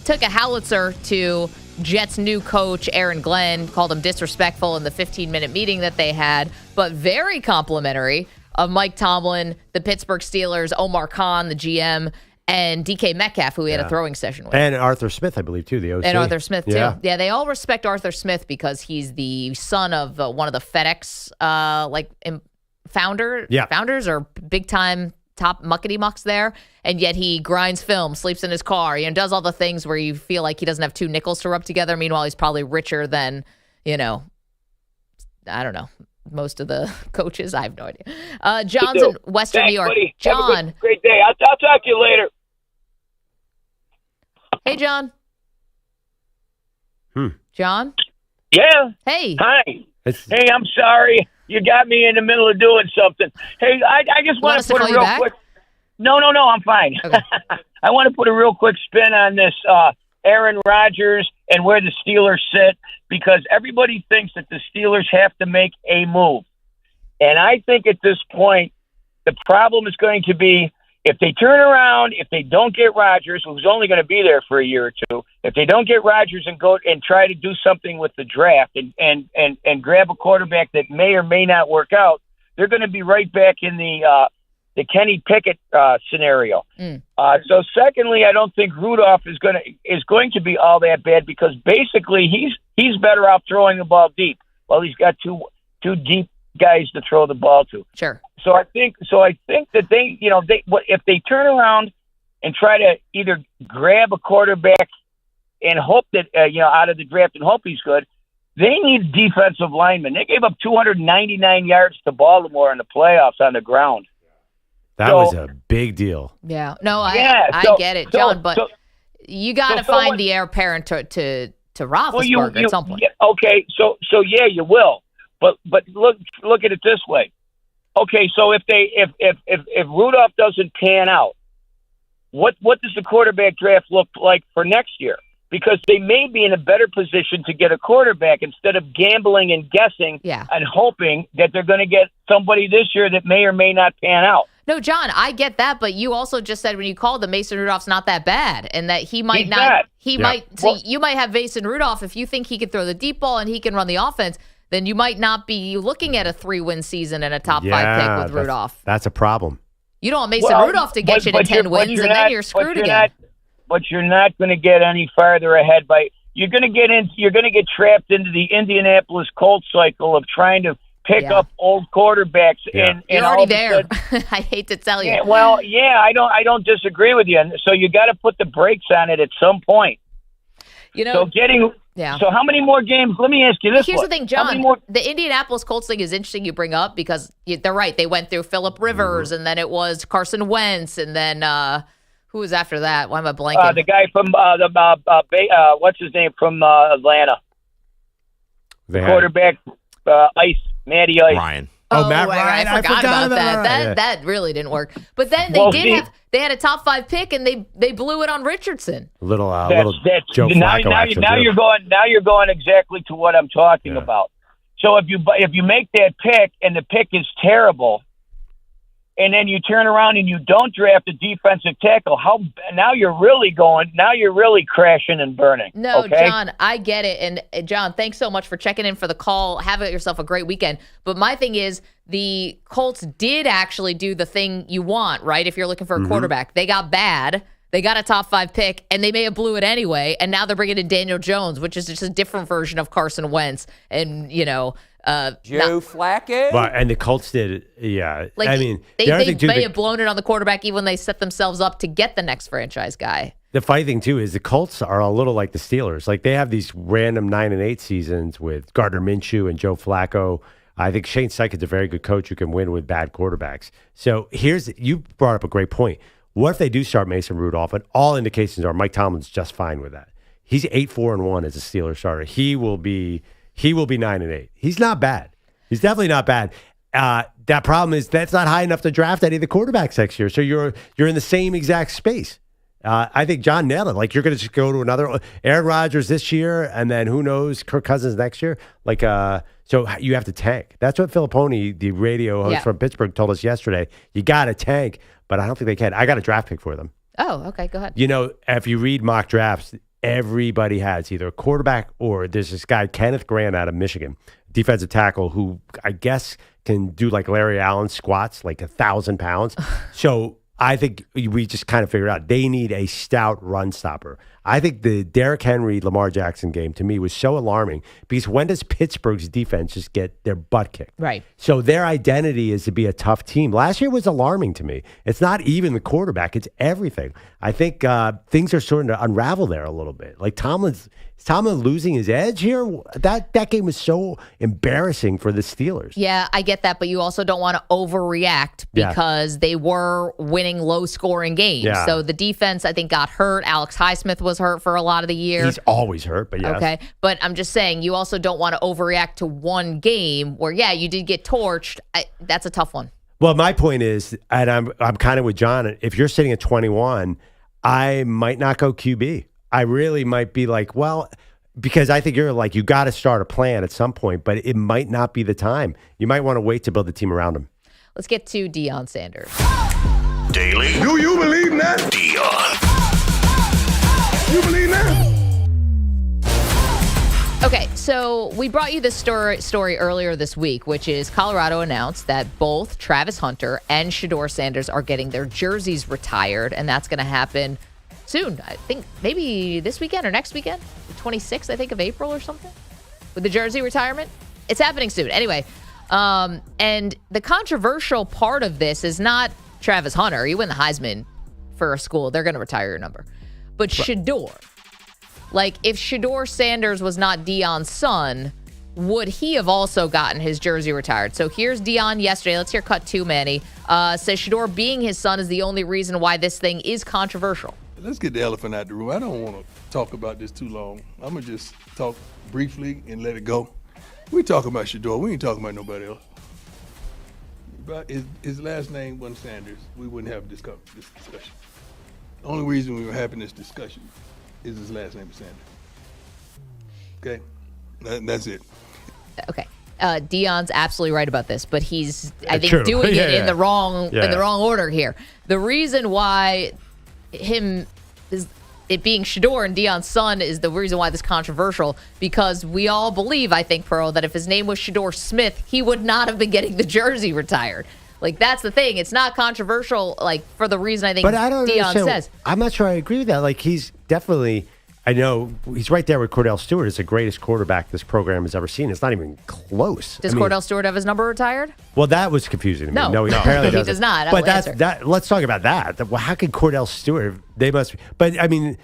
took a howitzer to Jets' new coach, Aaron Glenn, called him disrespectful in the 15-minute meeting that they had, but very complimentary of Mike Tomlin, the Pittsburgh Steelers, Omar Khan, the GM, and DK Metcalf, who we had a throwing session with. And Arthur Smith, I believe, too, the OC. And Arthur Smith, too. Yeah, they all respect Arthur Smith because he's the son of one of the FedEx founders or big-time top muckety mucks there, and yet he grinds film, sleeps in his car, does all the things where you feel like he doesn't have two nickels to rub together. Meanwhile, he's probably richer than, I don't know, most of the coaches. I have no idea. John's in Western New York. Buddy. John. Have a great day. I'll talk to you later. Hey, John. John? Yeah. Hey. Hi. Hey, I'm sorry. You got me in the middle of doing something. Hey, I just want to put a real quick... No, I'm fine. Okay. I want to put a real quick spin on this Aaron Rodgers and where the Steelers sit, because everybody thinks that the Steelers have to make a move. And I think at this point, the problem is going to be if they turn around, if they don't get Rodgers, who's only going to be there for a year or two, if they don't get Rodgers and go and try to do something with the draft and grab a quarterback that may or may not work out, they're going to be right back in the Kenny Pickett scenario. So secondly, I don't think Rudolph is going to be all that bad, because basically he's better off throwing the ball deep. Well, he's got two deep guys to throw the ball to. Sure. So I think that they if they turn around and try to either grab a quarterback and hope that out of the draft and hope he's good, they need defensive linemen. They gave up 299 yards to Baltimore in the playoffs on the ground. That was a big deal. Yeah. No, I get it, John, but you got to find the heir apparent to Roethlisberger at some point. Yeah, okay, so yeah, you will. But look at it this way. Okay, so if Rudolph doesn't pan out, what does the quarterback draft look like for next year? Because they may be in a better position to get a quarterback instead of gambling and guessing and hoping that they're going to get somebody this year that may or may not pan out. No, John, I get that, but you also just said when you called him, Mason Rudolph's not that bad, and that he might you might have Mason Rudolph if you think he can throw the deep ball and he can run the offense. Then you might not be looking at a 3-win season and a top 5 pick with Rudolph. That's a problem. You don't want Mason Rudolph to get you to 10 wins, and then you're screwed again. But you're not going to get any farther ahead you're going to get trapped into the Indianapolis Colts cycle of trying to pick up old quarterbacks. And you're already there. I hate to tell you. I don't disagree with you. And so you got to put the brakes on it at some point. So how many more games? Let me ask you this. Here's the thing, John. The Indianapolis Colts thing is interesting you bring up, because they're right. They went through Phillip Rivers, and then it was Carson Wentz, and then who was after that? Why am I blanking? The guy from what's his name from Atlanta? Quarterback, Matty Ice. Ryan. Matt Ryan. I forgot about that. That really didn't work. But then they had a top 5 pick, and they blew it on Richardson. Little Joe Flacco action. Now you're going exactly to what I'm talking about. So if you make that pick and the pick is terrible, and then you turn around and you don't draft a defensive tackle, now you're really crashing and burning. No, okay? John, I get it. And John, thanks so much for checking in for the call. Have yourself a great weekend. But my thing is, the Colts did actually do the thing you want, right? If you're looking for a quarterback, they got bad. They got a top 5 pick, and they may have blew it anyway. And now they're bringing in Daniel Jones, which is just a different version of Carson Wentz. And, Joe Flacco. And the Colts did, yeah. Like, I mean, they may have blown it on the quarterback even when they set themselves up to get the next franchise guy. The funny thing, too, is the Colts are a little like the Steelers. Like, they have these random 9-8 seasons with Gardner Minshew and Joe Flacco. I think Shane Steichen's a very good coach who can win with bad quarterbacks. So you brought up a great point. What if they do start Mason Rudolph? And all indications are Mike Tomlin's just fine with that. He's 8-4-1 as a Steelers starter. He will be 9-8. He's not bad. He's definitely not bad. That problem is that's not high enough to draft any of the quarterbacks next year. So you're in the same exact space. I think John nailed it. Like, you're going to just go to another Aaron Rodgers this year, and then who knows, Kirk Cousins next year. Like, so you have to tank. That's what Filippone, the radio host from Pittsburgh, told us yesterday. You got to tank, but I don't think they can. I got a draft pick for them. Oh, okay, go ahead. If you read mock drafts, everybody has either a quarterback or there's this guy, Kenneth Grant out of Michigan, defensive tackle, who I guess can do like Larry Allen squats, like 1,000 pounds. So I think we just kind of figured out they need a stout run stopper. I think the Derrick Henry-Lamar Jackson game, to me, was so alarming because when does Pittsburgh's defense just get their butt kicked? Right. So their identity is to be a tough team. Last year was alarming to me. It's not even the quarterback. It's everything. I think things are starting to unravel there a little bit. Like is Tomlin losing his edge here? That game was so embarrassing for the Steelers. Yeah, I get that, but you also don't want to overreact because they were winning low-scoring games. Yeah. So the defense, I think, got hurt. Alex Highsmith was hurt for a lot of the year. He's always hurt, but yes. Okay, but I'm just saying, you also don't want to overreact to one game where, you did get torched. That's a tough one. Well, my point is, and I'm kind of with John, if you're sitting at 21, I might not go QB. I really might be like, well, because I think you're like, you got to start a plan at some point, but it might not be the time. You might want to wait to build the team around him. Let's get to Deion Sanders. Daily. Do you believe that? Deion. You believe that? Okay, so we brought you this story earlier this week, which is Colorado announced that both Travis Hunter and Shedeur Sanders are getting their jerseys retired, and that's going to happen soon. I think maybe this weekend or next weekend, the 26th, I think, of April or something, with the jersey retirement. It's happening soon. Anyway, and the controversial part of this is not Travis Hunter. He won the Heisman for a school. They're going to retire your number. But Shedeur. Like, if Shedeur Sanders was not Deion's son, would he have also gotten his jersey retired? So here's Deion yesterday. Let's hear cut 2, Manny. Says Shedeur being his son is the only reason why this thing is controversial. Let's get the elephant out the room. I don't want to talk about this too long. I'm going to just talk briefly and let it go. We talking about Shedeur. We ain't talking about nobody else. But his last name wasn't Sanders. We wouldn't have this discussion. The only reason we were having this discussion is his last name is Sanders. Okay? That's it. Okay. Deion's absolutely right about this, but he's, I think, doing it in the wrong order here. The reason why it being Shedeur and Deion's son is the reason why this is controversial, because we all believe, I think, Pearl, that if his name was Shedeur Smith, he would not have been getting the jersey retired. Like, that's the thing. It's not controversial, like, for the reason I think Deion says. I'm not sure I agree with that. Like, he's definitely, I know, he's right there with Cordell Stewart as the greatest quarterback this program has ever seen. It's not even close. Does Cordell Stewart have his number retired? Well, that was confusing to me. No, he apparently doesn't. He does not. But let's talk about that. Well, how could Cordell Stewart, they must be, but I mean,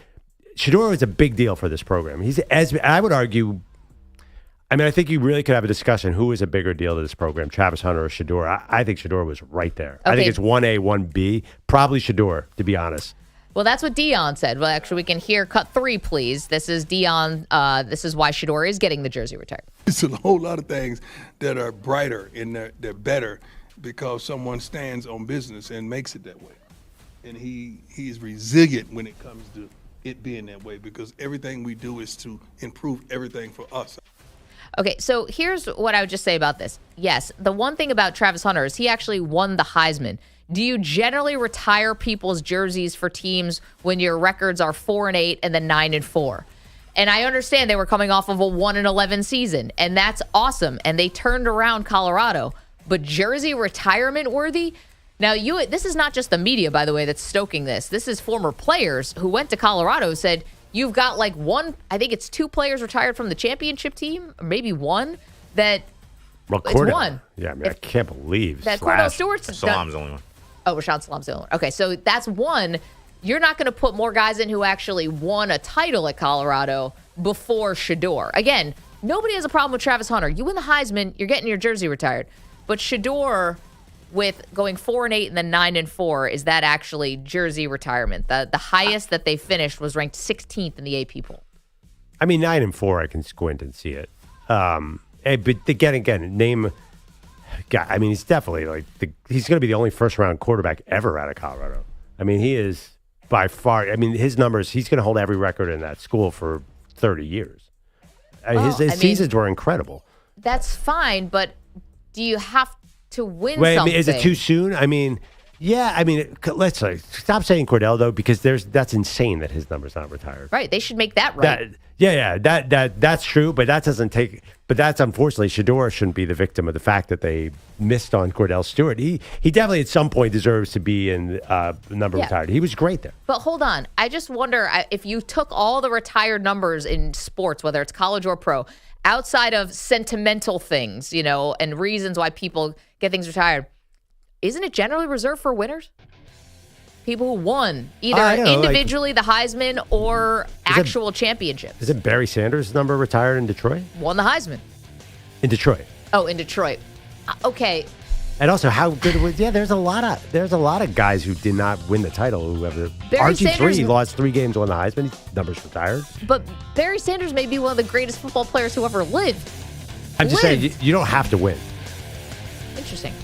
Shedeur is a big deal for this program. He's, as I would argue, I think you really could have a discussion who is a bigger deal to this program, Travis Hunter or Shedeur. I think Shedeur was right there. Okay. I think it's 1A, 1B, probably Shedeur, to be honest. Well, that's what Deion said. Well, actually, we can hear cut 3, please. This is Deion. This is why Shedeur is getting the jersey retired. It's a whole lot of things that are brighter and they're better because someone stands on business and makes it that way. And he's resilient when it comes to it being that way because everything we do is to improve everything for us. Okay, so here's what I would just say about this. Yes, the one thing about Travis Hunter is he actually won the Heisman. Do you generally retire people's jerseys for teams when your records are 4-8 and then 9-4? And I understand they were coming off of a 1-11 season, and that's awesome. And they turned around Colorado, but jersey retirement worthy? Now, this is not just the media, by the way, that's stoking this. This is former players who went to Colorado said, you've got like I think it's 2 players retired from the championship team, or maybe one, that it's one. Yeah, I can't believe that Cordell Stewart's Salam's the only one. Oh, Rashawn Salam's the only one. Okay, so that's one. You're not going to put more guys in who actually won a title at Colorado before Shedeur. Again, nobody has a problem with Travis Hunter. You win the Heisman, you're getting your jersey retired. But Shedeur, with going 4-8 and then 9-4, is that actually jersey retirement? The highest that they finished was ranked 16th in the AP poll. 9-4, I can squint and see it. But again, name. God, he's definitely he's going to be the only first-round quarterback ever out of Colorado. He is by far. His numbers. He's going to hold every record in that school for 30 years. His seasons were incredible. That's fine, but do you have to win something? Is it too soon? Yeah, I mean, let's stop saying Cordell though, because that's insane that his number's not retired. Right, they should make that right. That's true, but that doesn't take. But that's unfortunately, Shedeur shouldn't be the victim of the fact that they missed on Cordell Stewart. He definitely at some point deserves to be in number retired. He was great there. But hold on, I just wonder if you took all the retired numbers in sports, whether it's college or pro, outside of sentimental things, and reasons why people get things retired. Isn't it generally reserved for winners? People who won either individually, the Heisman, or actual championships. Isn't Barry Sanders' number retired in Detroit? Won the Heisman. In Detroit. Oh, in Detroit. Okay. And also, how good was? Yeah, there's a lot of guys who did not win the title. Whoever RG3 lost 3 games, won the Heisman. His number's retired. But Barry Sanders may be one of the greatest football players who ever lived. I'm just saying, you don't have to win. Interesting.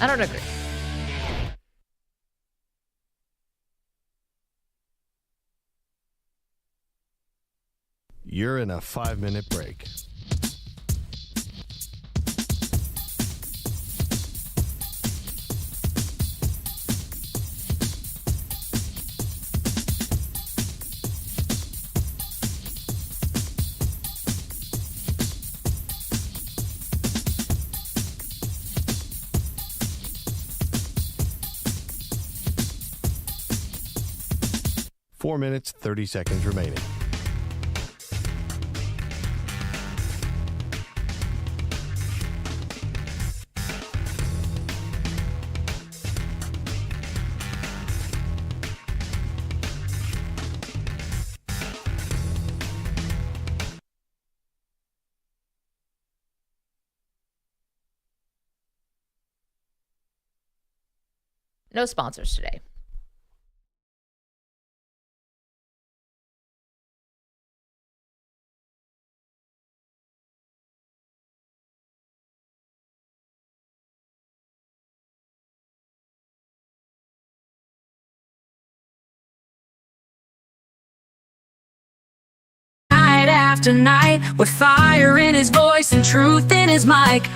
I don't agree. You're in a 5-minute break. Four minutes, 30 seconds remaining. No sponsors today. Night after night, with fire in his voice and truth in his mic.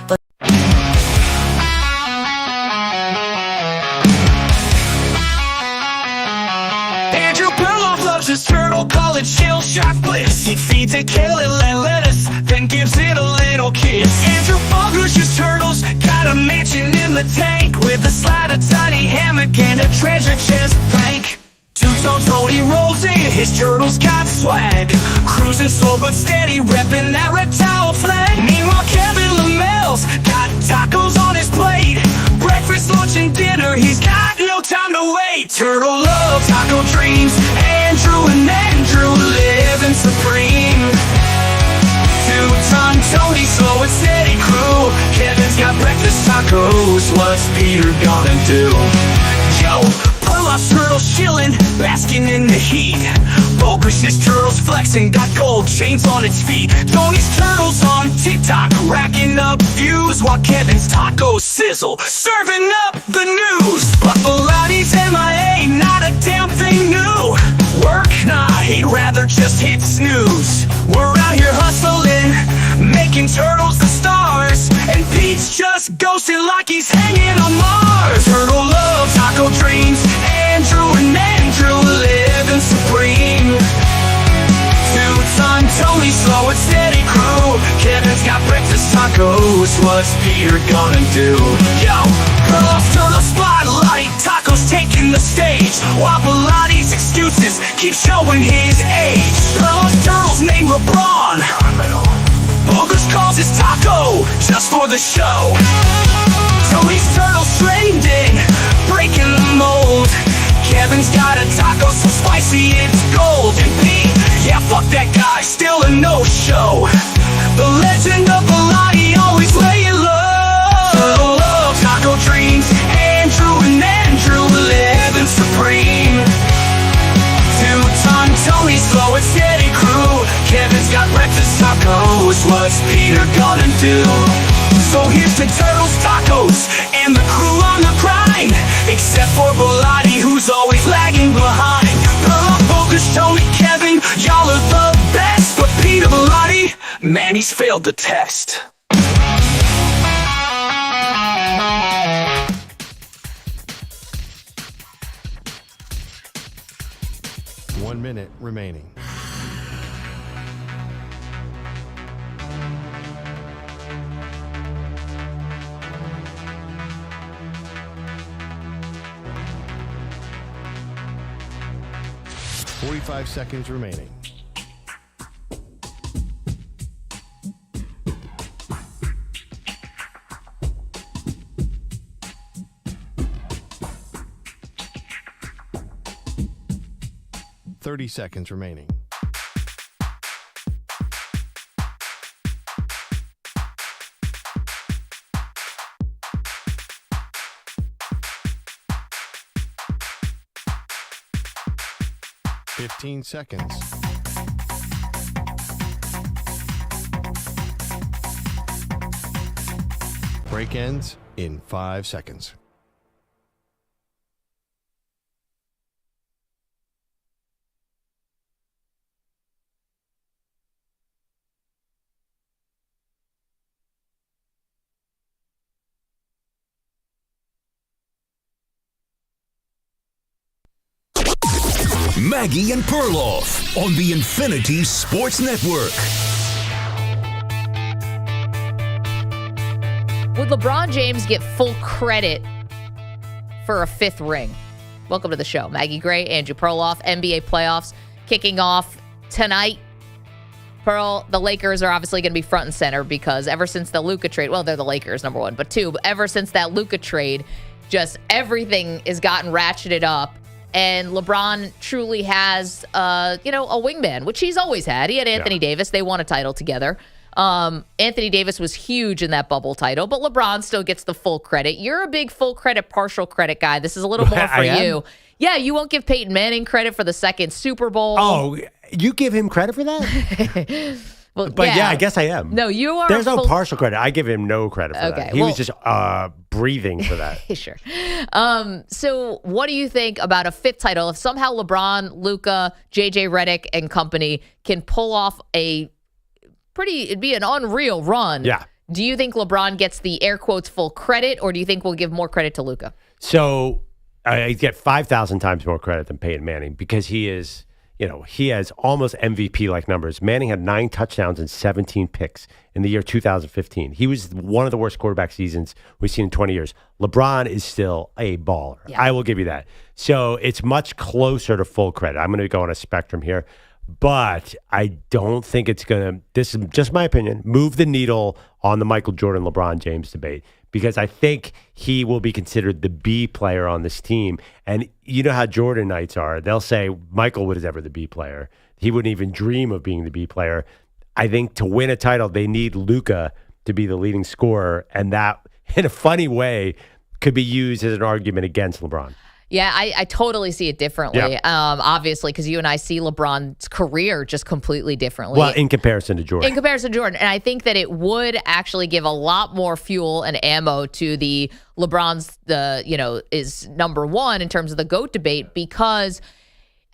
His turtle, call it chill shot bliss. He feeds it kale and lettuce, then gives it a little kiss. Andrew Bogusch's turtles got a mansion in the tank, with a slide, a tiny hammock, and a treasure chest bank. Two-tone Tony rolls in, his turtles got swag, cruising slow but steady, repping that reptile flag. Meanwhile, Kevin Lamel's got tacos on his plate. Breakfast, lunch, and dinner, he's got no time to wait. Turtle love, taco dreams, Andrew living supreme. Two-ton Tony, slow and steady crew. Kevin's got breakfast tacos, what's Peter gonna do? Yo, Perloff's turtles chillin', basking in the heat. Bogusch's turtles flexing, got gold chains on its feet. Tony's turtles on TikTok, racking up views, while Kevin's tacos sizzle, serving up the news. But Velati's MIA, not a damn thing new. Work? Nah, he'd rather just hit snooze. We're out here hustling, making turtles the stars, and Pete's just ghosting like he's hanging on Mars. Turtle love, taco dreams, Andrew living supreme. Two-ton Tony, slow and steady crew. Kevin's got breakfast tacos, what's Peter gonna do? Yo, Perloff's turtle spotlight, tacos taking the stage, while Velati's excuses keep showing his age. Perloff's turtles name LeBron, Bogusch calls his taco just for the show. Tony's turtles trending, breaking the mold. Kevin's got a taco so spicy it's gold. And Pete, yeah, fuck that guy, still a no-show. The legend of Velati always laying low. Turtle love, taco dreams, Andrew living supreme. Two-ton Tony, slow and steady crew. Kevin's got breakfast tacos, what's Peter gonna do? So here's to Turtles tacos and the crew on the grind, except for Velati, who's always lagging behind. Perloff, Bogusch, Tony, Kevin, y'all are the best, but Peter Velati, man, he's failed the test. 1 minute remaining. $45 seconds remaining. $30 seconds remaining. $15 seconds. Break ends in 5 seconds. Maggie and Perloff on the Infinity Sports Network. Would LeBron James get full credit for a 5th ring? Welcome to the show. Maggie Gray, Andrew Perloff, NBA playoffs kicking off tonight. Pearl, the Lakers are obviously going to be front and center because ever since the Luka trade, well, they're the Lakers, number one, but 2, ever since that Luka trade, just everything has gotten ratcheted up. And LeBron truly has, a wingman, which he's always had. He had Anthony Davis. They won a title together. Anthony Davis was huge in that bubble title, but LeBron still gets the full credit. You're a big full credit, partial credit guy. This is a little more for you. Yeah, you won't give Peyton Manning credit for the 2nd Super Bowl. Oh, you give him credit for that? Well, but yeah, I guess I am. No, you are. There's no partial credit. I give him no credit for that. He was just breathing for that. Sure. So what do you think about a 5th title? If somehow LeBron, Luka, JJ Redick, and company can pull off it'd be an unreal run. Yeah. Do you think LeBron gets the air quotes full credit, or do you think we'll give more credit to Luka? So I get 5,000 times more credit than Peyton Manning because he is. He has almost MVP-like numbers. Manning had 9 touchdowns and 17 picks in the year 2015. He was one of the worst quarterback seasons we've seen in 20 years. LeBron is still a baller. Yeah. I will give you that. So it's much closer to full credit. I'm going to go on a spectrum here, but I don't think it's going to, this is just my opinion, move the needle on the Michael Jordan-LeBron James debate. Because I think he will be considered the B player on this team. And you know how Jordanites are. They'll say Michael was ever the B player. He wouldn't even dream of being the B player. I think to win a title, they need Luka to be the leading scorer. And that, in a funny way, could be used as an argument against LeBron. Yeah, I totally see it differently. Yep. Obviously, because you and I see LeBron's career just completely differently. Well, in comparison to Jordan. And I think that it would actually give a lot more fuel and ammo to the LeBron's, is number one in terms of the GOAT debate, because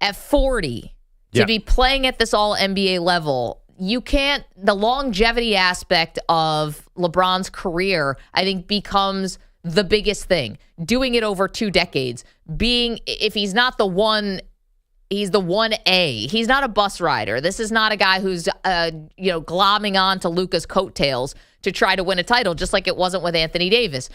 at 40, to be playing at this all NBA level, you can't, the longevity aspect of LeBron's career, I think, becomes the biggest thing. Doing it over 2 decades, if he's not the one, he's the 1A. He's not a bus rider. This is not a guy who's, glomming on to Luka's coattails to try to win a title, just like it wasn't with Anthony Davis.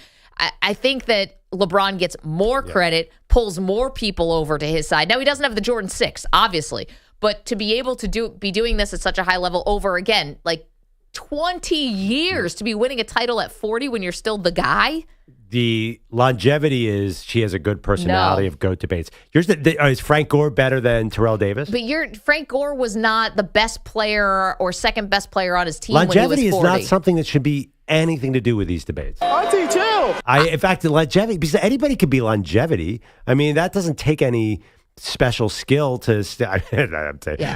I think that LeBron gets more credit, pulls more people over to his side. Now, he doesn't have the Jordan 6, obviously, but to be able to be doing this at such a high level over, again, like 20 years to be winning a title at 40 when you're still the guy. The longevity is she has a good personality of GOAT debates. Is Frank Gore better than Terrell Davis? But Frank Gore was not the best player or second best player on his team longevity when he was 40. Is not something that should be anything to do with these debates. Auntie, chill. In fact, the longevity, because anybody could be longevity. I mean, that doesn't take any special skill to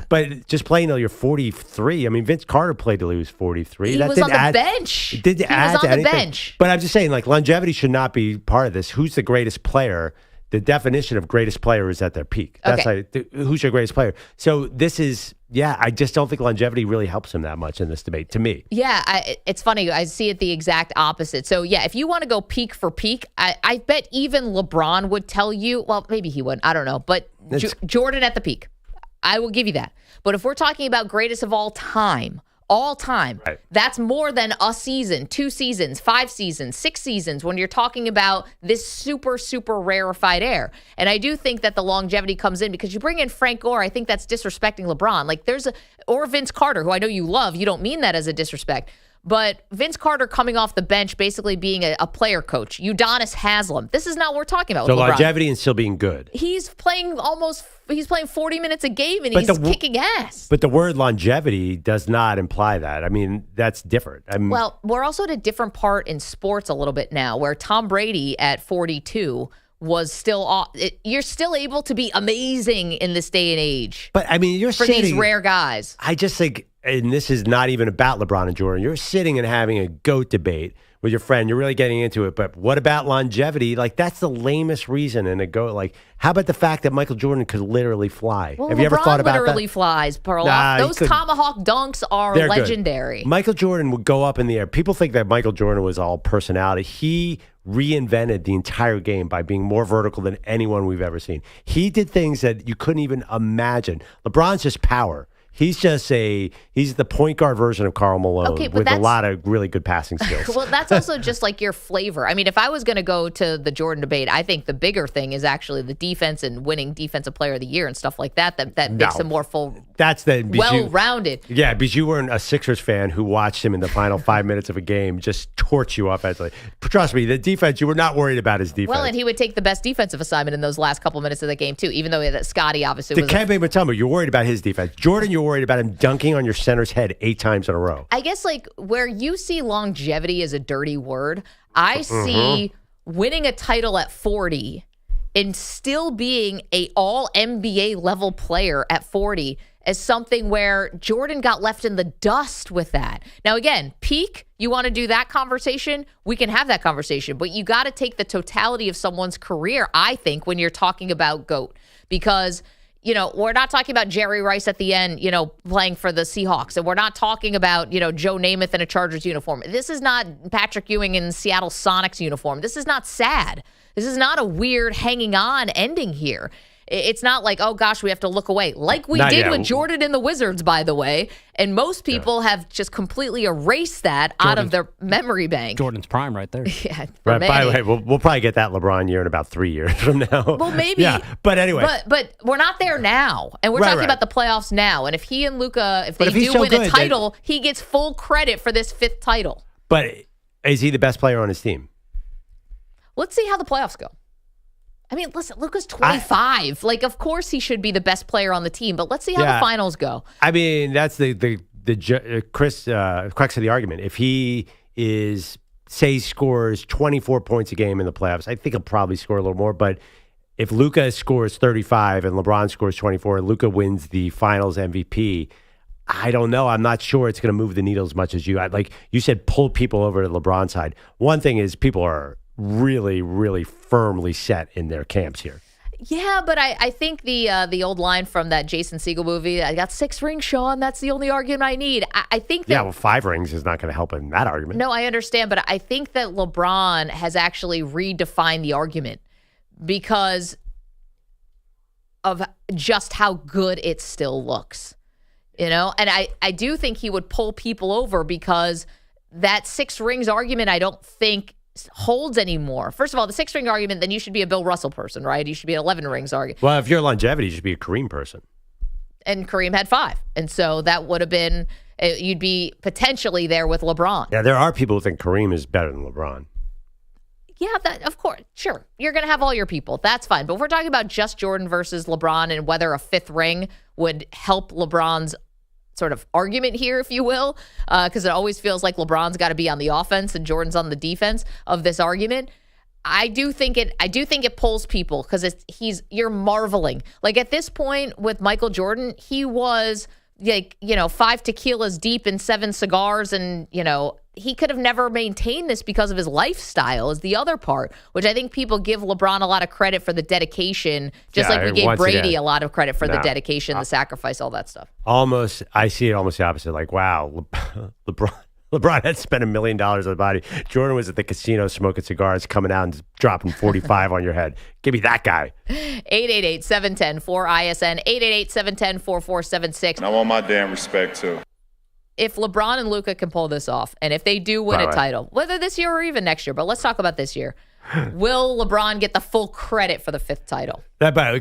but just playing till you're 43. I mean, Vince Carter played till he was 43. He was on the bench. He was on the bench. But I'm just saying, like, longevity should not be part of this. Who's the greatest player? The definition of greatest player is at their peak. That's who's your greatest player. So this is, I just don't think longevity really helps him that much in this debate, to me. Yeah, it's funny. I see it the exact opposite. So, if you want to go peak for peak, I bet even LeBron would tell you, well, maybe he wouldn't. I don't know. But Jordan at the peak. I will give you that. But if we're talking about greatest of all time, right, that's more than a season, 2 seasons, 5 seasons, 6 seasons when you're talking about this super, super rarefied air. And I do think that the longevity comes in because you bring in Frank Gore, I think that's disrespecting LeBron. Like or Vince Carter, who I know you love. You don't mean that as a disrespect. But Vince Carter coming off the bench, basically being a player coach. Udonis Haslem. This is not what we're talking about. So with LeBron. Longevity and still being good. He's playing 40 minutes a game and he's kicking ass. But the word longevity does not imply that. I mean, that's different. Well, we're also at a different part in sports a little bit now, where Tom Brady at 42 was still you're still able to be amazing in this day and age. But I mean, for these rare guys. I just think, and this is not even about LeBron and Jordan, you're sitting and having a GOAT debate with your friend. You're really getting into it. But what about longevity? Like, that's the lamest reason in a GOAT. Like, how about the fact that Michael Jordan could literally fly? Well, Have you ever thought about that? LeBron literally flies, Perloff. Those tomahawk dunks are legendary. Good. Michael Jordan would go up in the air. People think that Michael Jordan was all personality. He reinvented the entire game by being more vertical than anyone we've ever seen. He did things that you couldn't even imagine. LeBron's just power. He's the point guard version of Karl Malone with a lot of really good passing skills. Well, that's also just like your flavor. I mean, if I was going to go to the Jordan debate, I think the bigger thing is actually the defense and winning Defensive Player of the Year and stuff like that. That makes him more well-rounded. Yeah, because you weren't a Sixers fan who watched him in the final 5 minutes of a game just torch you up. Trust me, the defense, you were not worried about his defense. Well, and he would take the best defensive assignment in those last couple minutes of the game, too, even though Scotty obviously was... Dikembe Mutombo, you're worried about his defense. Jordan, you're worried about him dunking on your center's head 8 times in a row. I guess like where you see longevity as a dirty word, I see winning a title at 40 and still being a all NBA level player at 40 as something where Jordan got left in the dust with that. Now, again, peak, you want to do that conversation, we can have that conversation, but you got to take the totality of someone's career, I think, when you're talking about GOAT, because we're not talking about Jerry Rice at the end, playing for the Seahawks. And we're not talking about, Joe Namath in a Chargers uniform. This is not Patrick Ewing in Seattle Sonics uniform. This is not sad. This is not a weird hanging on ending here. It's not like, oh, gosh, we have to look away. Like we did with Jordan and the Wizards, by the way. And most people have just completely erased that out of their memory bank. Jordan's prime right there. Yeah. Right. By the way, we'll probably get that LeBron year in about 3 years from now. Well, maybe. Yeah. But anyway. But we're not there now. And we're talking about the playoffs now. And if he and Luka, if they do win a title, he gets full credit for this 5th title. But is he the best player on his team? Let's see how the playoffs go. I mean, listen, Luka's 25. Of course he should be the best player on the team, but let's see how the finals go. I mean, that's the crux of the argument. If he scores 24 points a game in the playoffs, I think he'll probably score a little more. But if Luka scores 35 and LeBron scores 24 and Luka wins the finals MVP, I don't know. I'm not sure it's going to move the needle as much as you. Like you said, pull people over to LeBron's side. One thing is people are really, really firmly set in their camps here. Yeah, but I think the old line from that Jason Segel movie, I got 6 rings, Sean. That's the only argument I need. I think that... Yeah, well, 5 rings is not going to help in that argument. No, I understand, but I think that LeBron has actually redefined the argument because of just how good it still looks. And I do think he would pull people over because that 6 rings argument, I don't think holds anymore. First of all, the 6-ring argument, then you should be a Bill Russell person, right? You should be an 11 rings argument. Well, if you're longevity, you should be a Kareem person. And Kareem had 5. And so that would have been, you'd be potentially there with LeBron. Yeah, there are people who think Kareem is better than LeBron. Yeah, that of course. Sure. You're going to have all your people. That's fine. But if we're talking about just Jordan versus LeBron and whether a 5th ring would help LeBron's sort of argument here, if you will, because it always feels like LeBron's got to be on the offense and Jordan's on the defense of this argument. I do think it pulls people because you're marveling. Like at this point with Michael Jordan, he was 5 tequilas deep and 7 cigars, and he could have never maintained this because of his lifestyle is the other part, which I think people give LeBron a lot of credit for the dedication, just like we gave Brady a lot of credit for the dedication, the sacrifice, all that stuff. I see it almost the opposite. Like, wow, LeBron had spent $1 million on the body. Jordan was at the casino smoking cigars, coming out and dropping 45 on your head. Give me that guy. 888-710-4ISN, 888-710-4476. I want my damn respect, too. If LeBron and Luka can pull this off, and if they do win a title, whether this year or even next year, but let's talk about this year, will LeBron get the full credit for the 5th title?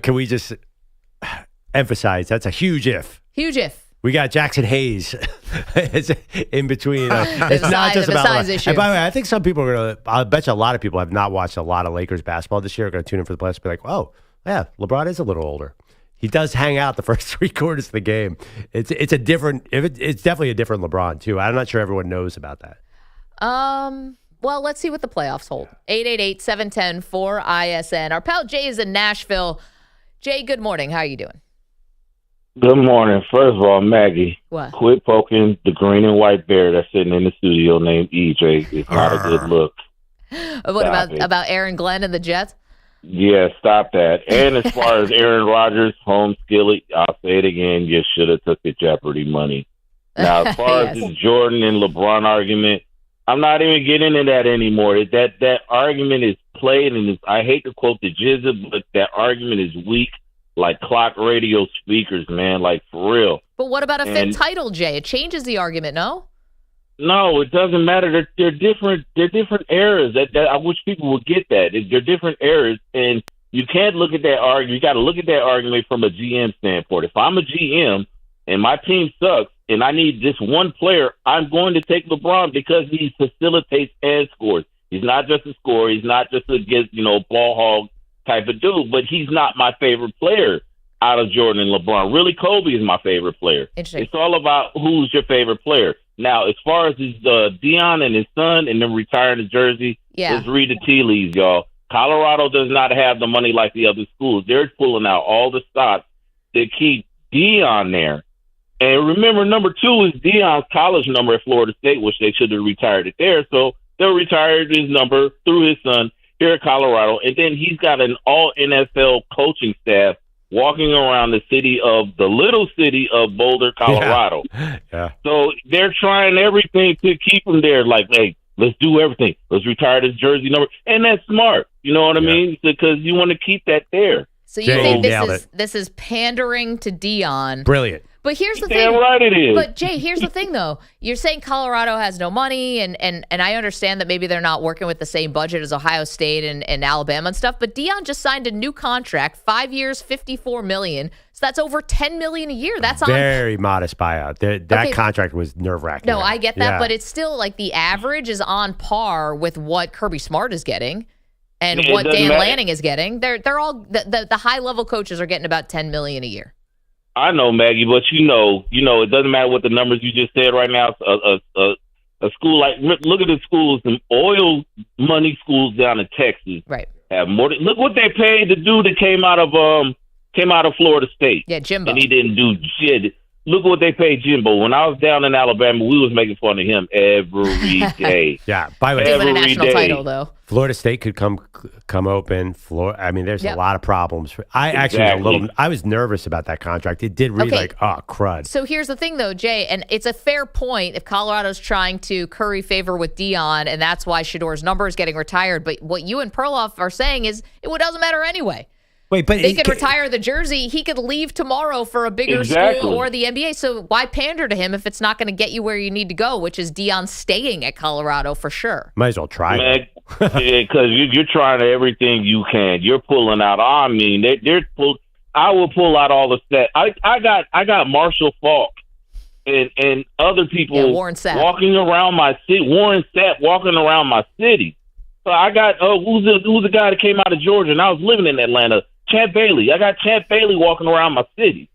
Can we just emphasize that's a huge if. Huge if. We got Jackson Hayes it's in between. It's not just about size issue. And by the way, I think some people are going to, I bet you a lot of people have not watched a lot of Lakers basketball this year, are going to tune in for the playoffs and be like, oh, yeah, LeBron is a little older. He does hang out the first 3 quarters of the game. It's definitely a different LeBron, too. I'm not sure everyone knows about that. Well, let's see what the playoffs hold. 888-710-4ISN. Our pal Jay is in Nashville. Jay, good morning. How are you doing? Good morning. First of all, Maggie, what? Quit poking the green and white bear that's sitting in the studio named EJ. It's not a good look. What about Aaron Glenn and the Jets? Yeah, stop that. And as far as Aaron Rodgers, home skillet, I'll say it again, you should have took the Jeopardy money. Now, as far as this Jordan and LeBron argument, I'm not even getting into that anymore. That argument is played, and I hate to quote the Jizza, but that argument is weak. Like clock radio speakers, man, like for real. But what about a 5th title, Jay? It changes the argument, no? No, it doesn't matter. They're different. They're different eras. That I wish people would get that. They're different eras, and you can't look at that argument. You got to look at that argument from a GM standpoint. If I'm a GM and my team sucks and I need this one player, I'm going to take LeBron because he facilitates and scores. He's not just a scorer. He's not just a ball hog type of dude, but he's not my favorite player out of Jordan and LeBron. Really, Kobe is my favorite player. It's all about who's your favorite player. Now, as far as his Deion and his son and them retiring the jersey, let's read the tea leaves, y'all. Colorado does not have the money like the other schools. They're pulling out all the stops to keep Deion there. And remember, number 2 is Deion's college number at Florida State, which they should have retired it there. So they'll retire his number through his son here at Colorado, and then he's got an all-NFL coaching staff walking around the little city of Boulder, Colorado. Yeah. So they're trying everything to keep him there. Like, hey, let's do everything. Let's retire this jersey number. And that's smart. You know what I mean? Because you want to keep that there. So you think this is pandering to Deion? Brilliant. But here's the thing. Damn right it is. But Jay, here's the thing though. You're saying Colorado has no money, and I understand that maybe they're not working with the same budget as Ohio State and Alabama and stuff. But Deion just signed a new contract, 5 years, $54 million. So that's over $10 million a year. That's very modest buyout. That contract was nerve-wracking. No, I get that, but it's still like the average is on par with what Kirby Smart is getting. And what Dan Lanning is getting. They're all the high level coaches are getting about $10 million a year. I know, Maggie, but you know, it doesn't matter what the numbers you just said right now. A school like, look at the schools, some oil money schools down in Texas, right? Have more. Look what they paid the dude that came out of Florida State. Yeah, Jimbo, and he didn't do shit. Look what they paid Jimbo. When I was down in Alabama, we was making fun of him every day. Yeah, by the way, they win a national title though. Florida State could come open. I mean, there's a lot of problems. I was nervous about that contract. It did read like, oh, crud. So here's the thing, though, Jay, and it's a fair point if Colorado's trying to curry favor with Deion, and that's why Shedeur's number is getting retired. But what you and Perloff are saying is it doesn't matter anyway. Wait, but they could retire the jersey. He could leave tomorrow for a bigger school or the NBA. So why pander to him if it's not going to get you where you need to go, which is Deion staying at Colorado for sure? Might as well try it. Because you're trying everything you can. You're pulling out. I mean, I will pull out all the stats. I got Marshall Falk and other people walking around my city. Warren Sapp walking around my city. So I got who's the guy that came out of Georgia, and I was living in Atlanta. Champ Bailey. I got Champ Bailey walking around my city.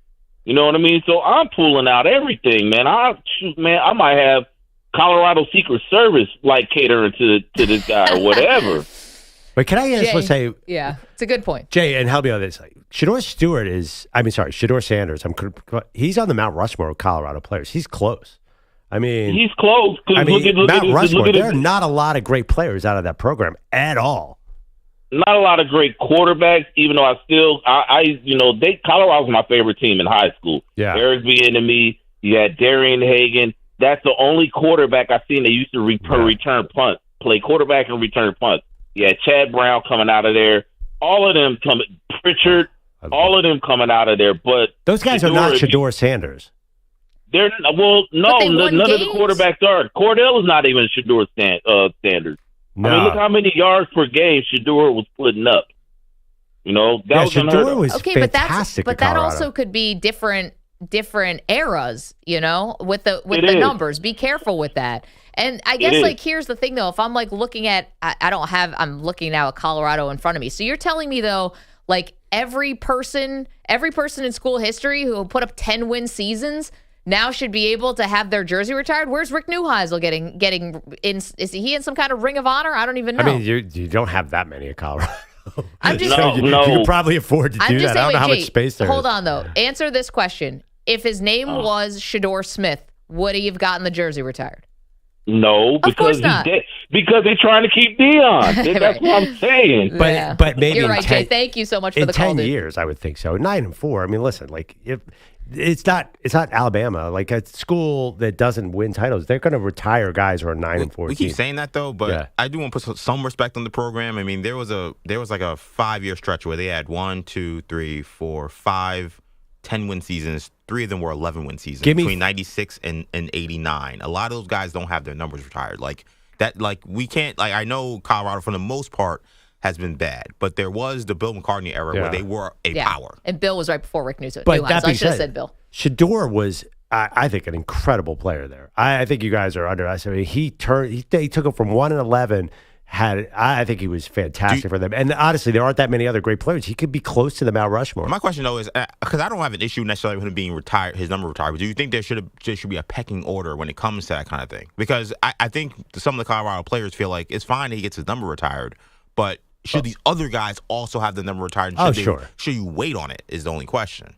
You know what I mean? So I'm pulling out everything, man. I might have Colorado Secret Service like catering to this guy or whatever. But can I just say? Yeah, it's a good point. Jay, and help me on this. Shedeur Sanders. He's on the Mount Rushmore of Colorado players. He's close. I mean, he's close. Mount Rushmore. There are not a lot of great players out of that program at all. Not a lot of great quarterbacks, even though Colorado's my favorite team in high school. Yeah. Eric Bieniemy, you had Darian Hagan, That's the only quarterback I've seen that used to return punt, play quarterback and return punt. Yeah, Chad Brown coming out of there. All of them coming. Pritchard. All of them coming out of there. But those guys are not Shedeur Sanders. They're none of the quarterbacks are. Cordell is not even Shedeur Sanders. No. I mean, look how many yards per game Shedeur was splitting up. You know, that was Shedeur was okay, fantastic. but that also could be different eras, you know, with the numbers. Be careful with that. And I guess like here's the thing though, if I'm like looking at I'm looking now at Colorado in front of me. So you're telling me though, like every person in school history who put up 10-win seasons now should be able to have their jersey retired. Where's Rick Neuheisel getting in? Is he in some kind of ring of honor? I don't even know. I mean, you don't have that many at Colorado. I'm just you can probably afford to do that. I don't know how much space there is. Hold on though. Answer this question: if his name was Shedeur Smith, would he have gotten the jersey retired? No, because because they're trying to keep Deion. That's what I'm saying. But maybe you're right, Jay. Thank you so much for the call. In 10 years, I would think so. 9-4. I mean, listen, like if. It's not Alabama. Like a school that doesn't win titles, they're going to retire guys who are 9-14. We keep saying that though, but I do want to put some respect on the program. I mean, there was like a 5-year stretch where they had 1, 2, 3, 4, 5 10-win seasons. 3 of them were 11-win seasons between 96 and 89. A lot of those guys don't have their numbers retired. Like that. Like we can't. Like I know Colorado for the most part has been bad, but there was the Bill McCartney era where they were a power. And Bill was right before Rick Neuheisel. But that I should have said Bill. Shedeur was, I think, an incredible player there. I think you guys are underestimating. He took him from 1-11. I think he was fantastic for them. And honestly, there aren't that many other great players. He could be close to the Mount Rushmore. My question though is because I don't have an issue necessarily with him being retired, his number retired. But do you think there should be a pecking order when it comes to that kind of thing? Because I think some of the Colorado players feel like it's fine that he gets his number retired, but should these other guys also have the number retired? Should you wait on it is the only question.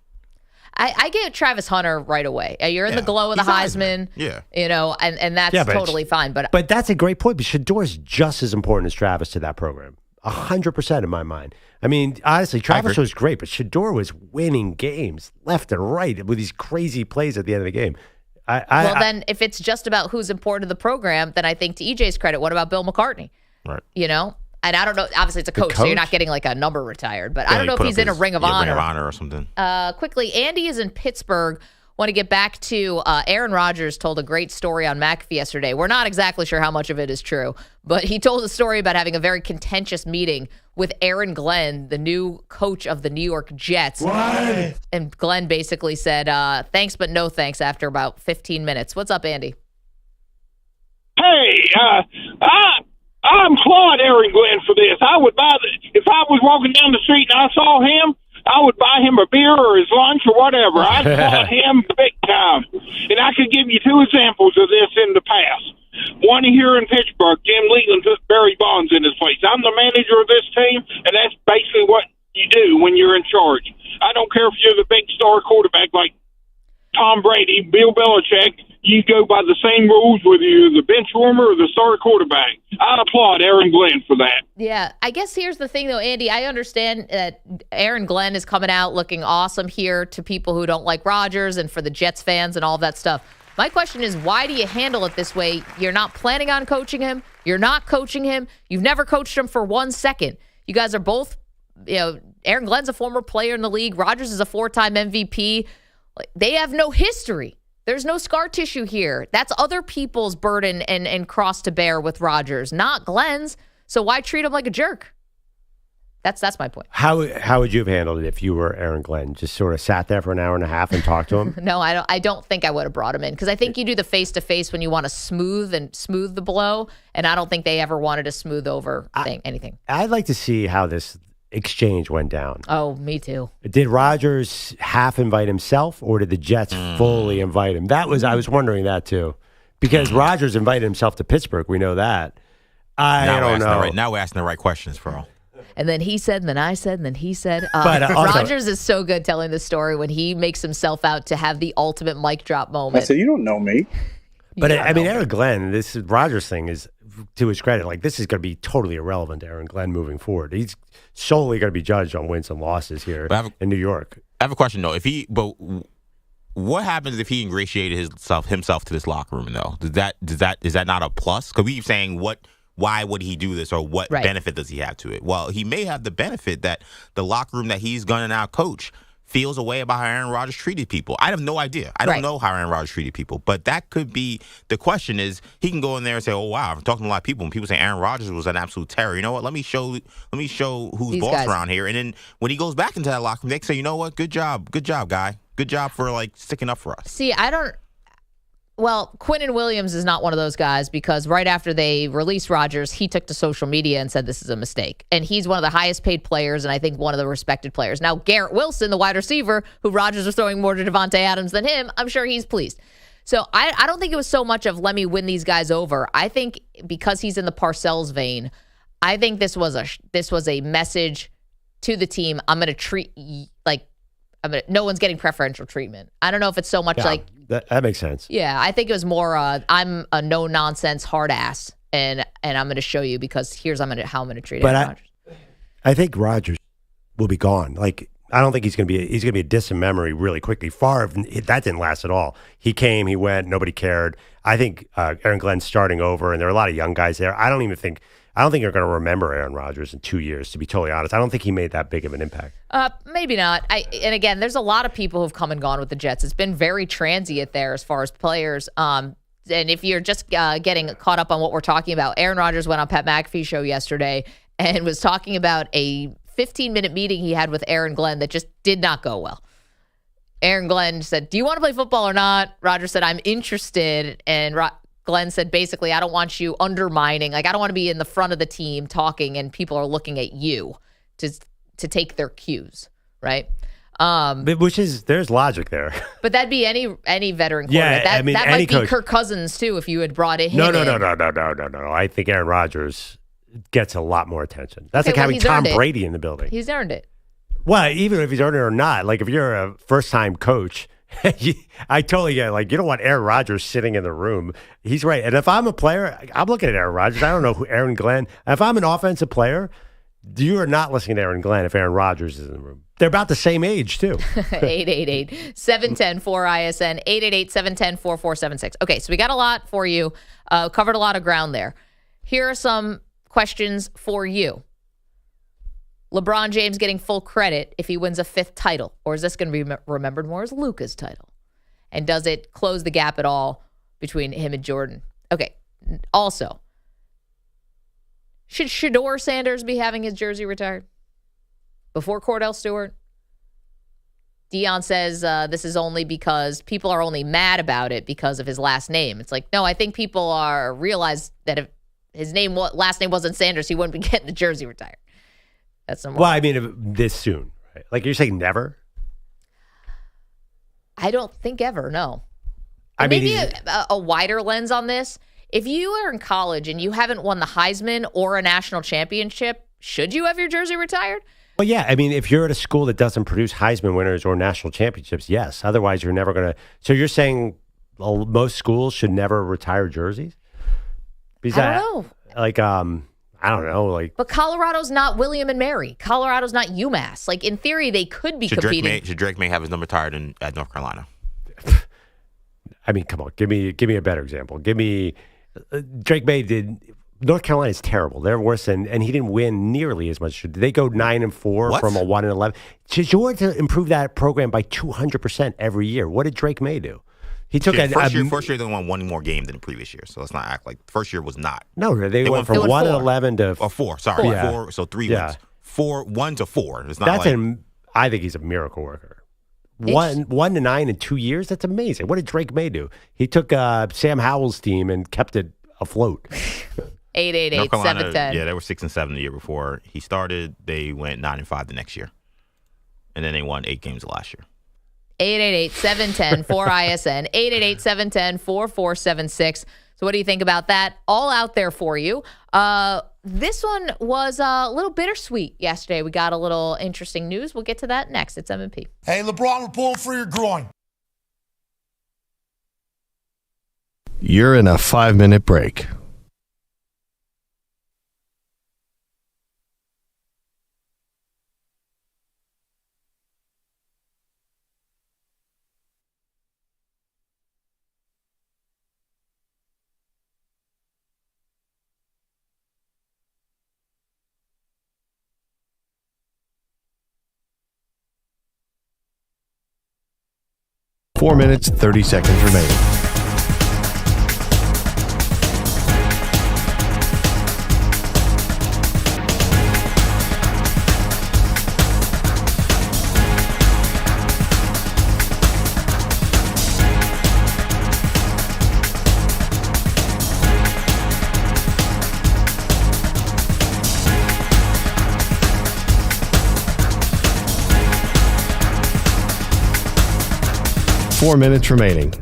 I get Travis Hunter right away. You're in the glow of the Heisman. Yeah. You know, and that's totally fine. But that's a great point. But Shedeur is just as important as Travis to that program. 100% in my mind. I mean, honestly, Travis was great, but Shedeur was winning games left and right with these crazy plays at the end of the game. Then if it's just about who's important to the program, then I think to EJ's credit, what about Bill McCartney? Right. You know? And I don't know. Obviously, it's a coach, so you're not getting like a number retired. But I don't know if he's in a ring of honor. Ring of honor or something. Quickly, Andy is in Pittsburgh. Want to get back to Aaron Rodgers told a great story on McAfee yesterday. We're not exactly sure how much of it is true, but he told a story about having a very contentious meeting with Aaron Glenn, the new coach of the New York Jets. What? And Glenn basically said, thanks, but no thanks after about 15 minutes. What's up, Andy? Hey, I applaud Aaron Glenn for this. I would buy if I was walking down the street and I saw him, I would buy him a beer or his lunch or whatever. I'd applaud him big time. And I could give you 2 examples of this in the past. One here in Pittsburgh, Jim Leland took Barry Bonds in his place. I'm the manager of this team, and that's basically what you do when you're in charge. I don't care if you're the big star quarterback like Tom Brady, Bill Belichick. You go by the same rules whether you're the bench warmer or the star quarterback. I applaud Aaron Glenn for that. Yeah, I guess here's the thing, though, Andy. I understand that Aaron Glenn is coming out looking awesome here to people who don't like Rodgers and for the Jets fans and all that stuff. My question is, why do you handle it this way? You're not planning on coaching him. You're not coaching him. You've never coached him for 1 second. You guys are both, Aaron Glenn's a former player in the league. Rodgers is a 4-time MVP. They have no history. There's no scar tissue here. That's other people's burden and cross to bear with Rodgers, not Glenn's. So why treat him like a jerk? That's my point. How would you have handled it if you were Aaron Glenn? Just sort of sat there for an hour and a half and talked to him? No, I don't think I would have brought him in because I think you do the face-to-face when you want to smooth the blow, and I don't think they ever wanted to smooth over anything. I'd like to see how this exchange went down. Oh, me too. Did Rodgers half invite himself, or did the Jets fully invite him? I was wondering that too, because Rodgers invited himself to Pittsburgh. We know that. I don't know. Now we're asking the right questions, bro. And then he said, and then I said, and then he said. Rodgers is so good telling the story when he makes himself out to have the ultimate mic drop moment. I said, you don't know me. But I mean, Aaron Glenn, this Rodgers thing is, to his credit, like this is going to be totally irrelevant to Aaron Glenn moving forward. He's solely going to be judged on wins and losses here in New York. I have a question though. What happens if he ingratiated himself to this locker room, though? Is that not a plus? Because we keep saying why would he do this, or what benefit does he have to it? Well, he may have the benefit that the locker room that he's going to now coach feels a way about how Aaron Rodgers treated people. I have no idea. I don't know how Aaron Rodgers treated people, but that could be the question. Is he can go in there and say, "Oh wow, I'm talking to a lot of people," and people say Aaron Rodgers was an absolute terror. You know what? Let me show who's These boss guys. around here. And then when he goes back into that locker room, they can say, "You know what? Good job, guy. Good job for sticking up for us." See, Well, Quinnen Williams is not one of those guys, because right after they released Rodgers, he took to social media and said this is a mistake. And he's one of the highest paid players, and I think one of the respected players. Now, Garrett Wilson, the wide receiver, who Rodgers was throwing more to Devontae Adams than him, I'm sure he's pleased. So I don't think it was so much of let me win these guys over. I think because he's in the Parcells vein, I think this was a message to the team. I'm going to treat no one's getting preferential treatment. I don't know if it's so much that makes sense. Yeah, I think it was more I'm a no nonsense hard ass, and I'm going to show you because here's how I'm going to treat Aaron Rodgers. I think Rodgers will be gone. I don't think he's going to be a distant memory really quickly. That didn't last at all. He came, he went, nobody cared. I think Aaron Glenn's starting over, and there are a lot of young guys there. I don't think they're going to remember Aaron Rodgers in 2 years, to be totally honest. I don't think he made that big of an impact. Maybe not. And again, there's a lot of people who've come and gone with the Jets. It's been very transient there as far as players. And if you're just getting caught up on what we're talking about, Aaron Rodgers went on Pat McAfee's show yesterday and was talking about a 15-minute meeting he had with Aaron Glenn that just did not go well. Aaron Glenn said, "Do you want to play football or not?" Rodgers said, "I'm interested." And Glenn said, basically, I don't want you undermining. I don't want to be in the front of the team talking and people are looking at you to take their cues, right? There's logic there. But that'd be any veteran quarterback. Yeah, that might be Kirk Cousins, too, if you had brought it him No. in. I think Aaron Rodgers gets a lot more attention. That's like having Tom Brady in the building. He's earned it. Well, even if he's earned it or not, if you're a first-time coach, I totally get it. You don't want Aaron Rodgers sitting in the room. He's right. And if I'm a player, I'm looking at Aaron Rodgers. I don't know who Aaron Glenn. If I'm an offensive player, you are not listening to Aaron Glenn if Aaron Rodgers is in the room. They're about the same age, too. 888-710-4ISN, 888-710-4476. Okay, so we got a lot for you. Covered a lot of ground there. Here are some questions for you. LeBron James getting full credit if he wins a 5th title? Or is this going to be remembered more as Luka's title? And does it close the gap at all between him and Jordan? Okay. Also, should Shedeur Sanders be having his jersey retired before Cordell Stewart? Deion says this is only because people are only mad about it because of his last name. It's no, I think people realize that if his last name wasn't Sanders, he wouldn't be getting the jersey retired. Well, I mean, this soon, right? You're saying never? I don't think ever, no. Maybe a wider lens on this. If you are in college and you haven't won the Heisman or a national championship, should you have your jersey retired? Well, yeah. I mean, if you're at a school that doesn't produce Heisman winners or national championships, yes. Otherwise, you're never going to. So you're saying most schools should never retire jerseys? Because I don't know. I don't know. But Colorado's not William and Mary. Colorado's not UMass. In theory, they could be competing. Should Drake May have his number retired at North Carolina? I mean, come on. Give me a better example. Give me Drake May did. North Carolina's terrible. They're worse and he didn't win nearly as much. Did they go 9-4 from a 1-11? Shedeur to improve that program by 200% every year. What did Drake May do? He took first year they won one more game than the previous year, so let's not act like first year was not. No, they went from 1-11 to 4. Sorry, 4. So 3 wins. 1 to 4. It's not. I think he's a miracle worker. 1-9 in 2 years. That's amazing. What did Drake May do? He took Sam Howell's team and kept it afloat. 888-710. Yeah, they were 6-7 the year before he started. They went 9-5 the next year, and then they won 8 games last year. 888-710-4ISN, 888-710-4476. So what do you think about that? All out there for you. This one was a little bittersweet yesterday. We got a little interesting news. We'll get to that next. It's M&P. Hey, LeBron, we're pulling for your groin. You're in a 5-minute break. 4 minutes, 30 seconds remaining. Four minutes remaining.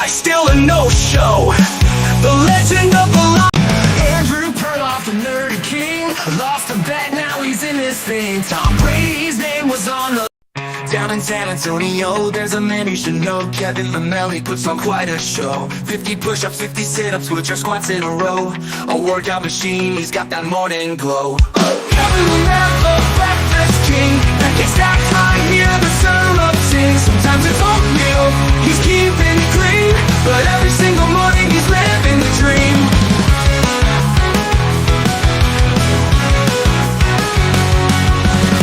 Still a no-show. The legend of the line. Andrew Perloff, the nerdy king, lost a bet, now he's in his thing. Tom Brady's name was on the. Down in San Antonio, there's a man you should know. Kevin Lamelli puts on quite a show. 50 push-ups, 50 sit-ups, with your squats in a row. A workout machine, he's got that morning glow. Kevin Lamelli, breakfast king. Pancakes stacked high near the syrup sing. Sometimes it's oatmeal, he's keeping it clean. But every single morning he's living the dream.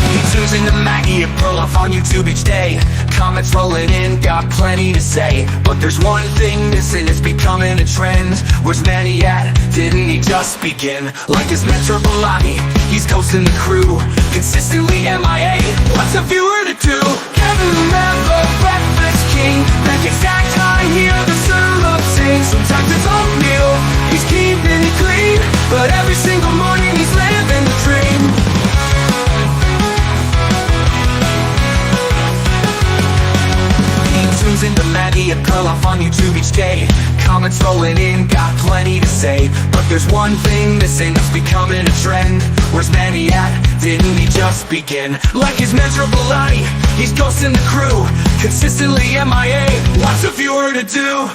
He tunes into Maggie Perloff on YouTube each day. Comments rolling in, got plenty to say. But there's one thing missing, it's becoming a trend. Where's Manny at? Didn't he just begin? Like his mentor Balani, he's coasting the crew. Consistently MIA, what's a viewer to do? Kevin Lambo, breakfast king. Pancakes stacked high, hear the syrup sing. Sometimes it's oatmeal, he's keeping it clean. But every single morning he's living the dream. He tunes into Maggie and Perloff on YouTube each day. Comments rolling in, got plenty to say. But there's one thing missing that's becoming a trend. Where's Manny at? Didn't he just begin? Like his mentor Balani, he's ghosting the crew. Consistently MIA, what's a viewer to do?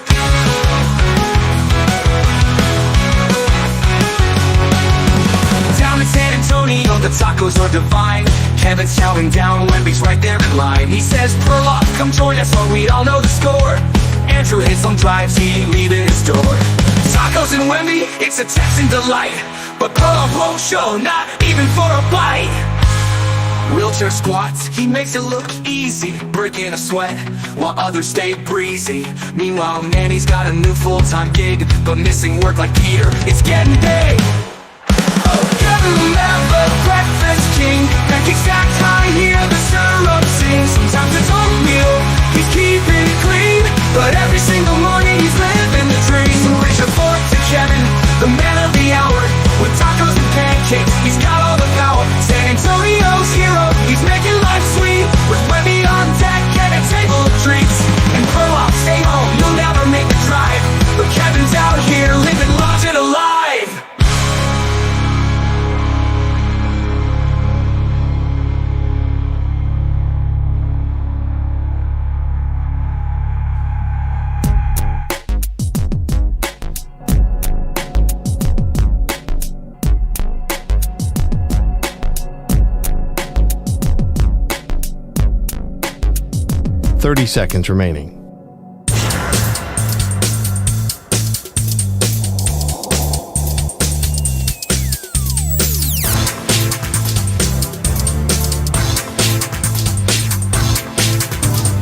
Down in San Antonio, the tacos are divine. Kevin's chowing down, Wemby's right there in line. He says, Perloff, come join us or we all know the score. Andrew hits on drives, he ain't leaving his door. Tacos and Wemby, it's a Texan delight. But Perloff won't show, not even for a bite. Wheelchair squats, he makes it look easy. Breaking a sweat, while others stay breezy. Meanwhile, Manny's got a new full-time gig, but missing work like Peter, it's GameDay. Kevin Lambert, breakfast king. Pancakes stacked high, hear the syrup sing. Sometimes it's oatmeal, he's keeping it clean. But every single morning he's living the dream. So raise your fork to Kevin, the man of the hour. With tacos and pancakes, he's got all the power. San Antonio's hero, he's making life sweet. With Wemby on deck and a table of treats. And Perloff, stay home, you'll never make the drive. But Kevin's out here living large and alive. .30 seconds remaining.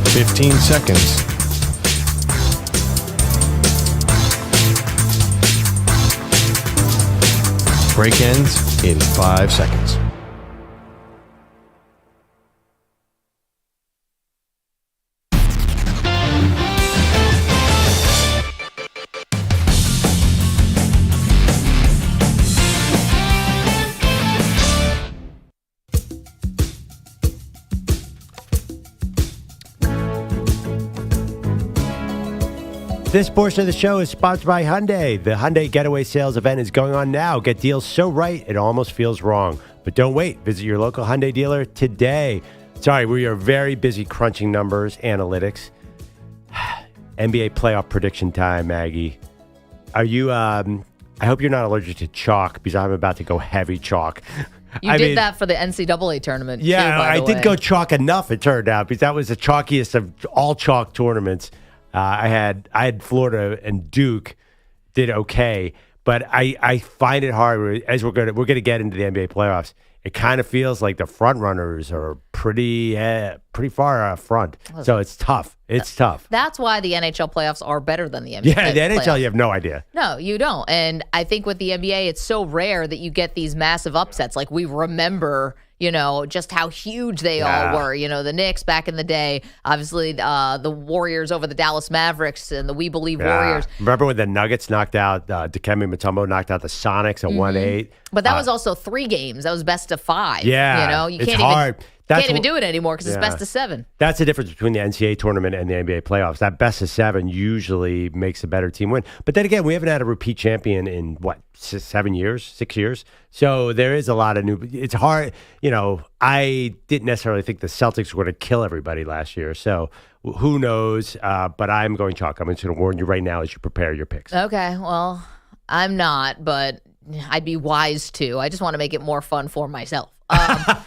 .15 seconds. Break ends in 5 seconds. This portion of the show is sponsored by Hyundai. The Hyundai Getaway Sales event is going on now. Get deals so right, it almost feels wrong. But don't wait. Visit your local Hyundai dealer today. Sorry, we are very busy crunching numbers, analytics. NBA playoff prediction time, Maggie. Are you, I hope you're not allergic to chalk because I'm about to go heavy chalk. You did that for the NCAA tournament. Yeah, too, by the way. did go chalk enough, it turned out, because that was the chalkiest of all chalk tournaments. I had Florida and Duke did okay, but I find it hard as we're gonna get into the NBA playoffs. It kind of feels like the front runners are pretty far up front. So it's tough. It's tough. That's why the NHL playoffs are better than the NBA. Yeah, the NHL, you have no idea. No, you don't. And I think with the NBA, it's so rare that you get these massive upsets. Like we remember, just how huge they all were. The Knicks back in the day, obviously the Warriors over the Dallas Mavericks and the We Believe Warriors. Remember when the Nuggets knocked out, Dikembe Mutombo knocked out the Sonics at 1-8? But that was also 3 games. That was best of 5. Yeah, you it's can't hard. Can't even do it anymore because it's best of 7. That's the difference between the NCAA tournament and the NBA playoffs. That best of 7 usually makes a better team win. But then again, we haven't had a repeat champion in, 7 years, 6 years? So there is a lot of new. It's hard. I didn't necessarily think the Celtics were going to kill everybody last year. So who knows? But I'm going chalk. I'm just going to warn you right now as you prepare your picks. Okay, well, I'm not, but I'd be wise to. I just want to make it more fun for myself.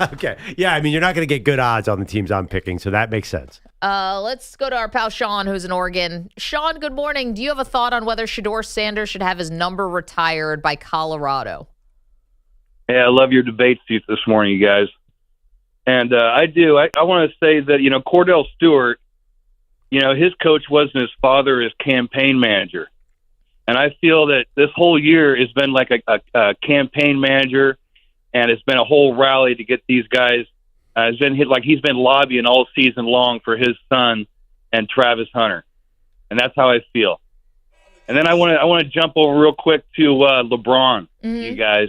Okay. Yeah, I mean, you're not going to get good odds on the teams I'm picking, so that makes sense. Let's go to our pal Sean, who's in Oregon. Sean, good morning. Do you have a thought on whether Shedeur Sanders should have his number retired by Colorado? Yeah, I love your debate seats this morning, you guys. And I do. I want to say that, Cordell Stewart, his coach wasn't his father, his campaign manager. And I feel that this whole year has been like a campaign manager, and it's been a whole rally to get these guys. He's been lobbying all season long for his son and Travis Hunter, and that's how I feel. And then I want to jump over real quick to LeBron, you guys,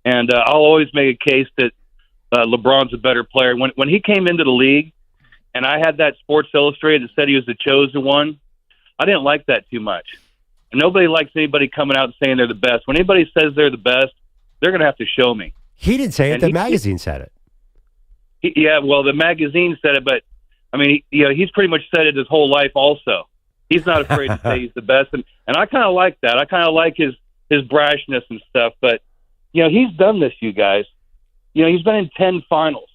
and I'll always make a case that LeBron's a better player. When he came into the league, and I had that Sports Illustrated that said he was the chosen one, I didn't like that too much. Nobody likes anybody coming out and saying they're the best. When anybody says they're the best, they're going to have to show me. He didn't say it. The magazine said it. The magazine said it, but, I mean, he's pretty much said it his whole life also. He's not afraid to say he's the best, and I kind of like that. I kind of like his brashness and stuff, but, he's done this, you guys. He's been in 10 finals.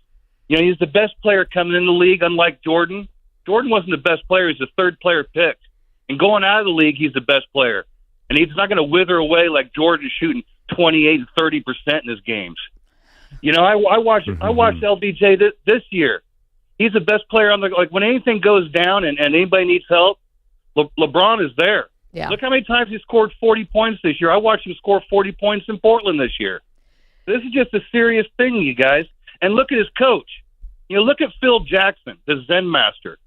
He's the best player coming in the league, unlike Jordan. Jordan wasn't the best player. He's the third player picked. And going out of the league, he's the best player. And he's not going to wither away like Jordan shooting 28 and 30% in his games. I watched LBJ this year. He's the best player on when anything goes down and anybody needs help, LeBron is there. Yeah. Look how many times he scored 40 points this year. I watched him score 40 points in Portland this year. This is just a serious thing, you guys. And look at his coach. Look at Phil Jackson, the Zen master.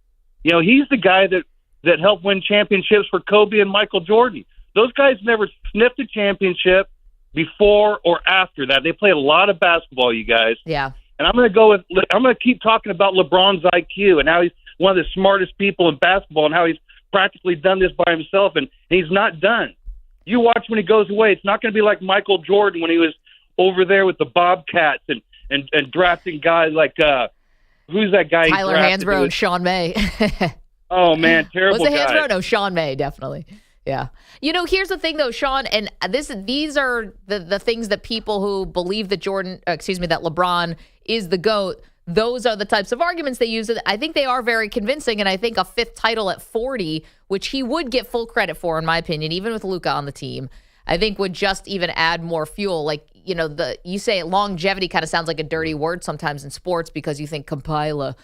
He's the guy that helped win championships for Kobe and Michael Jordan. Those guys never sniffed a championship before or after that. They played a lot of basketball, you guys. Yeah. And I'm going to keep talking about LeBron's IQ and how he's one of the smartest people in basketball and how he's practically done this by himself, and he's not done. You watch when he goes away. It's not going to be like Michael Jordan when he was over there with the Bobcats and drafting guys like who's that guy? Tyler Hansbrough and Sean May. Oh, man, terrible guy. Was it Hansbrough? No, Sean May, definitely. Yeah. Here's the thing, though, Sean, and these are the things that people who believe that that LeBron is the GOAT, those are the types of arguments they use. I think they are very convincing, and I think a 5th title at 40, which he would get full credit for, in my opinion, even with Luka on the team, I think would just even add more fuel. Like, you say longevity kind of sounds like a dirty word sometimes in sports because you think compiler.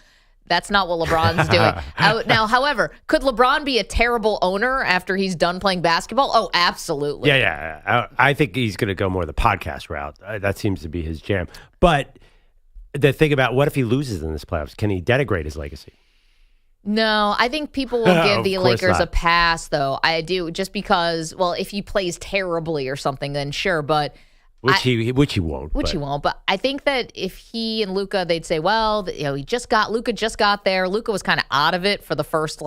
That's not what LeBron's doing. Now, however, could LeBron be a terrible owner after he's done playing basketball? Oh, absolutely. Yeah. I think he's going to go more the podcast route. That seems to be his jam. But the thing about what if he loses in this playoffs? Can he denigrate his legacy? No, I think people will give the Lakers a pass, though. I do, just because, if he plays terribly or something, then sure, but... Which he won't. He won't. But I think that if he and Luka, they'd say, Luka just got there. Luka was kind of out of it for the first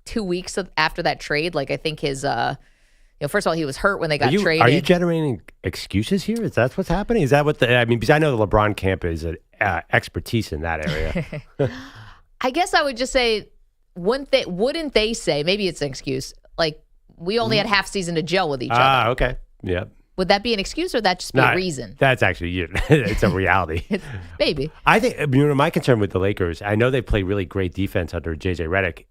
2 weeks after that trade. I think his, first of all, he was hurt when they got traded. Are you generating excuses here? Is that what's happening? Is that because I know the LeBron camp is expertise in that area. I guess I would just say, wouldn't they say, maybe it's an excuse, like, we only had half season to gel with each other. Ah, okay. Yeah. Would that be an excuse or would that just be a reason? That's actually, it's a reality. Maybe. I think, my concern with the Lakers, I know they play really great defense under J.J. Redick.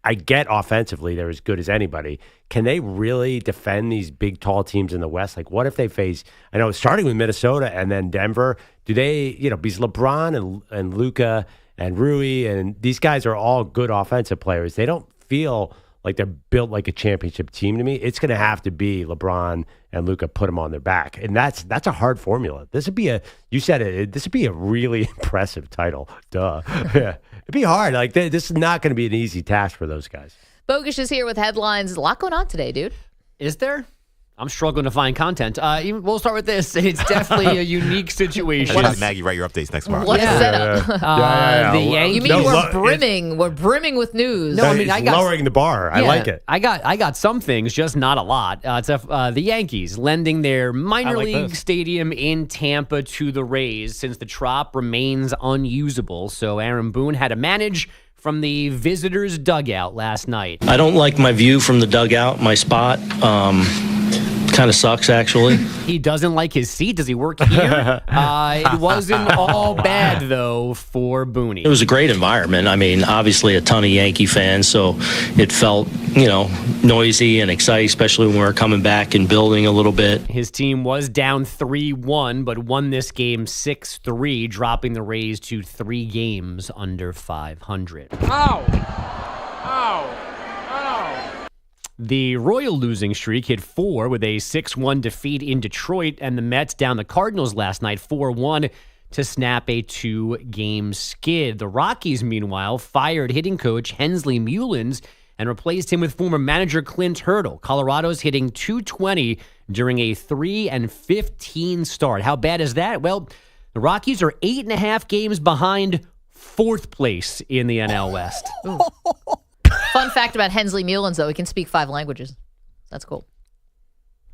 I get offensively they're as good as anybody. Can they really defend these big, tall teams in the West? Like, what if they face, I know, starting with Minnesota and then Denver, do they, because LeBron and Luka and Rui and these guys are all good offensive players. They don't feel like they're built like a championship team to me. It's going to have to be LeBron and Luka put them on their back. And that's a hard formula. This would be this would be a really impressive title. Duh. Yeah. It'd be hard. Like, this is not going to be an easy task for those guys. Bogusch is here with headlines. A lot going on today, dude. Is there? I'm struggling to find content. We'll start with this. It's definitely a unique situation. Maggie, write your updates next tomorrow. What a setup. The Yankees. You mean we're brimming with news? No, I mean, I got lowering the bar. I like it. I got some things, just not a lot. It's the Yankees lending their minor league stadium in Tampa to the Rays since the Trop remains unusable. So Aaron Boone had to manage from the visitors' dugout last night. I don't like my view from the dugout, my spot. Kind of sucks, actually. He doesn't like his seat. Does he work here? It wasn't all bad, though, for Booney. It was a great environment. I mean, obviously a ton of Yankee fans, so it felt, noisy and exciting, especially when we were coming back and building a little bit. His team was down 3-1, but won this game 6-3, dropping the Rays to 3 games under 500. Ow! Ow! The Royal losing streak hit 4 with a 6-1 defeat in Detroit, and the Mets down the Cardinals last night 4-1 to snap a 2-game skid. The Rockies, meanwhile, fired hitting coach Hensley Mullins and replaced him with former manager Clint Hurdle. Colorado's hitting .220 during a 3-15 start. How bad is that? Well, the Rockies are 8.5 games behind 4th place in the NL West. Fun fact about Hensley Mullins, though, he can speak 5 languages. That's cool.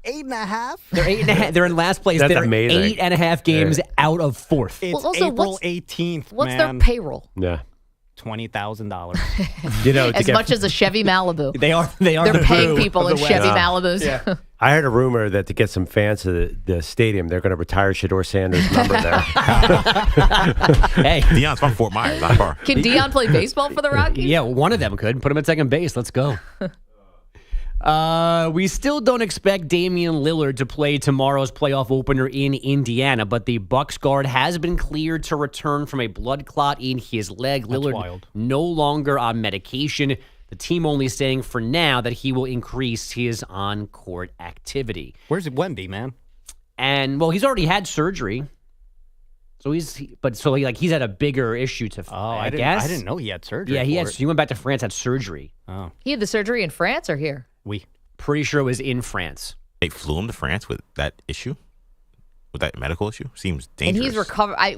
8.5? They're 8.5. They're in last place. That's They're amazing. 8.5 games out of 4th. It's April 18th, What's their payroll? Yeah. $20,000. As much as a Chevy Malibu. They are. They're paying people in Chevy Malibus. Yeah. I heard a rumor that to get some fans to the stadium, they're going to retire Shedeur Sanders' number there. Hey, Deion's from Fort Myers, not far. Can Deion play baseball for the Rockies? Yeah, one of them could. Put him at second base. Let's go. We still don't expect Damian Lillard to play tomorrow's playoff opener in Indiana, but the Bucks guard has been cleared to return from a blood clot in his leg. Lillard no longer on medication. The team only saying for now that he will increase his on-court activity. Where's Wemby, man? And he's already had surgery. So he's had a bigger issue to. I guess I didn't know he had surgery. Yeah, he went back to France, had surgery. Oh, he had the surgery in France or here? Pretty sure it was in France. They flew him to France with that issue? With that medical issue? Seems dangerous. And he's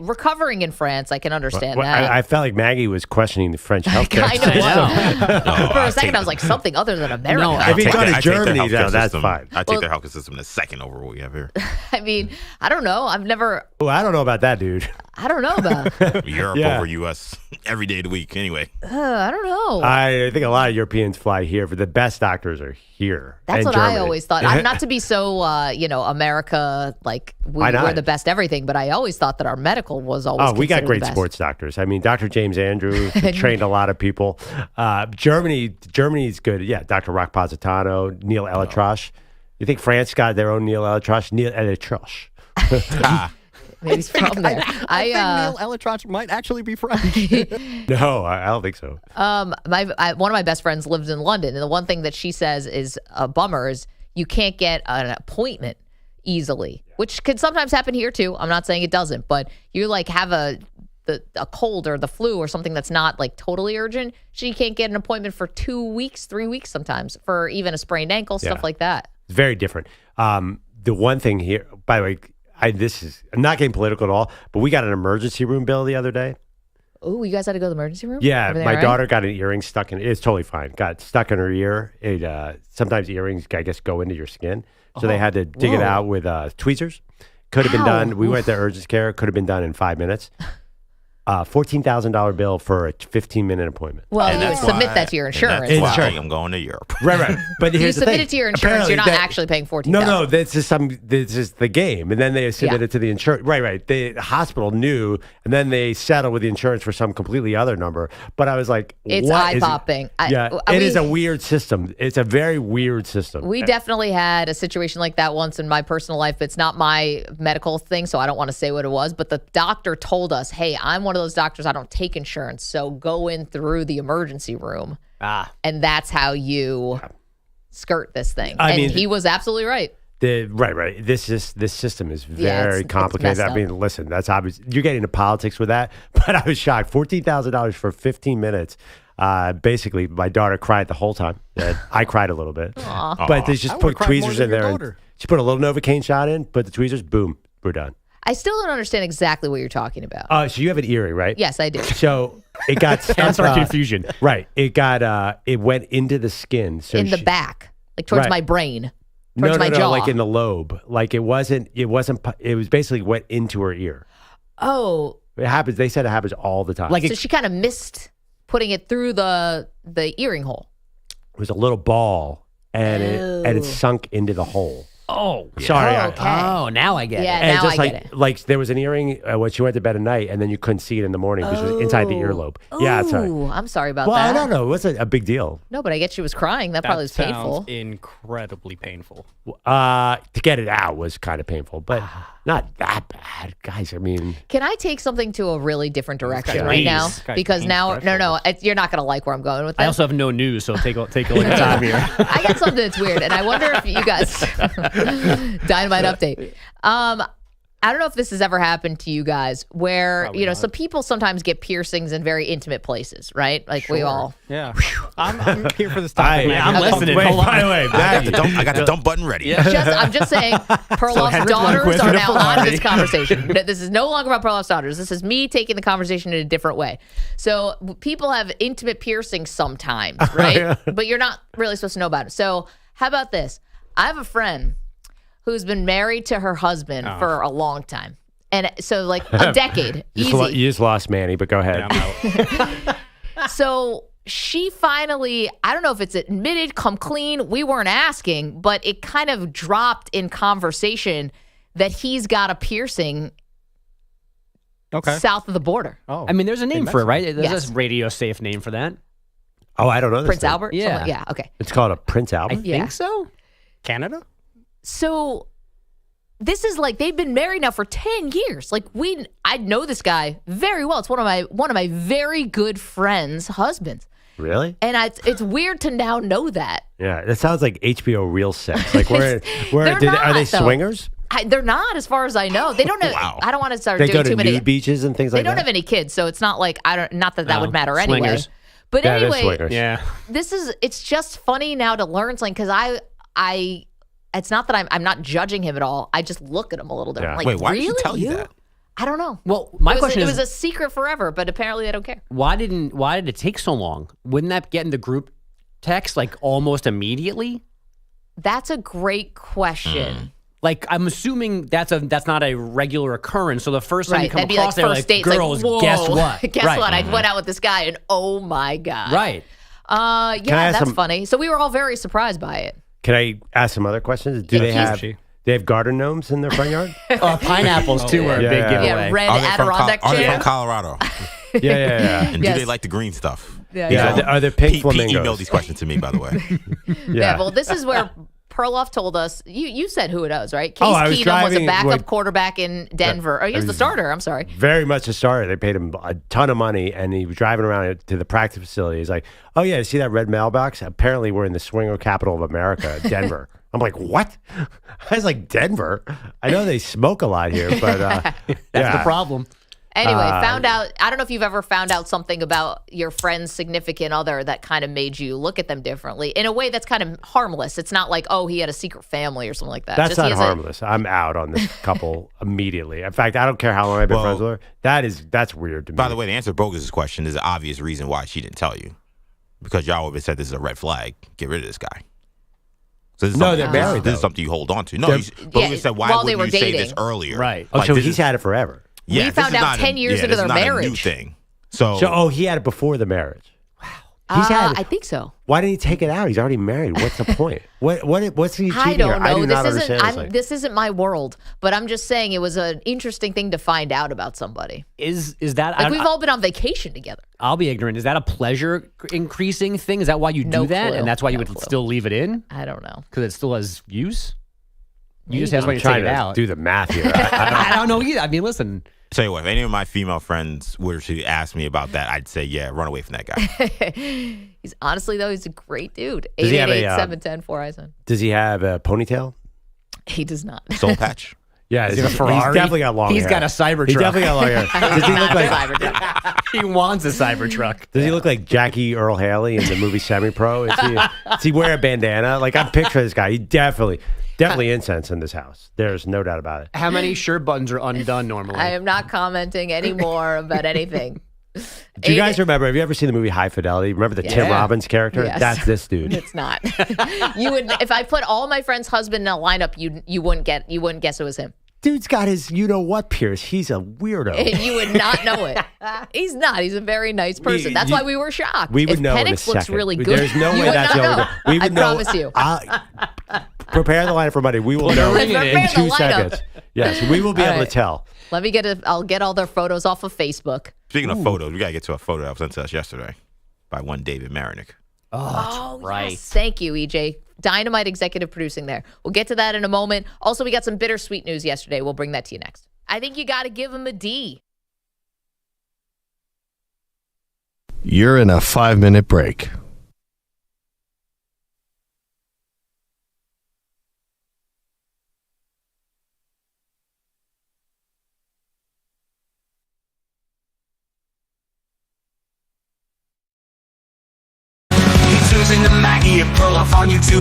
recovering in France. I can understand that. I felt like Maggie was questioning the French healthcare system. For a second, I was like, something other than America. No, if he's going to Germany, that's fine. I take their healthcare system in a second over what we have here. I mean, I don't know. I've never... Oh, I don't know about that, dude. I don't know about Europe over U.S. every day of the week, anyway. I don't know. I think a lot of Europeans fly here, but the best doctors are here. That's what Germany. I always thought. I'm not to be so, America, like we're the best everything, but I always thought that our medical was always we got great the best. sports doctors. I mean, Dr. James Andrews trained a lot of people. Germany's good. Yeah, Dr. Roch Positano, Neil Elatrosh. You think France got their own Neil Elatrosh? Neil Elatrosh. Maybe he's from there. I think Neil Elatrosh might actually be French. No, I don't think so. One of my best friends lives in London, and the one thing that she says is a bummer is you can't get an appointment easily, which could sometimes happen here too. I'm not saying it doesn't, but you have a cold or the flu or something that's not like totally urgent. She can't get an appointment for 2 weeks, 3 weeks sometimes for even a sprained ankle, stuff like that. It's very different. The one thing here, by the way, I'm not getting political at all, but we got an emergency room bill the other day. Oh, you guys had to go to the emergency room? Yeah, my daughter got an earring stuck in. It's totally fine. Got stuck in her ear. Sometimes earrings, I guess, go into your skin, so they had to dig it out with tweezers. Could have been done. We went to urgent care. Could have been done in 5 minutes. $14,000 bill for a 15-minute appointment. Well, you would submit that to your insurance. That's why I'm going to Europe. Right. But you here's the submit thing. it to your insurance. You're not actually paying $14,000. No. This is the game, and then they submit it to the insurance. Right. The hospital knew, and then they settled with the insurance for some completely other number. But I was like, it's eye-popping. It is a weird system. It's a very weird system. We definitely had a situation like that once in my personal life. It's not my medical thing, so I don't want to say what it was. But the doctor told us, "Hey, I'm one of those doctors, I don't take insurance, so go in through the emergency room." And that's how you skirt this thing. I mean, he was absolutely right. Right. This system is very complicated. I mean, listen, that's obvious. You're getting into politics with that, but I was shocked. $14,000 for 15 minutes. Basically, my daughter cried the whole time. I cried a little bit. But they just put tweezers in there. She put a little Novocaine shot in, put the tweezers, boom, we're done. I still don't understand exactly what you're talking about. So you have an earring, right? Yes, I do. So it got that's our confusion. Right. It went into the skin. So in the back, like towards my brain, towards my jaw. Like in the lobe. Like it was basically went into her ear. Oh. It happens. They said it happens all the time. So she kind of missed putting it through the earring hole. It was a little ball, and it sunk into the hole. Oh, sorry. Okay. Now I get it. Yeah, now I get it. Like there was an earring when she went to bed at night, and then you couldn't see it in the morning because it was inside the earlobe. Yeah, sorry. I'm sorry about that. Well, I don't know. It wasn't a big deal. No, but I guess she was crying. That probably was painful. Incredibly painful. To get it out was kind of painful, but not that bad, guys. I mean, can I take something to a really different direction right now? Because now, no, you're not going to like where I'm going with this. I also have no news, so take a look at time here. I got something that's weird, and I wonder if you guys dynamite update. I don't know if this has ever happened to you guys where, probably some people sometimes get piercings in very intimate places, right? Like we all. Yeah. I'm here for this topic. I'm listening. By the way, I got the dump button ready. I'm just saying, Perloff's daughters are now on this conversation. This is no longer about Perloff's daughters. This is me taking the conversation in a different way. So people have intimate piercings sometimes, right? But you're not really supposed to know about it. So how about this? I have a friend who's been married to her husband for a long time. And so like a decade. You just lost Manny, but go ahead. Yeah, so she finally, I don't know if it's admitted, come clean. We weren't asking, but it kind of dropped in conversation that he's got a piercing south of the border. I mean, there's a name for it, right? There's a radio safe name for that. Oh, I don't know this Prince thing. Albert? Yeah. Yeah, okay. It's called a Prince Albert? I think so. Canada? So this is like they've been married now for 10 years. Like I know this guy very well. It's one of my very good friends' husbands. Really? And it's weird to now know that. Yeah, that sounds like HBO real sex. Like are they swingers? They're not, as far as I know. They don't have. Wow. I don't want to start doing too many. They go to nude beaches and things like that. They don't have any kids, so it's not like not that would matter swingers. anyway. But anyway, yeah. It's just funny now to learn something because it's not that I'm not judging him at all. I just look at him a little different. Yeah. Like, Wait, why really? did she tell you that? I don't know. Well, my question is, it was a secret forever, but apparently they don't care. Why did it take so long? Wouldn't that get in the group text like almost immediately? That's a great question. Like, I'm assuming that's not a regular occurrence. So the first time you come that'd across be there, like, like, girls, like, guess what? Guess what? I went out with this guy, and oh my God. Right. Yeah, that's funny. So we were all very surprised by it. Can I ask some other questions? Do they have garden gnomes in their front yard? Pineapples, too, are a big giveaway. Yeah, red Adirondack Are they chair. from Colorado? Yeah. And do they like the green stuff? Yeah. Are there pink flamingos? Pete emailed these questions to me, by the way. Yeah, well, this is where Perloff told us, you said who it was, right? Case I was Keenum was a backup like, quarterback in Denver. He was the starter, I'm sorry. Very much a starter. They paid him a ton of money, and he was driving around to the practice facility. He's like, oh, yeah, see that red mailbox? Apparently, we're in the swinger capital of America, Denver. I'm like, what? I was like, Denver? I know they smoke a lot here, but that's the problem. Anyway, found out, I don't know if you've ever found out something about your friend's significant other that kind of made you look at them differently in a way that's kind of harmless. It's not like, oh, he had a secret family or something like that. That's not harmless. I'm out on this couple immediately. In fact, I don't care how long I've been friends with her. That's weird to me. By the way, to answer Bogusch's question, there's an obvious reason why she didn't tell you. Because y'all always said this is a red flag. Get rid of this guy. So they're married. This is something you hold on to. No, Bogusch said, why wouldn't you say this earlier? Right. So he's had it forever. Yeah, we found out 10 years into their marriage. A new thing. So, he had it before the marriage. I think so. Why didn't he take it out? He's already married. What's the point? What's he achieving I don't know. I do not understand this isn't my world, but I'm just saying it was an interesting thing to find out about somebody. Is that like we've all been on vacation together? I'll be ignorant. Is that a pleasure increasing thing? Is that why you do that, and that's why you would still leave it in? I don't know because it still has use. You just have to take it out. Do the math here. I don't know either. I mean, listen. Tell you what, if any of my female friends were to ask me about that, I'd say, yeah, run away from that guy. He's a great dude. 888-710-4ISN. Does he have a ponytail? He does not. Soul patch? Yeah, he's a Ferrari. He's definitely got long hair. He's got a Cybertruck. He definitely got long hair. Does he look like Cybertruck? He wants a Cybertruck. Does he look like Jackie Earl Haley in the movie Semi-Pro? Does he wear a bandana? Like, I'm picturing this guy. He definitely incense in this house. There's no doubt about it. How many shirt buttons are undone normally? I am not commenting anymore about anything. Do you guys remember? Have you ever seen the movie High Fidelity? Remember the Tim Robbins character? Yes. That's this dude. It's not. You would, if I put all my friends' husband in a lineup, you wouldn't guess it was him. Dude's got his you-know-what pierce. He's a weirdo. And you would not know it. He's not. He's a very nice person. That's why we were shocked. We would know Penix in a second. looks really good. There's no way that's over. We would I promise you. Prepare the lineup for Monday. We will know in 2 seconds. Yes, we will be able to tell. I'll get all their photos off of Facebook. Speaking of photos, we got to get to a photo that was sent to us yesterday by one David Marinick. Oh, right. Yes. Thank you, EJ. Dynamite executive producing there. We'll get to that in a moment. Also, we got some bittersweet news yesterday. We'll bring that to you next. I think you got to give him a D. You're in a 5-minute break. Using the Maggie Perloff on YouTube.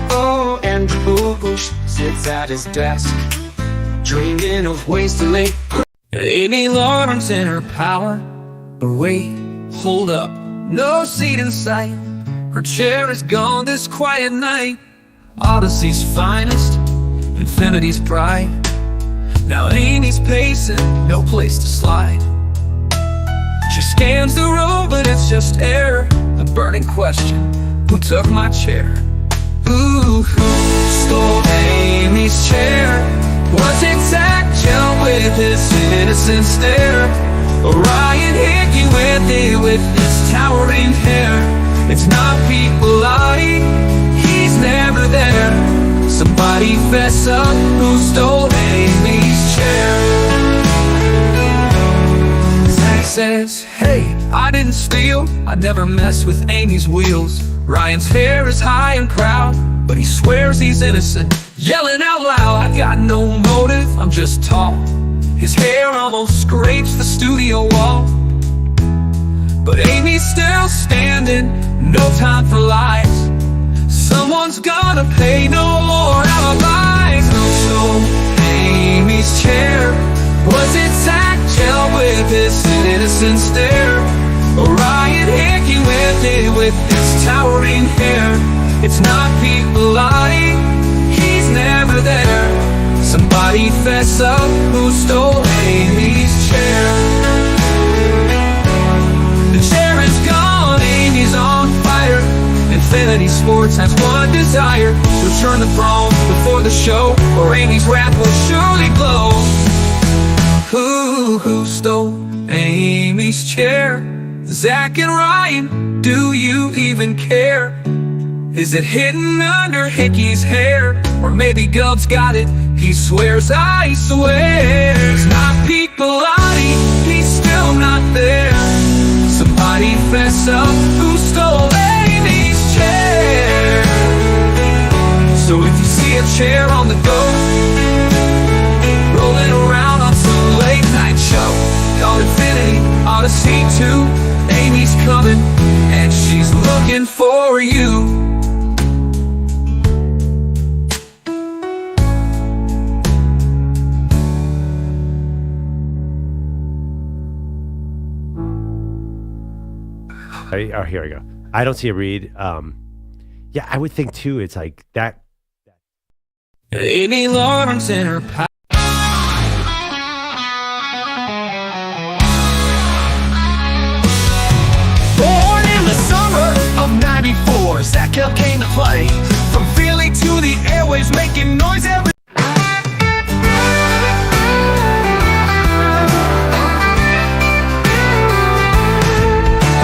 Oh, and Bogusch sits at his desk, dreaming of ways to make Amy Lawrence in her power. But wait, hold up, no seat in sight. Her chair is gone this quiet night. Odyssey's finest, infinity's pride. Now Amy's pacing, no place to slide. She scans the room, but it's just air. A burning question, who took my chair? Ooh, who stole Amy's chair? Was it Zach Gell with his innocent stare? Or Ryan Hickey with his towering hair? It's not Piccolotti, he's never there. Somebody fess up, who stole Amy's chair? Says, hey, I didn't steal, I never messed with Amy's wheels. Ryan's hair is high and proud, but he swears he's innocent. Yelling out loud, I got no motive, I'm just tall. His hair almost scrapes the studio wall. But Amy's still standing, no time for lies. Someone's gonna pay no more alibis. Who stole Amy's chair? Was it Zach Gell with his innocent stare? Or Ryan Hickey with his towering hair? It's not Piccolotti, he's never there. Somebody fess up, who stole Amy's chair? The chair is gone, Amy's on fire. Infinity Sports has one desire: to return the throne before the show, or Amy's wrath will surely glow. Who stole Amy's chair? Zach and Ryan, do you even care? Is it hidden under Hickey's hair? Or maybe Gub's got it, he swears, I swear. It's not Piccolotti, he's still not there. Somebody fess up, who stole Amy's chair? So if you see a chair on the go, rolling around on some late night show, called Infinity, Odyssey 2, Amy's coming, and she's looking for you. Oh, here we go. I don't see a read. Yeah, I would think too. It's like that. Amy Lawrence in her power. Born in the summer of '94, Zach Hill came to play. From Philly to the airwaves, making noise every.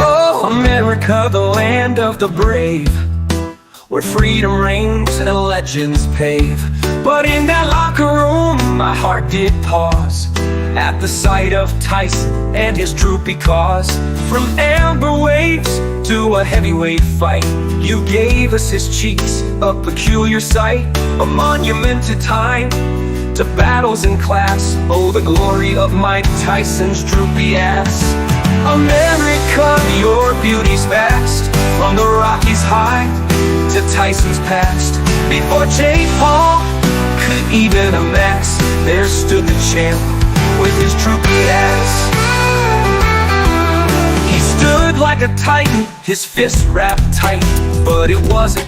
Oh, America, the land of the brave, where freedom reigns and legends pave. But in that locker room, my heart did pause at the sight of Tyson and his droopy cause. From amber waves to a heavyweight fight, you gave us his cheeks, a peculiar sight, a monument to time, to battles in class. Oh, the glory of Mike Tyson's droopy ass. America, your beauty's vast, from the Rockies high to Tyson's past. Before J. Paul could even amass, there stood the champ with his droopy ass. He stood like a titan, his fist wrapped tight, but it wasn't.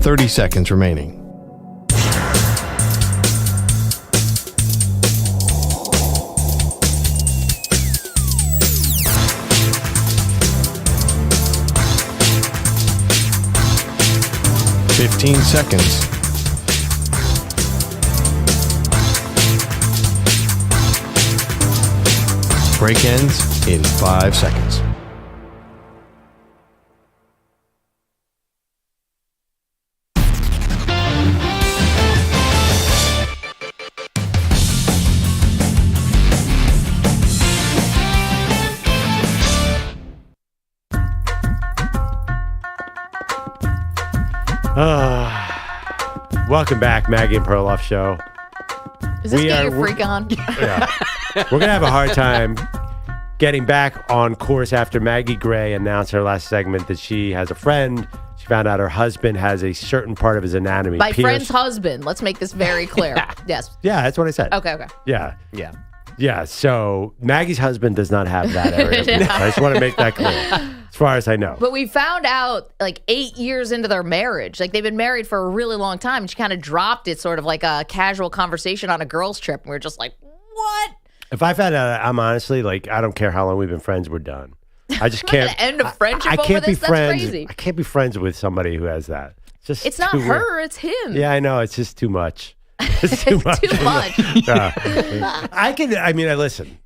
"30 seconds remaining. "15 seconds. Break ends in 5 seconds. Welcome back, Maggie and Perloff Show. Is this Get Your Freak On? Yeah. We're going to have a hard time getting back on course after Maggie Gray announced her last segment that she has a friend. She found out her husband has a certain part of his anatomy. My friend's husband. Let's make this very clear. Yes. Yeah, that's what I said. Okay. Yeah. Yeah. Yeah, so Maggie's husband does not have that area. I just want to make that clear, as far as I know. But we found out like 8 years into their marriage. Like they've been married for a really long time. And she kind of dropped it sort of like a casual conversation on a girls' trip. And we were just like, what? If I found out, I'm honestly like, I don't care how long we've been friends, we're done. I just can't. End of friendship I can't over be this? friends. That's crazy. I can't be friends with somebody who has that. It's not her, it's him. Yeah, I know. It's just too much. It's too much. Too much. Listen.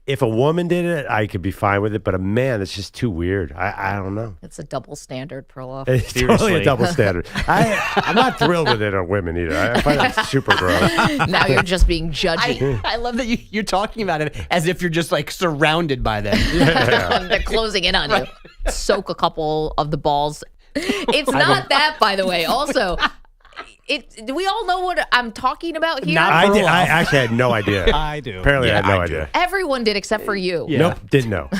If a woman did it, I could be fine with it. But a man, it's just too weird. I don't know. It's a double standard, Perloff. It's totally a double standard. I'm not thrilled with it on women either. I find that super gross. Now you're just being judgy. I love that you're talking about it as if you're just like surrounded by them. Yeah. They're closing in on you. Soak a couple of the balls. It's not that, by the way. Also, do we all know what I'm talking about here? I actually had no idea. I do. Apparently, I had no idea. Everyone did except for you. Yeah. Nope, didn't know.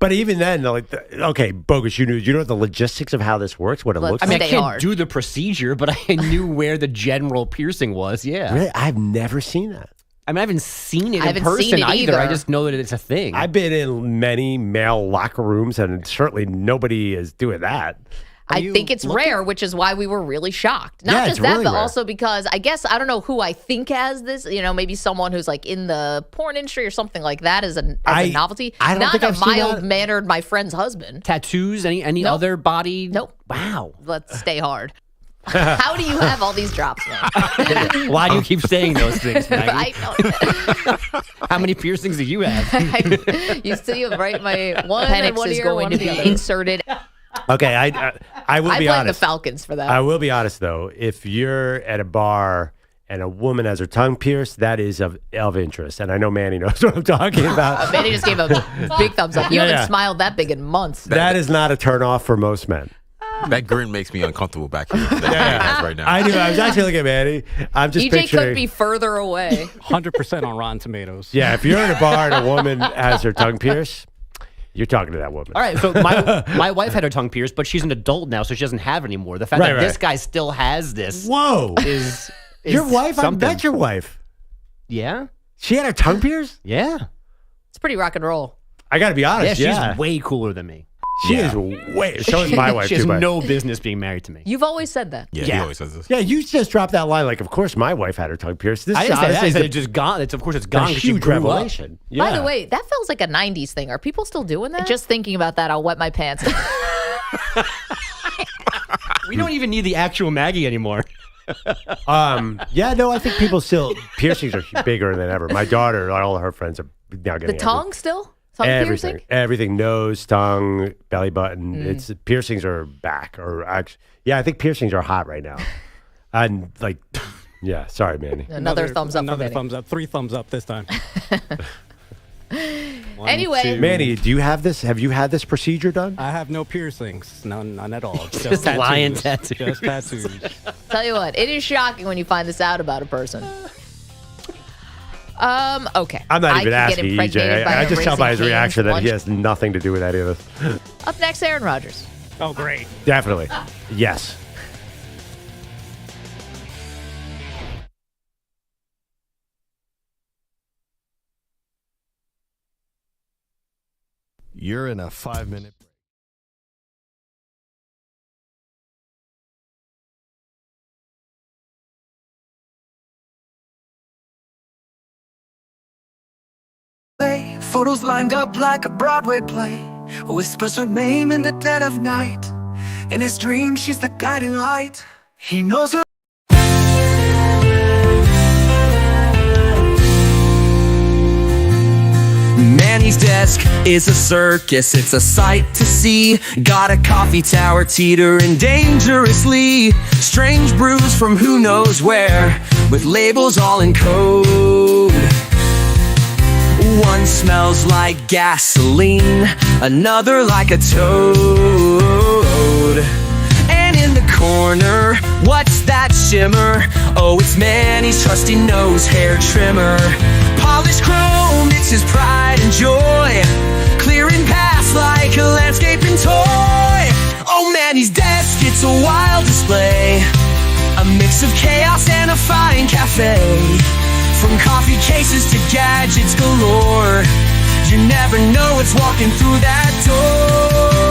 But even then, okay, Bogusch, you know the logistics of how this works, what it looks like? I can't do the procedure, but I knew where the general piercing was, yeah. Really? I've never seen that. I mean, I haven't seen it in person either. I just know that it's a thing. I've been in many male locker rooms, and certainly nobody is doing that. I think it's rare, which is why we were really shocked. Not just that, but also because I guess, I don't know who I think has this, maybe someone who's like in the porn industry or something like that as a novelty. I don't think I've seen that. Mild-mannered my friend's husband. Tattoos, any other body? Nope. Wow. Let's stay hard. How do you have all these drops, man? Why do you keep saying those things, Maggie? I know. How many piercings do you have? You see, right? My one appendix is going to be inserted. Okay, I will be honest. I blame the Falcons for that. I will be honest, though. If you're at a bar and a woman has her tongue pierced, that is of interest. And I know Manny knows what I'm talking about. Manny just gave a big thumbs up. You haven't smiled that big in months. That is not a turnoff for most men. That grin makes me uncomfortable back here right now. I do. I was actually looking at Manny. I'm just EJ picturing. could be further away. 100% on Rotten Tomatoes. Yeah, if you're at a bar and a woman has her tongue pierced, you're talking to that woman. All right, so my wife had her tongue pierced, but she's an adult now, so she doesn't have it anymore. The fact that this guy still has this is your wife? Something. I bet your wife. Yeah? She had her tongue pierced? Yeah. It's pretty rock and roll. I got to be honest. Yeah, she's way cooler than me. She is way. So is my wife. She has too, no business being married to me. You've always said that. Yeah, he always says this. Yeah, you just dropped that line. Like, of course, my wife had her tongue pierced. I didn't say that. I said it's just gone. Of course, it's gone. A huge revelation. Yeah. By the way, that feels like a 90s thing. Are people still doing that? Just thinking about that, I'll wet my pants. We don't even need the actual Maggie anymore. Yeah, no, I think people still, piercings are bigger than ever. My daughter, all her friends are now getting the tongue still? Tongue everything, piercing? everything, nose, tongue, belly button. It's piercings are back, or actually, yeah, I think piercings are hot right now. And like, yeah, sorry, Manny. Another thumbs up. Another thumbs up. 3 thumbs up this time. Anyway, Manny, do you have this? Have you had this procedure done? I have no piercings, none at all. Just lion tattoos. Just tattoos. Tell you what, it is shocking when you find this out about a person. Okay. I'm not even asking EJ. I just tell by his reaction that he has nothing to do with any of this. Up next, Aaron Rodgers. Oh, great. Definitely. Yes. You're in a 5-minute break. Photos lined up like a Broadway play. Whispers her name in the dead of night. In his dreams, she's the guiding light. He knows her. Manny's desk is a circus, it's a sight to see. Got a coffee tower teetering dangerously. Strange brews from who knows where, with labels all in code. One smells like gasoline, another like a toad. And in the corner, what's that shimmer? Oh, it's Manny's trusty nose hair trimmer. Polished chrome, it's his pride and joy, clearing paths like a landscaping toy. Oh, Manny's desk, it's a wild display, a mix of chaos and a fine cafe. From coffee cases to gadgets galore, you never know what's walking through that door.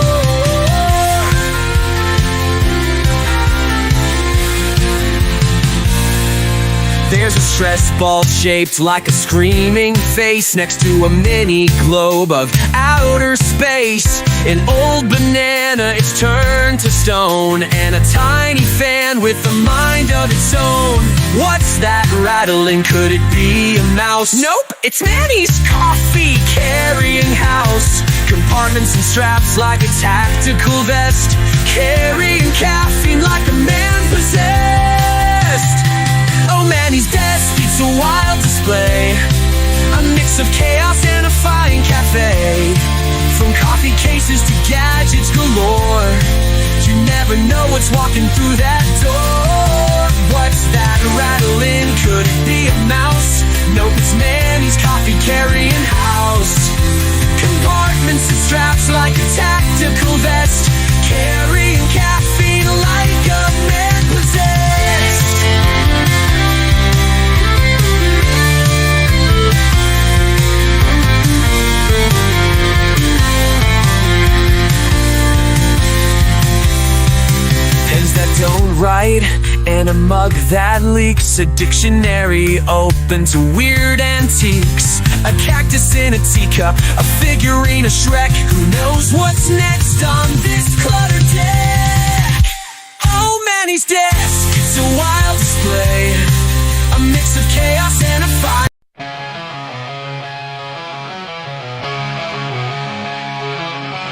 There's a stress ball shaped like a screaming face next to a mini globe of outer space. An old banana, it's turned to stone, and a tiny fan with a mind of its own. What's that rattling? Could it be a mouse? Nope, it's Manny's coffee carrying house. Compartments and straps like a tactical vest, carrying caffeine like a man possessed. Oh, Manny's desk, it's a wild display, a mix of chaos and a fine cafe. From coffee cases to gadgets galore, you never know what's walking through that door. What's that rattling? Could it be a mouse? Nope, it's Manny's coffee carrying house. Compartments and straps like a tactical vest, carrying caffeine like a man possessed. Pens that don't write, and a mug that leaks. A dictionary open to weird antiques. A cactus in a teacup, a figurine, a Shrek. Who knows what's next on this cluttered deck? Oh, Manny's desk, it's a wild display, a mix of chaos and a fire.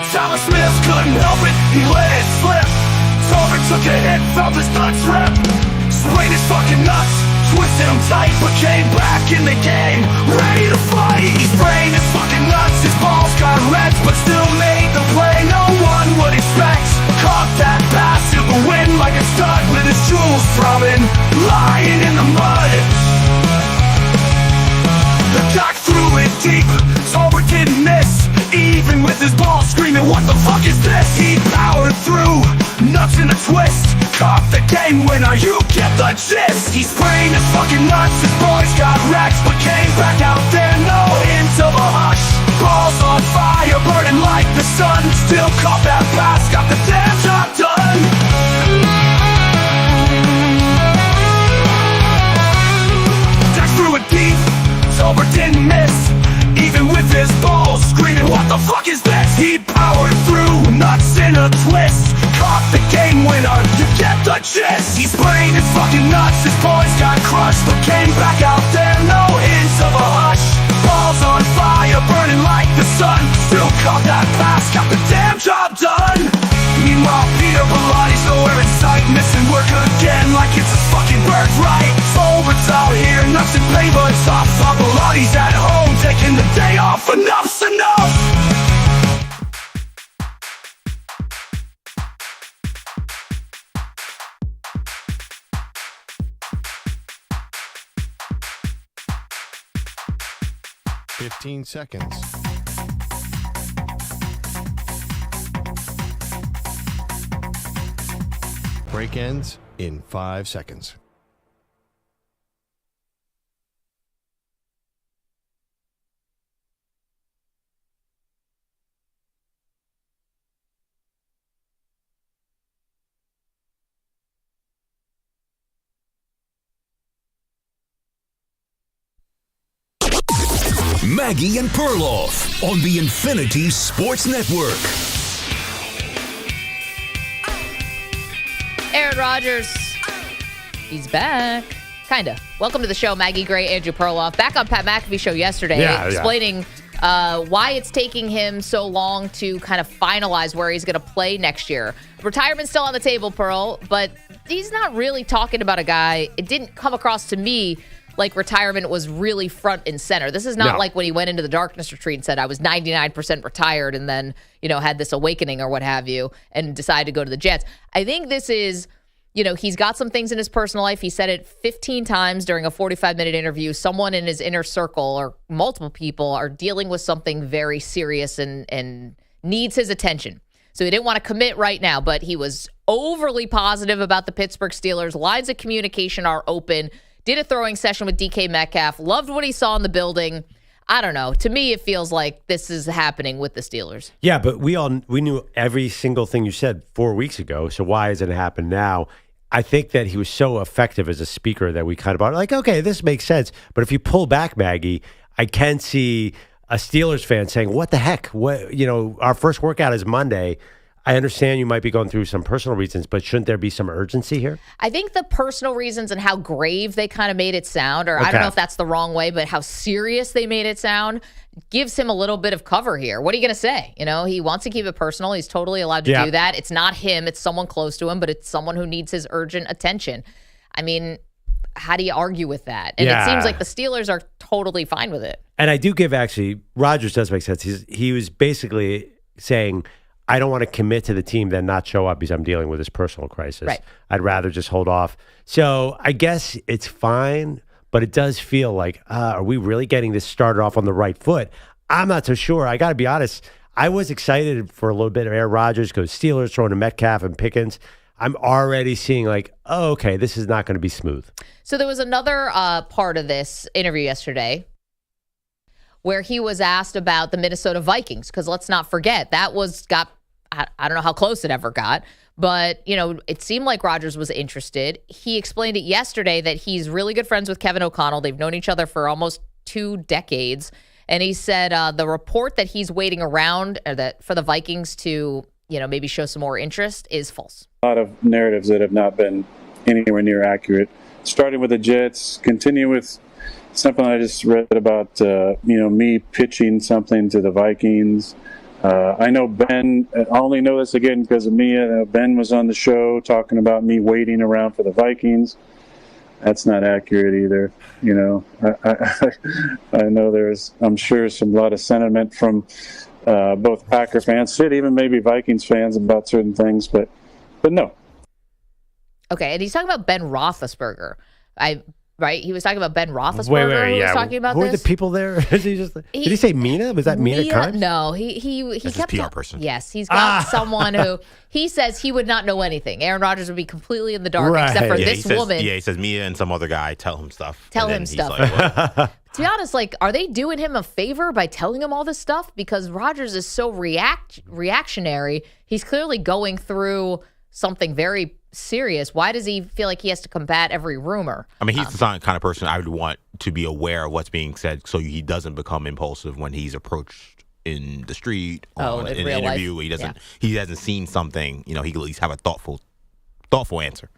Thomas Smith couldn't help it, he let it slip. Tarver took a hit, felt his nuts rip. Sprayed his fucking nuts, twisted him tight, but came back in the game, ready to fight. He sprayed his fucking nuts, his balls got rents, but still made the play no one would expect. Caught that pass in the wind like a stud, with his jewels throbbing, lying in the mud. The doc threw it deep, Tarver didn't miss. Even with his balls screaming, what the fuck is this? He powered through, nuts in a twist. Caught the game winner, you get the gist. He sprayed his fucking nuts, his boys got wrecked, but came back out there, no into the hush. Balls on fire, burning like the sun. Still caught that pass, got the damn job done. Dax threw it deep, Silver didn't miss. Even with his balls screaming, what the fuck is this? He powered through, nuts in a twist. Caught the game winner, you get the gist. He's playing his fucking nuts, his boys got crushed, but came back out there, no hints of a hush. Balls on fire, burning like the sun. Still caught that pass, got the damn job done. Meanwhile, Peter Belotti's nowhere in sight, missing work again like it's his fucking birthright. Forwards out here, nuts and pain, but it's off. Belotti's at home, taking the day off. Enough's enough. Seconds. Break ends in 5 seconds. Maggie and Perloff on the Infinity Sports Network. Aaron Rodgers, he's back. Kinda. Welcome to the show, Maggie Gray, Andrew Perloff. Back on Pat McAfee show yesterday, explaining why it's taking him so long to kind of finalize where he's going to play next year. Retirement's still on the table, Pearl, but he's not really talking about a guy. It didn't come across to me like retirement was really front and center. This is not like when he went into the darkness retreat and said, I was 99% retired and then, had this awakening or what have you and decided to go to the Jets. I think this is, he's got some things in his personal life. He said it 15 times during a 45-minute interview. Someone in his inner circle or multiple people are dealing with something very serious and needs his attention. So he didn't want to commit right now, but he was overly positive about the Pittsburgh Steelers. Lines of communication are open. Did a throwing session with DK Metcalf. Loved what he saw in the building. I don't know. To me, it feels like this is happening with the Steelers. Yeah, but we knew every single thing you said 4 weeks ago. So why has it happened now? I think that he was so effective as a speaker that we kind of are like, okay, this makes sense. But if you pull back, Maggie, I can see a Steelers fan saying, what the heck? What, our first workout is Monday. I understand you might be going through some personal reasons, but shouldn't there be some urgency here? I think the personal reasons and how grave they kind of made it sound, or I don't know if that's the wrong way, but how serious they made it sound gives him a little bit of cover here. What are you going to say? He wants to keep it personal. He's totally allowed to do that. It's not him. It's someone close to him, but it's someone who needs his urgent attention. I mean, how do you argue with that? And it seems like the Steelers are totally fine with it. And I do Rodgers does make sense. He was basically saying, I don't want to commit to the team then not show up because I'm dealing with this personal crisis. Right. I'd rather just hold off. So I guess it's fine, but it does feel like, are we really getting this started off on the right foot? I'm not so sure. I got to be honest. I was excited for a little bit of Aaron Rodgers because Steelers throwing to Metcalf and Pickens. I'm already seeing okay, this is not going to be smooth. So there was another part of this interview yesterday where he was asked about the Minnesota Vikings, because let's not forget, that I don't know how close it ever got, but, it seemed like Rodgers was interested. He explained it yesterday that he's really good friends with Kevin O'Connell. They've known each other for almost 2 decades. And he said the report that he's waiting around that for the Vikings to, maybe show some more interest is false. A lot of narratives that have not been anywhere near accurate. Starting with the Jets, continue with something I just read about, me pitching something to the Vikings. I know Ben, I only know this again because of Mia. Ben was on the show talking about me waiting around for the Vikings. That's not accurate either. I know I'm sure a lot of sentiment from both Packer fans, even maybe Vikings fans about certain things, but no. Okay, and he's talking about Ben Roethlisberger. Right? He was talking about Ben Roethlisberger. Who was talking about who this. Who are the people there? Did he say Mina? Was that Mina Kimes? No, he kept his PR person. Yes, he's got someone who he says he would not know anything. Aaron Rodgers would be completely in the dark except for this woman. He says Mia and some other guy tell him stuff. Tell him stuff. To be honest, like, are they doing him a favor by telling him all this stuff? Because Rodgers is so reactionary. He's clearly going through something very serious. Why does he feel like he has to combat every rumor? I mean, he's the kind of person I would want to be aware of what's being said so he doesn't become impulsive when he's approached in the street or in an interview. Life. He hasn't seen something, he can at least have a thoughtful answer.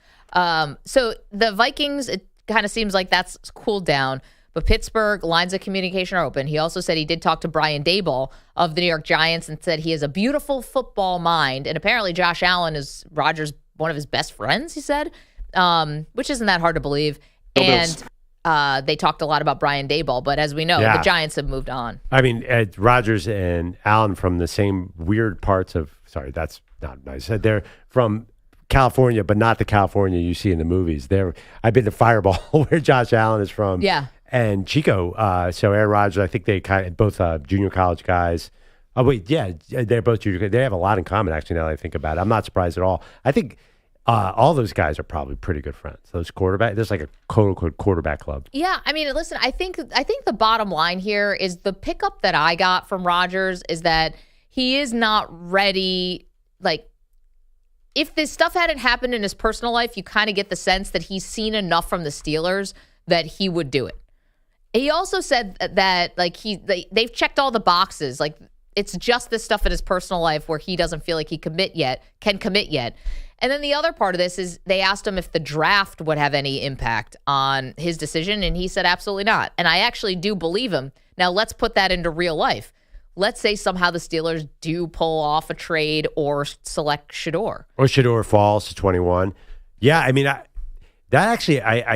So the Vikings, it kind of seems like that's cooled down. But Pittsburgh, lines of communication are open. He also said he did talk to Brian Daboll of the New York Giants and said he has a beautiful football mind. And apparently Josh Allen is Rodgers' one of his best friends, he said, which isn't that hard to believe. And they talked a lot about Brian Daboll. But as we know, the Giants have moved on. I mean, Rodgers and Allen from the same weird parts of – sorry, that's not nice. They're from California, but not the California you see in the movies. I've been to Fireball, where Josh Allen is from. Yeah. And Chico, so Aaron Rodgers, I think they both junior college guys. Oh, wait, yeah, they're both junior. They have a lot in common, actually, now that I think about it. I'm not surprised at all. I think all those guys are probably pretty good friends. Those quarterbacks, there's like a quote-unquote quarterback club. Yeah, I mean, listen, I think the bottom line here is the pickup that I got from Rodgers is that he is not ready. Like, if this stuff hadn't happened in his personal life, you kind of get the sense that he's seen enough from the Steelers that he would do it. He also said that like they've checked all the boxes. Like it's just this stuff in his personal life where he doesn't feel like he can commit yet. And then the other part of this is they asked him if the draft would have any impact on his decision, and he said absolutely not. And I actually do believe him. Now let's put that into real life. Let's say somehow the Steelers do pull off a trade or select Shedeur. Or Shedeur falls to 21. Yeah, I mean, I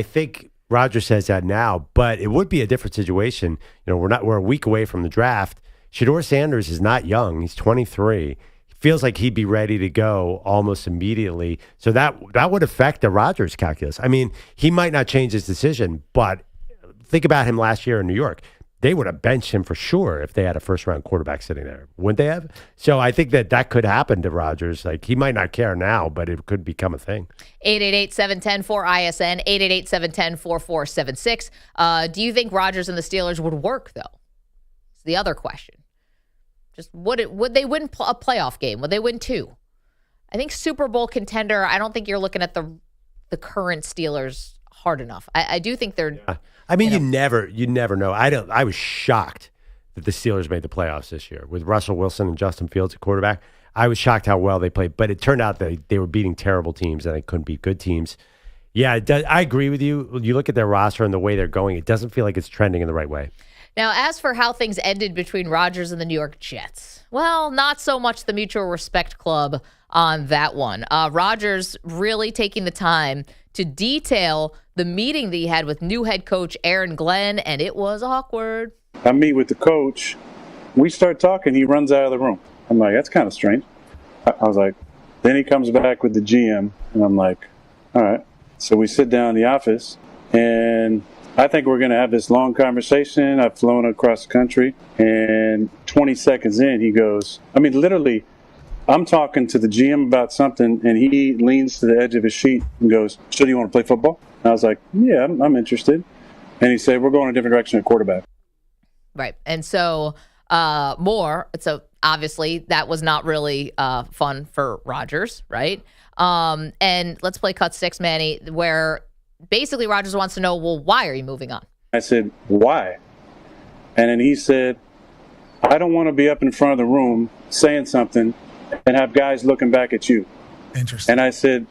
think Rodgers says that now, but it would be a different situation. We're a week away from the draft. Shedeur Sanders is not young. He's 23. He feels like he'd be ready to go almost immediately. So that would affect the Rodgers calculus. I mean, he might not change his decision, but think about him last year in New York. They would have benched him for sure if they had a first-round quarterback sitting there. Wouldn't they have? So I think that could happen to Rodgers. Like, he might not care now, but it could become a thing. 888-710-4ISN, 888-710-4476. Do you think Rodgers and the Steelers would work, though? It's the other question. Just would they win a playoff game? Would they win 2? I think Super Bowl contender, I don't think you're looking at the current Steelers hard enough. I do think they're... Yeah. I mean, you never know. I was shocked that the Steelers made the playoffs this year with Russell Wilson and Justin Fields at quarterback. I was shocked how well they played, but it turned out that they were beating terrible teams and they couldn't beat good teams. Yeah, I agree with you. You look at their roster and the way they're going, it doesn't feel like it's trending in the right way. Now, as for how things ended between Rodgers and the New York Jets, well, not so much the Mutual Respect Club on that one. Rodgers really taking the time to detail the meeting that he had with new head coach Aaron Glenn, and it was awkward. I meet with the coach. We start talking. He runs out of the room. I'm like, that's kind of strange. I was like, then he comes back with the GM, and I'm like, all right. So we sit down in the office, and I think we're going to have this long conversation. I've flown across the country, and 20 seconds in, he goes, I mean, literally, I'm talking to the GM about something, and he leans to the edge of his sheet and goes, so do you want to play football? And I was like, yeah, I'm interested. And he said, we're going a different direction at quarterback. Right. And so so obviously that was not really fun for Rodgers, right? And let's play cut 6, Manny, where basically Rodgers wants to know, well, why are you moving on? I said, why? And then he said, I don't want to be up in front of the room saying something and have guys looking back at you. Interesting. And I said,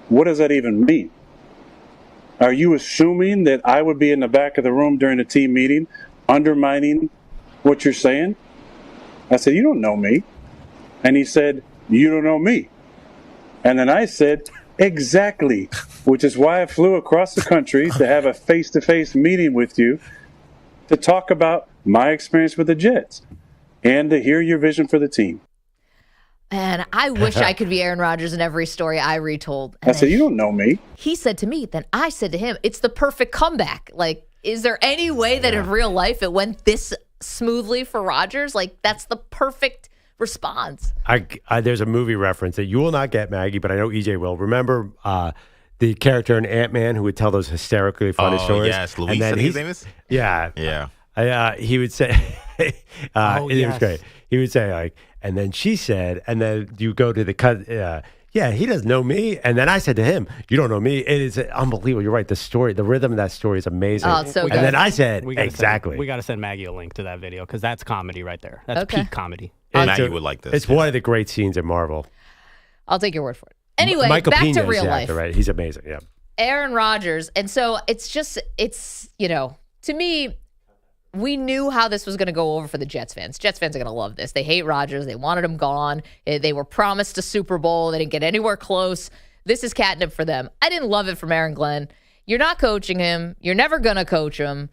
what does that even mean? Are you assuming that I would be in the back of the room during a team meeting undermining what you're saying? I said, you don't know me. And he said, you don't know me. And then I said, exactly, which is why I flew across the country to have a face-to-face meeting with you to talk about my experience with the Jets and to hear your vision for the team. And I wish I could be Aaron Rodgers in every story I retold. And I said, you don't know me. He said to me, then I said to him, it's the perfect comeback. Like, is there any way that in real life it went this smoothly for Rodgers? Like, that's the perfect response. There's a movie reference that you will not get, Maggie, but I know EJ will. Remember the character in Ant-Man who would tell those hysterically funny stories. Yes, Luis, and then his name is? Yeah. Yeah. He would say, it was great. He would say, like, and then she said, and then you go to the cut. Yeah, he doesn't know me. And then I said to him, you don't know me. It is unbelievable. You're right. The story, the rhythm of that story is amazing. Oh, it's so good. And then I said, exactly. We got to send Maggie a link to that video because that's comedy right there. That's peak comedy. Maggie would like this. It's one of the great scenes in Marvel. I'll take your word for it. Anyway, Michael back Pena to real is the life. actor, right? He's amazing, yeah. Aaron Rodgers. And so it's, to me, we knew how this was going to go over for the Jets fans. Jets fans are going to love this. They hate Rodgers. They wanted him gone. They were promised a Super Bowl. They didn't get anywhere close. This is catnip for them. I didn't love it from Aaron Glenn. You're not coaching him. You're never going to coach him.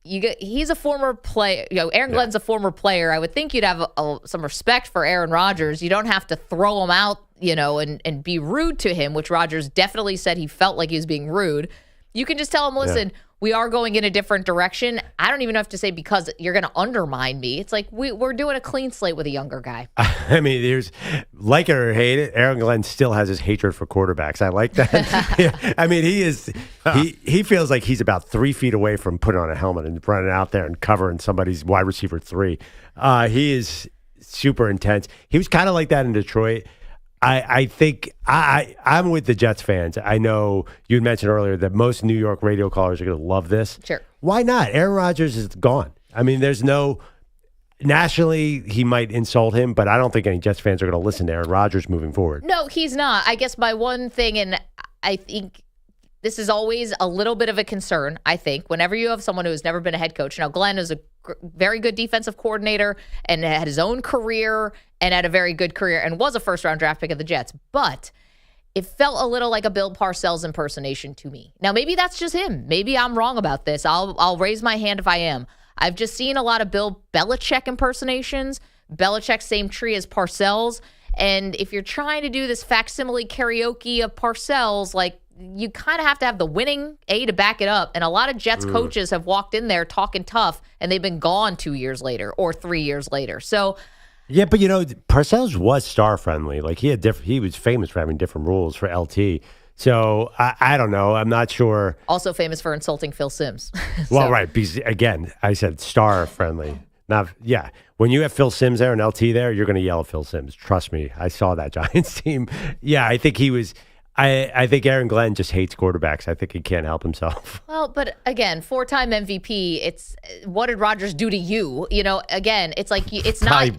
He's a former player. Aaron Glenn's a former player. I would think you'd have some respect for Aaron Rodgers. You don't have to throw him out, and be rude to him, which Rodgers definitely said he felt like he was being rude. You can just tell him, listen, we are going in a different direction. I don't even have to say because you're going to undermine me. It's like we're doing a clean slate with a younger guy. I mean, there's like it or hate it, Aaron Glenn still has his hatred for quarterbacks. I like that. I mean, he feels like he's about 3 feet away from putting on a helmet and running out there and covering somebody's wide receiver 3. He is super intense. He was kind of like that in Detroit. I think I'm with the Jets fans. I know you had mentioned earlier that most New York radio callers are going to love this. Sure. Why not? Aaron Rodgers is gone. I mean, there's no nationally he might insult him, but I don't think any Jets fans are going to listen to Aaron Rodgers moving forward. No, he's not. I guess my one thing, and I think this is always a little bit of a concern, I think, whenever you have someone who has never been a head coach. Now, Glenn is a very good defensive coordinator and had his own career and had a very good career and was a first-round draft pick of the Jets. But it felt a little like a Bill Parcells impersonation to me. Now, maybe that's just him. Maybe I'm wrong about this. I'll raise my hand if I am. I've just seen a lot of Bill Belichick impersonations. Belichick, same tree as Parcells. And if you're trying to do this facsimile karaoke of Parcells, like, you kind of have to have the winning A to back it up. And a lot of Jets coaches have walked in there talking tough, and they've been gone 2 years later or 3 years later. So, yeah, but Parcells was star friendly. Like he was famous for having different rules for LT. So I don't know. I'm not sure. Also famous for insulting Phil Simms. Well, right. Because again, I said star friendly. When you have Phil Simms there and LT there, you're going to yell at Phil Simms. Trust me. I saw that Giants team. Yeah, I think he was. I think Aaron Glenn just hates quarterbacks. I think he can't help himself. Well, but again, 4-time MVP. It's what did Rodgers do to you? Again, it's like it's not.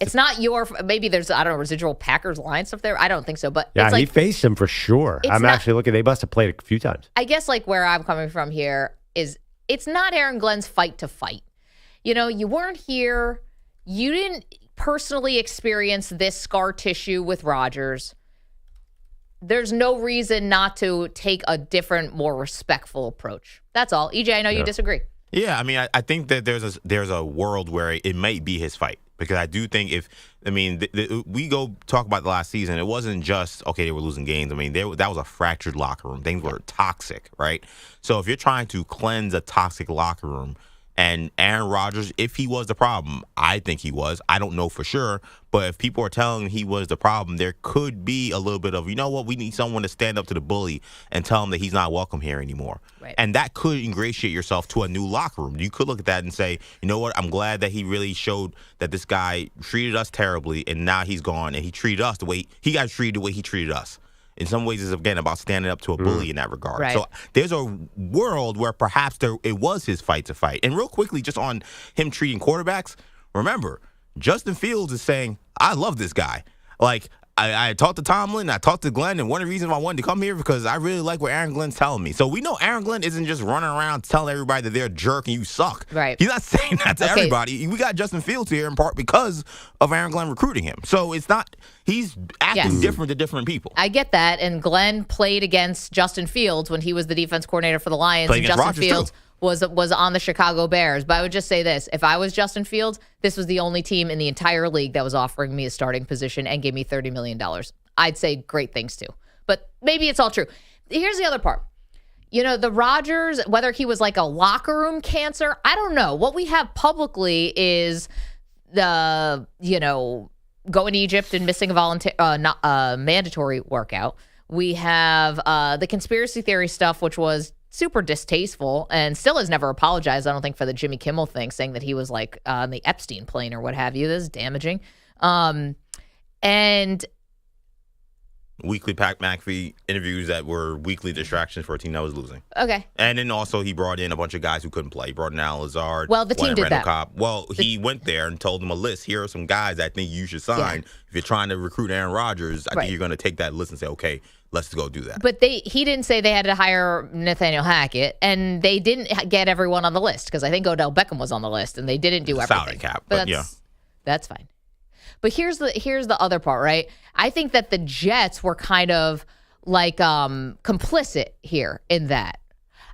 It's not your. Maybe there's residual Packers line stuff there. I don't think so. But yeah, it's like, he faced him for sure. I'm actually looking. They must have played a few times. I guess like where I'm coming from here is it's not Aaron Glenn's fight to fight. You weren't here. You didn't personally experience this scar tissue with Rodgers. There's no reason not to take a different, more respectful approach. That's all. EJ, I know you disagree. Yeah, I mean, I think that there's a world where it might be his fight. Because I do think we go talk about the last season, it wasn't just, okay, they were losing games. I mean, that was a fractured locker room. Things were toxic, right? So if you're trying to cleanse a toxic locker room, and Aaron Rodgers, if he was the problem, I think he was. I don't know for sure. But if people are telling he was the problem, there could be a little bit of, we need someone to stand up to the bully and tell him that he's not welcome here anymore. Right. And that could ingratiate yourself to a new locker room. You could look at that and say, you know what, I'm glad that he really showed that this guy treated us terribly, and now he's gone, and he treated us the way he got treated the way he treated us. In some ways, it's, again, about standing up to a bully in that regard. Right. So there's a world where perhaps it was his fight to fight. And real quickly, just on him treating quarterbacks, remember, Justin Fields is saying, I love this guy. Like, I talked to Tomlin, I talked to Glenn, and one of the reasons I wanted to come here because I really like what Aaron Glenn's telling me. So we know Aaron Glenn isn't just running around telling everybody that they're a jerk and you suck. Right. He's not saying that to everybody. We got Justin Fields here in part because of Aaron Glenn recruiting him. So it's not, he's acting different to different people. I get that. And Glenn played against Justin Fields when he was the defense coordinator for the Lions. Played and Justin Rodgers Fields too. was on the Chicago Bears. But I would just say this. If I was Justin Fields, this was the only team in the entire league that was offering me a starting position and gave me $30 million. I'd say great things too. But maybe it's all true. Here's the other part. The Rodgers, whether he was like a locker room cancer, I don't know. What we have publicly is the, going to Egypt and missing a mandatory workout. We have the conspiracy theory stuff, which was super distasteful and still has never apologized, I don't think, for the Jimmy Kimmel thing, saying that he was like on the Epstein plane or what have you. This is damaging. And weekly Pat McAfee interviews that were weekly distractions for a team that was losing. Okay. And then also he brought in a bunch of guys who couldn't play. He brought in Al Lazard. Well, the team did that. Cobb. Well, he went there and told them a list. Here are some guys I think you should sign. Yeah. If you're trying to recruit Aaron Rodgers, I think you're going to take that list and say, okay, let's go do that. But he didn't say they had to hire Nathaniel Hackett, and they didn't get everyone on the list because I think Odell Beckham was on the list, and they didn't do everything. Salary cap, but that's fine. But here's the other part, right? I think that the Jets were kind of like complicit here in that.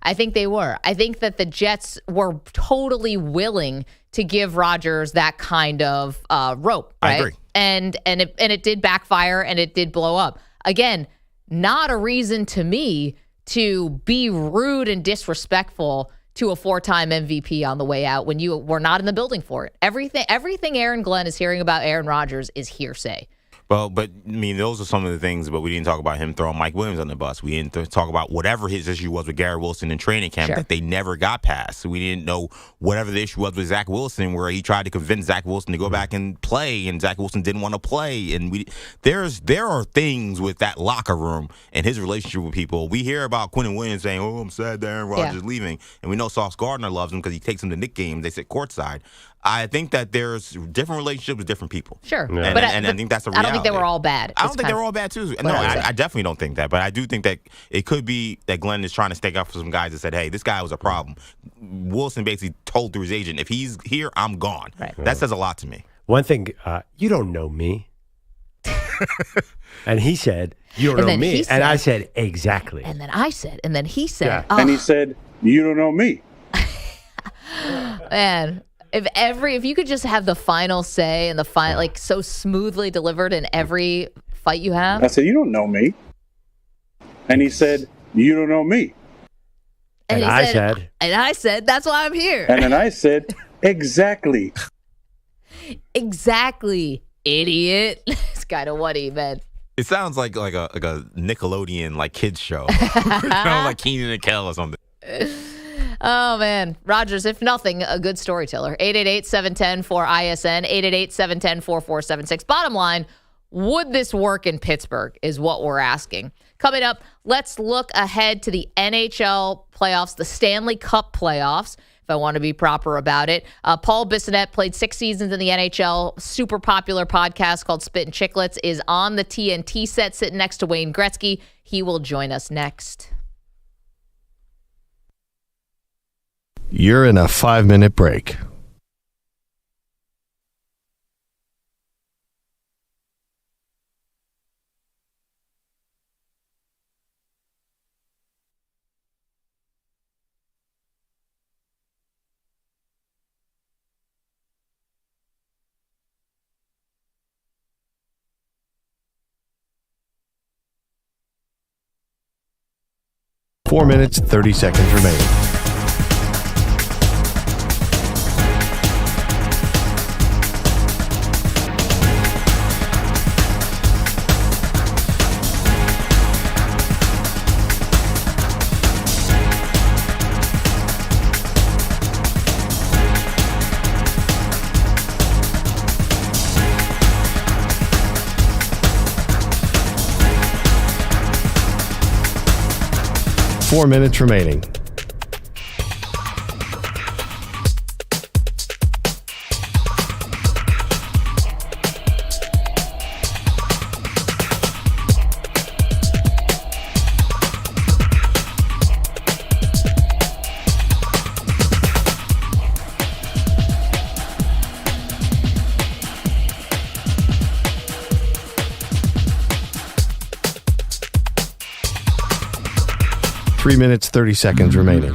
I think they were. I think that the Jets were totally willing to give Rodgers that kind of rope, right? I agree. And it did backfire and it did blow up. Again, not a reason to me to be rude and disrespectful to a 4-time MVP on the way out when you were not in the building for it. Everything Aaron Glenn is hearing about Aaron Rodgers is hearsay. Well, but I mean, those are some of the things, but we didn't talk about him throwing Mike Williams on the bus. We didn't talk about whatever his issue was with Garrett Wilson in training camp that they never got past. So we didn't know whatever the issue was with Zach Wilson, where he tried to convince Zach Wilson to go back and play, and Zach Wilson didn't want to play. And there are things with that locker room and his relationship with people. We hear about Quentin Williams saying, "Oh, I'm sad that Aaron Rodgers is leaving," and we know Sauce Gardner loves him because he takes him to Knicks games. They sit courtside. I think that there's different relationships with different people. Sure. Yeah. And I think that's a reality. I don't think they were all bad. I don't think they were all bad, too. No, I definitely don't think that. But I do think that it could be that Glenn is trying to stake up for some guys that said, hey, this guy was a problem. Wilson basically told through his agent, if he's here, I'm gone. Right. That says a lot to me. One thing, you don't know me. And he said, you don't know me. And I said, exactly. And then I said, and then he said. Yeah. And he said, you don't know me. Man. If you could just have the final say and the final, like, so smoothly delivered in every fight you have. I said, you don't know me. And he said, you don't know me. And I said, that's why I'm here. And then I said, exactly. Exactly, idiot. It's kind of what he meant. It sounds like a Nickelodeon kids show. Like Keenan and Kel or something. Oh, man. Rodgers, if nothing, a good storyteller. 888-710-4ISN, 888-710-4476. Bottom line, would this work in Pittsburgh is what we're asking. Coming up, let's look ahead to the NHL playoffs, the Stanley Cup playoffs, if I want to be proper about it. Paul Bissonnette played 6 seasons in the NHL. Super popular podcast called Spit and Chicklets is on the TNT set sitting next to Wayne Gretzky. He will join us next. You're in a 5-minute break. Four minutes, 30 seconds remaining. Four minutes remaining. Three minutes, 30 seconds remaining.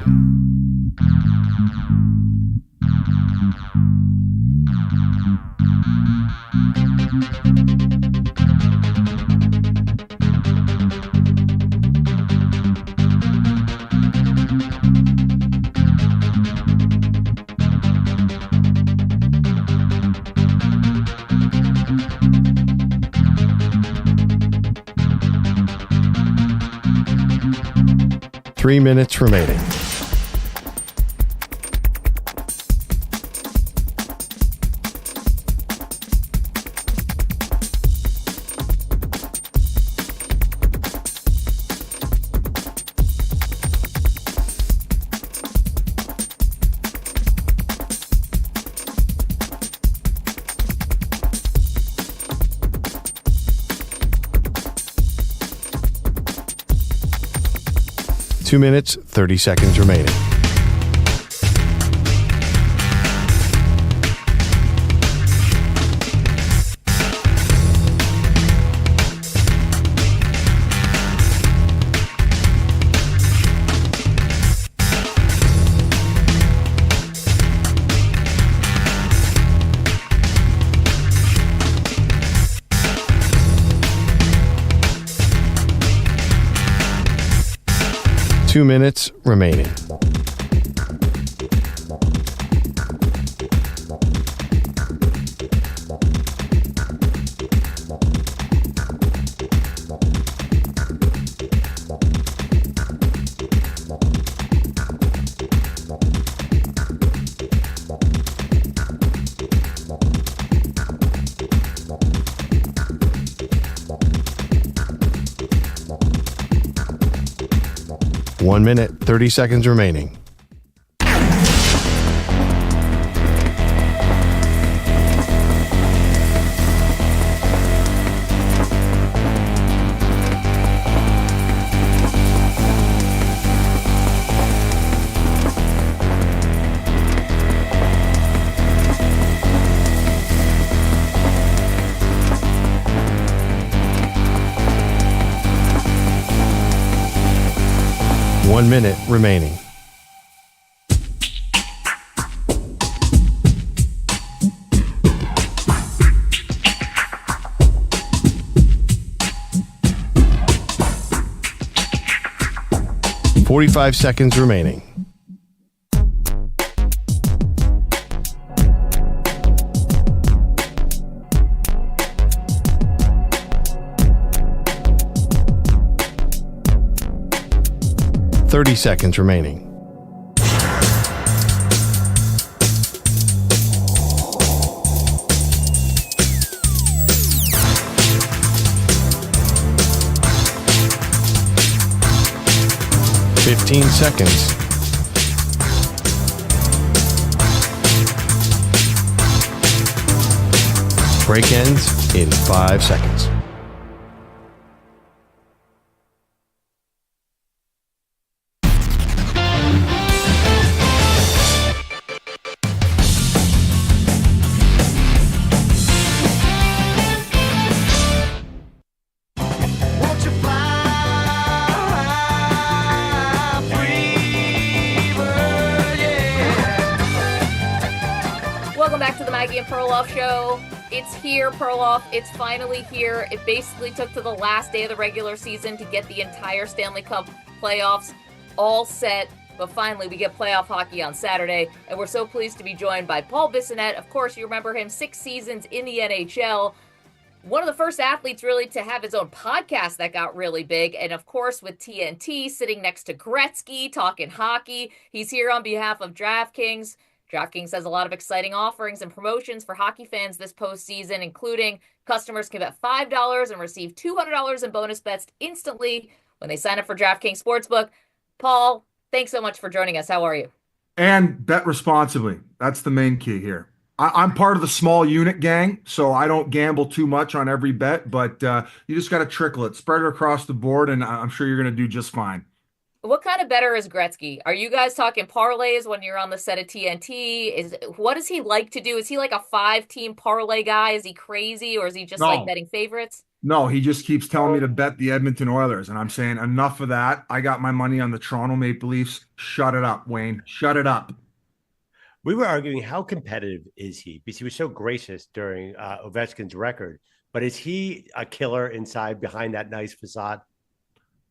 3 minutes remaining. Two minutes, 30 seconds remaining. Two minutes remaining. One minute, 30 seconds remaining. One minute remaining. .45 seconds remaining. .30 seconds remaining. .15 seconds. Break ends in 5 seconds. Maggie and Perloff show. It's here, Perloff. It's finally here. It basically took to the last day of the regular season to get the entire Stanley Cup playoffs all set. But finally, we get playoff hockey on Saturday. And we're so pleased to be joined by Paul Bissonnette. Of course, you remember him, 6 seasons in the NHL. One of the first athletes really to have his own podcast that got really big. And of course, with TNT sitting next to Gretzky, talking hockey. He's here on behalf of DraftKings. DraftKings has a lot of exciting offerings and promotions for hockey fans this postseason, including customers can bet $5 and receive $200 in bonus bets instantly when they sign up for DraftKings Sportsbook. Paul, thanks so much for joining us. How are you? And bet responsibly. That's the main key here. I'm part of the small unit gang, so I don't gamble too much on every bet, but you just got to trickle it, spread it across the board, and I'm sure you're going to do just fine. What kind of bettor is Gretzky? Are you guys talking parlays when you're on the set of TNT? What does he like to do? Is he like a 5-team parlay guy? Is he crazy, or is he just like betting favorites? No, he just keeps telling me to bet the Edmonton Oilers, and I'm saying enough of that. I got my money on the Toronto Maple Leafs. Shut it up, Wayne. Shut it up. We were arguing how competitive is he? Because he was so gracious during Ovechkin's record. But is he a killer inside behind that nice facade?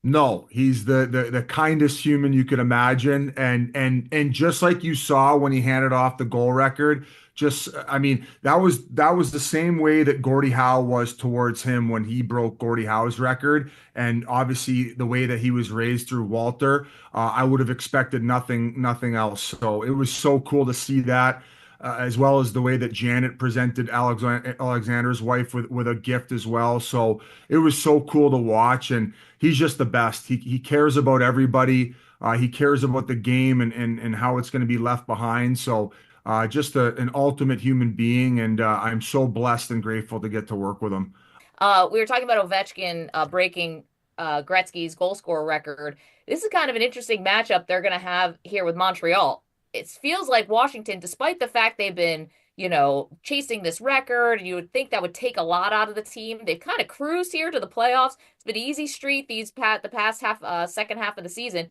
No, he's the kindest human you could imagine, and just like you saw when he handed off the goal record, that was the same way that Gordie Howe was towards him when he broke Gordie Howe's record, and obviously the way that he was raised through Walter, I would have expected nothing else. So it was so cool to see that. As well as the way that Janet presented Alexander's wife with a gift as well. So it was so cool to watch, and he's just the best. He cares about everybody. He cares about the game and how it's going to be left behind. So just an ultimate human being, and I'm so blessed and grateful to get to work with him. We were talking about Ovechkin breaking Gretzky's goal scorer record. This is kind of an interesting matchup they're going to have here with Montreal. It feels like Washington, despite the fact they've been, chasing this record, and you would think that would take a lot out of the team. They've kind of cruised here to the playoffs. It's been an easy street the past second half of the season.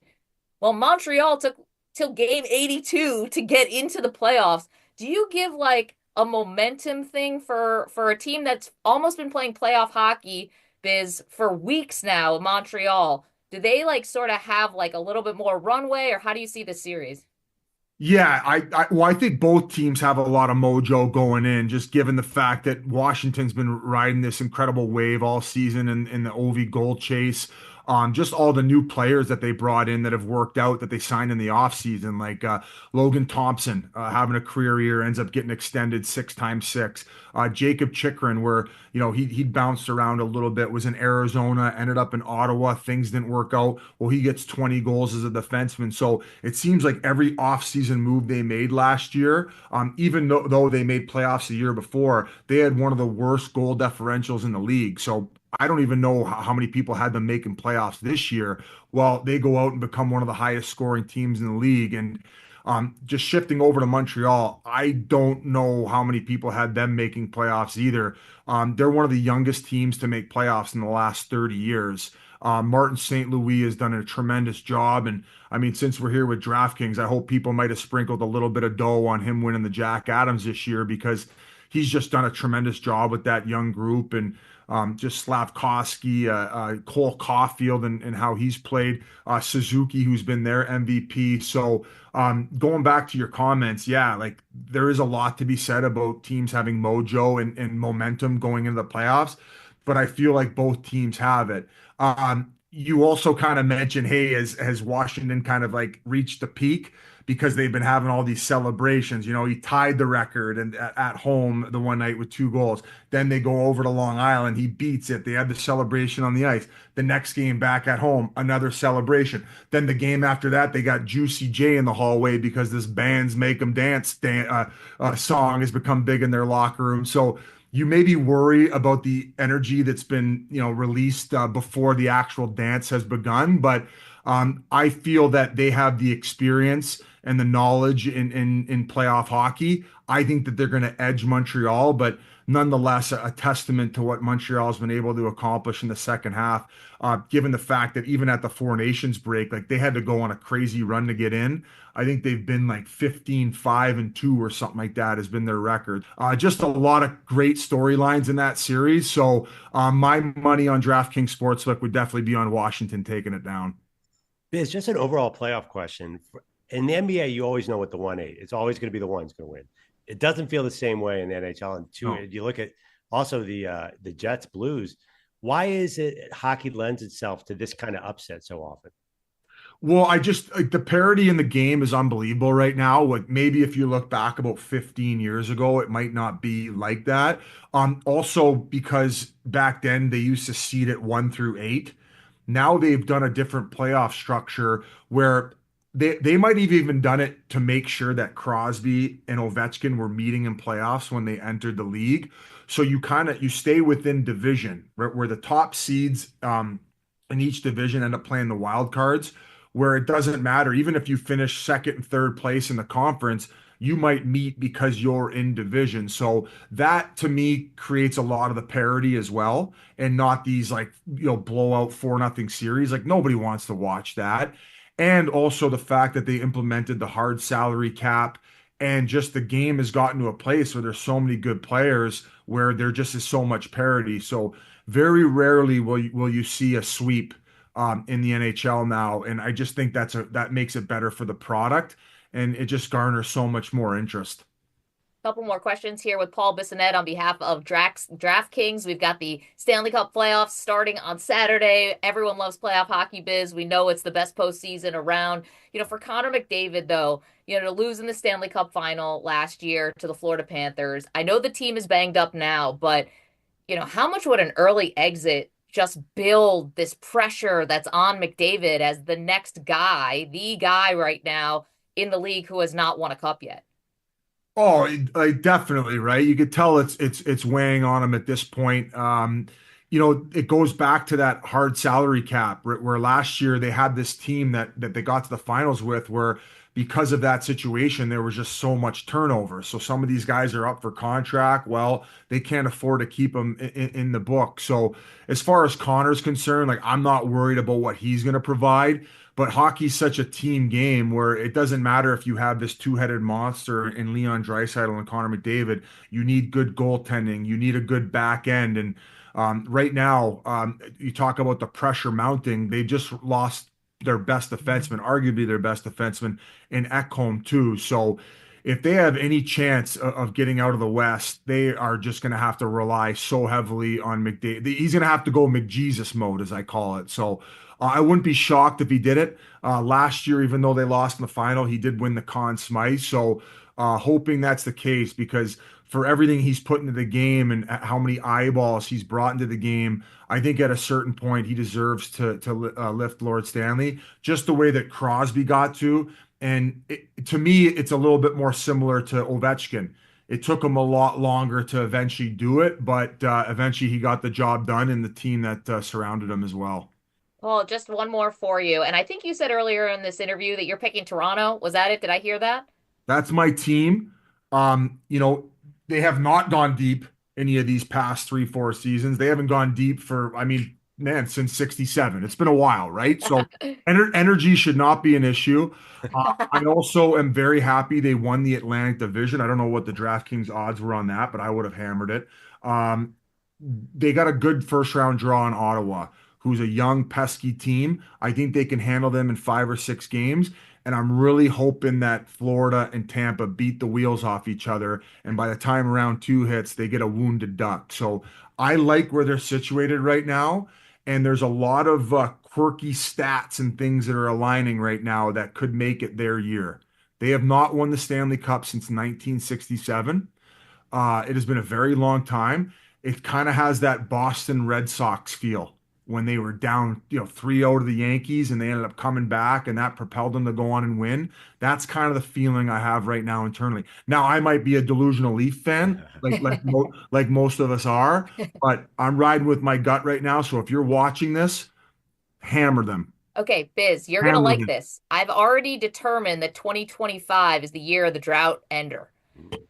Well, Montreal took till game 82 to get into the playoffs. Do you give like a momentum thing for a team that's almost been playing playoff hockey biz for weeks now, Montreal? Do they like sort of have like a little bit more runway, or how do you see this series? Yeah, I think both teams have a lot of mojo going in, just given the fact that Washington's been riding this incredible wave all season in the Ovi goal chase. Just all the new players that they brought in that have worked out, that they signed in the offseason, like Logan Thompson having a career year, ends up getting extended 6x6. Jacob Chikrin, where he bounced around a little bit, was in Arizona, ended up in Ottawa, things didn't work out. Well, he gets 20 goals as a defenseman. So it seems like every offseason move they made last year, even though they made playoffs the year before, they had one of the worst goal differentials in the league. So I don't even know how many people had them making playoffs this year. Well, they go out and become one of the highest scoring teams in the league. And just shifting over to Montreal, I don't know how many people had them making playoffs either. They're one of the youngest teams to make playoffs in the last 30 years. Martin St. Louis has done a tremendous job. And I mean, since we're here with DraftKings, I hope people might have sprinkled a little bent of dough on him winning the Jack Adams this year, because he's just done a tremendous job with that young group. And just Slavkovsky, Cole Caulfield, and how he's played, Suzuki, who's been their MVP. So going back to your comments, yeah, like there is a lot to be said about teams having mojo and momentum going into the playoffs, but I feel like both teams have it. You also kind of mentioned, hey, has Washington kind of like reached the peak? Because they've been having all these celebrations. He tied the record and at home the one night with 2 goals. Then they go over to Long Island. He beats it. They have the celebration on the ice. The next game back at home, another celebration. Then the game after that, they got Juicy J in the hallway because this band's Make 'Em Dance song has become big in their locker room. So you maybe worry about the energy that's been released before the actual dance has begun. But I feel that they have the experience and the knowledge in playoff hockey. I think that they're going to edge Montreal, but nonetheless, a testament to what Montreal has been able to accomplish in the second half, given the fact that even at the Four Nations break, like they had to go on a crazy run to get in. I think they've been like 15-5-2 or something like that has been their record. Just a lot of great storylines in that series. So my money on DraftKings Sportsbook would definitely be on Washington taking it down. It's just an overall playoff question. In the NBA, you always know what the 1-8. It's always going to be the one's going to win. It doesn't feel the same way in the NHL. And two, you look at also the Jets Blues. Why is it hockey lends itself to this kind of upset so often? Well, the parity in the game is unbelievable right now. Like maybe if you look back about 15 years ago, it might not be like that. Also because back then they used to seed it 1 through 8. Now they've done a different playoff structure where they might have even done it to make sure that Crosby and Ovechkin were meeting in playoffs when they entered the league. So you stay within division, right, where the top seeds in each division end up playing the wild cards, where it doesn't matter. Even if you finish second and third place in the conference, you might meet because you're in division. So that to me creates a lot of the parity as well, and not these blowout 4-0 series. Like nobody wants to watch that. And also the fact that they implemented the hard salary cap, and just the game has gotten to a place where there's so many good players where there just is so much parity. So very rarely will you see a sweep in the NHL now. And I just think that makes it better for the product, and it just garners so much more interest. Couple more questions here with Paul Bissonnette on behalf of DraftKings. We've got the Stanley Cup playoffs starting on Saturday. Everyone loves playoff hockey, Biz. We know it's the best postseason around. For Connor McDavid, though, to lose in the Stanley Cup final last year to the Florida Panthers. I know the team is banged up now, but, how much would an early exit just build this pressure that's on McDavid as the next guy, the guy right now in the league who has not won a cup yet? Oh, definitely, right? You could tell it's weighing on him at this point. It goes back to that hard salary cap where last year they had this team that they got to the finals with, where because of that situation, there was just so much turnover. So some of these guys are up for contract. Well, they can't afford to keep them in the book. So as far as Connor's concerned, I'm not worried about what he's going to provide. But hockey's such a team game where it doesn't matter if you have this two-headed monster in Leon Draisaitl and Connor McDavid. You need good goaltending. You need a good back end. And right now, you talk about the pressure mounting. They just lost their best defenseman, arguably their best defenseman, in Ekholm too. So if they have any chance of getting out of the West, they are just going to have to rely so heavily on McDavid. He's going to have to go McJesus mode, as I call it. So I wouldn't be shocked if he did it. Last year, even though they lost in the final, he did win the Conn Smythe. So hoping that's the case, because for everything he's put into the game and how many eyeballs he's brought into the game, I think at a certain point he deserves to lift Lord Stanley, just the way that Crosby got to. And to me, it's a little bit more similar to Ovechkin. It took him a lot longer to eventually do it, but eventually he got the job done in the team that surrounded him as well. Paul, just one more for you. And I think you said earlier in this interview that you're picking Toronto. Was that it? Did I hear that? That's my team. They have not gone deep any of these past 3-4 seasons. They haven't gone deep since 67. It's been a while, right? So energy should not be an issue. I also am very happy they won the Atlantic Division. I don't know what the DraftKings odds were on that, but I would have hammered it. They got a good first-round draw in Ottawa, who's a young, pesky team. I think they can handle them in 5 or 6 games. And I'm really hoping that Florida and Tampa beat the wheels off each other. And by the time round 2 hits, they get a wounded duck. So I like where they're situated right now. And there's a lot of quirky stats and things that are aligning right now that could make it their year. They have not won the Stanley Cup since 1967. It has been a very long time. It kind of has that Boston Red Sox feel, when they were down, 3-0 to the Yankees and they ended up coming back and that propelled them to go on and win. That's kind of the feeling I have right now internally. Now, I might be a delusional Leaf fan, like most of us are, but I'm riding with my gut right now. So if you're watching this, hammer them. Okay, Biz, you're going to like this. I've already determined that 2025 is the year of the drought ender,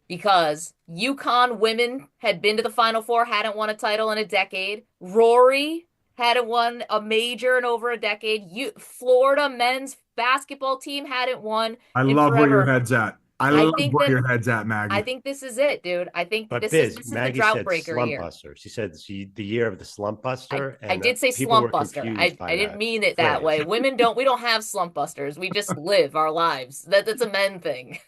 because UConn women had been to the Final Four, hadn't won a title in a decade. Rory hadn't won a major in over a decade. Florida men's basketball team hadn't won. I love where your head's at. I love where your head's at, Maggie. I think this is it, dude. I think but this Biz, is Maggie the drought said breaker slump year. Buster. She said the year of the slump buster. I did say slump buster. I didn't mean it that way. Women we don't have slump busters. We just live our lives. That's a men thing.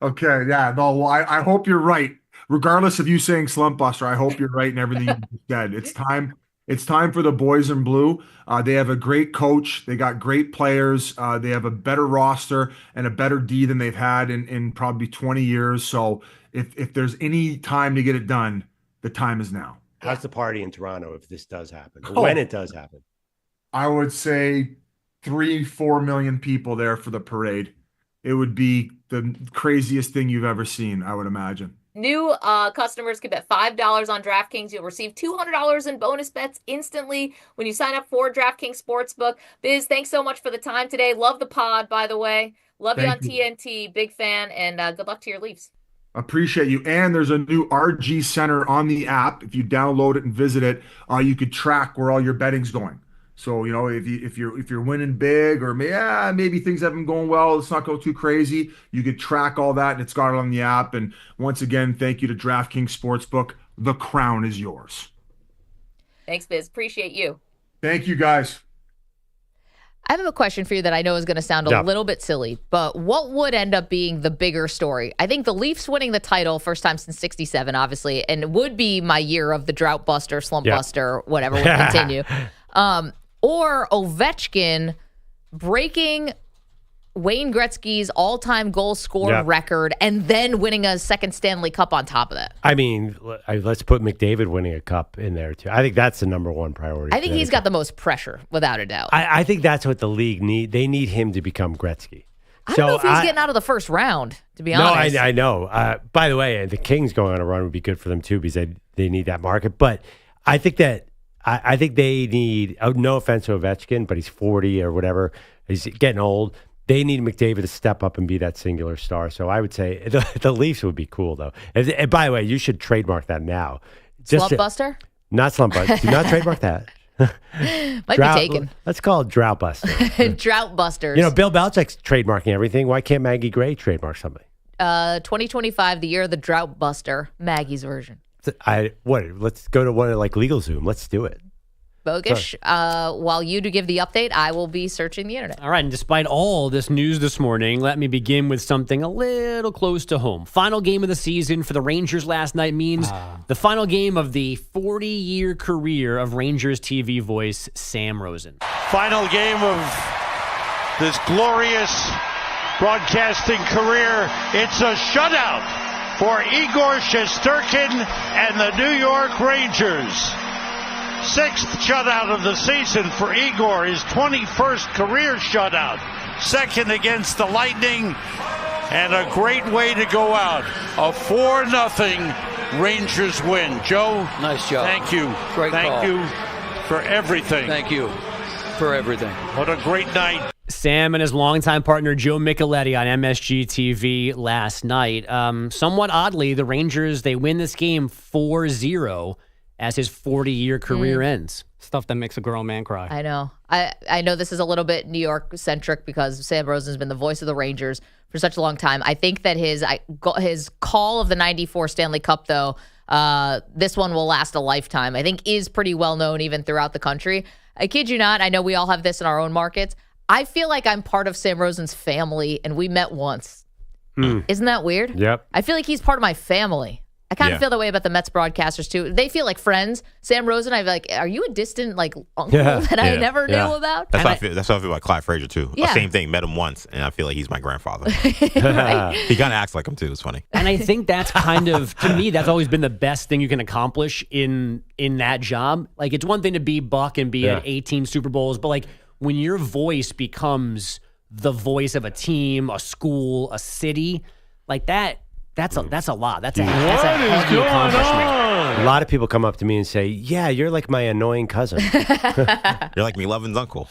Okay, yeah. No, well, I hope you're right. Regardless of you saying slump buster, I hope you're right in everything you said. It's time. It's time for the boys in blue. They have a great coach. They got great players. They have a better roster and a better D than they've had in probably 20 years. So if there's any time to get it done, the time is now. How's the party in Toronto if this does happen? When it does happen? I would say 3-4 million people there for the parade. It would be the craziest thing you've ever seen, I would imagine. New customers can bet $5 on DraftKings. You'll receive $200 in bonus bets instantly when you sign up for DraftKings Sportsbook. Biz, thanks so much for the time today. Love the pod, by the way. Love you on TNT. Big fan, and good luck to your Leafs. Appreciate you. And there's a new RG Center on the app. If you download it and visit it, you could track where all your betting's going. So, you know, if you're winning big or maybe things haven't going well, let's not go too crazy. You could track all that, and it's got it on the app. And once again, thank you to DraftKings Sportsbook. The crown is yours. Thanks, Biz. Appreciate you. Thank you, guys. I have a question for you that I know is going to sound a little bit silly, but what would end up being the bigger story? I think the Leafs winning the title, first time since 67, obviously, and it would be my year of the drought buster, slump buster, whatever would continue. Or Ovechkin breaking Wayne Gretzky's all-time goal scorer record and then winning a second Stanley Cup on top of that. I mean, let's put McDavid winning a cup in there, too. I think that's the number one priority. I think he's got the most pressure, without a doubt. I think that's what the league need. They need him to become Gretzky. I don't know if he's getting out of the first round, to be honest. No, I know. By the way, the Kings going on a run would be good for them, too, because they need that market. But I think that I think they need, no offense to Ovechkin, but he's 40 or whatever. He's getting old. They need McDavid to step up and be that singular star. So I would say the Leafs would be cool, though. And by the way, you should trademark that now. Slump buster? Not slump buster. Do not trademark that. Might be taken. Let's call it drought buster. Drought busters. Bill Belichick's trademarking everything. Why can't Maggie Gray trademark something? 2025, the year of the drought buster, Maggie's version. Let's go to one like LegalZoom. Let's do it. Bogusch, while you do give the update, I will be searching the internet. All right, and despite all this news this morning, let me begin with something a little close to home. Final game of the season for the Rangers last night means the final game of the 40-year career of Rangers TV voice Sam Rosen. Final game of this glorious broadcasting career. It's a shutout for Igor Shesterkin and the New York Rangers. 6th shutout of the season for Igor, his 21st career shutout. Second against the Lightning, and a great way to go out. A 4-0 Rangers win. Joe, nice job. Thank you. Great call. Thank you for everything. Thank you for everything. What a great night. Sam and his longtime partner Joe Micheletti on MSG TV last night. Somewhat oddly, the Rangers, they win this game 4-0 as his 40-year career ends. Stuff that makes a grown man cry. I know. I know this is a little bit New York-centric because Sam Rosen's been the voice of the Rangers for such a long time. I think that his call of the 94 Stanley Cup, though, this one will last a lifetime, I think is pretty well known even throughout the country. I kid you not. I know we all have this in our own markets. I feel like I'm part of Sam Rosen's family, and we met once. Isn't that weird? Yep. I feel like he's part of my family. I kind of feel that way about the Mets broadcasters, too. They feel like friends. Sam Rosen, I'm like, are you a distant uncle that I never knew about? That's how I feel about Clyde Frazier, too. Yeah. Same thing. Met him once, and I feel like he's my grandfather. He kind of acts like him, too. It's funny. And I think that's kind of, to me, that's always been the best thing you can accomplish in that job. Like, it's one thing to be Buck and be at 18 Super Bowls, but, like, when your voice becomes the voice of a team, a school, a city, like that, that's a lot. That's a heavy accomplishment. A lot of people come up to me and say, yeah, you're like my annoying cousin. You're like McLovin's uncle.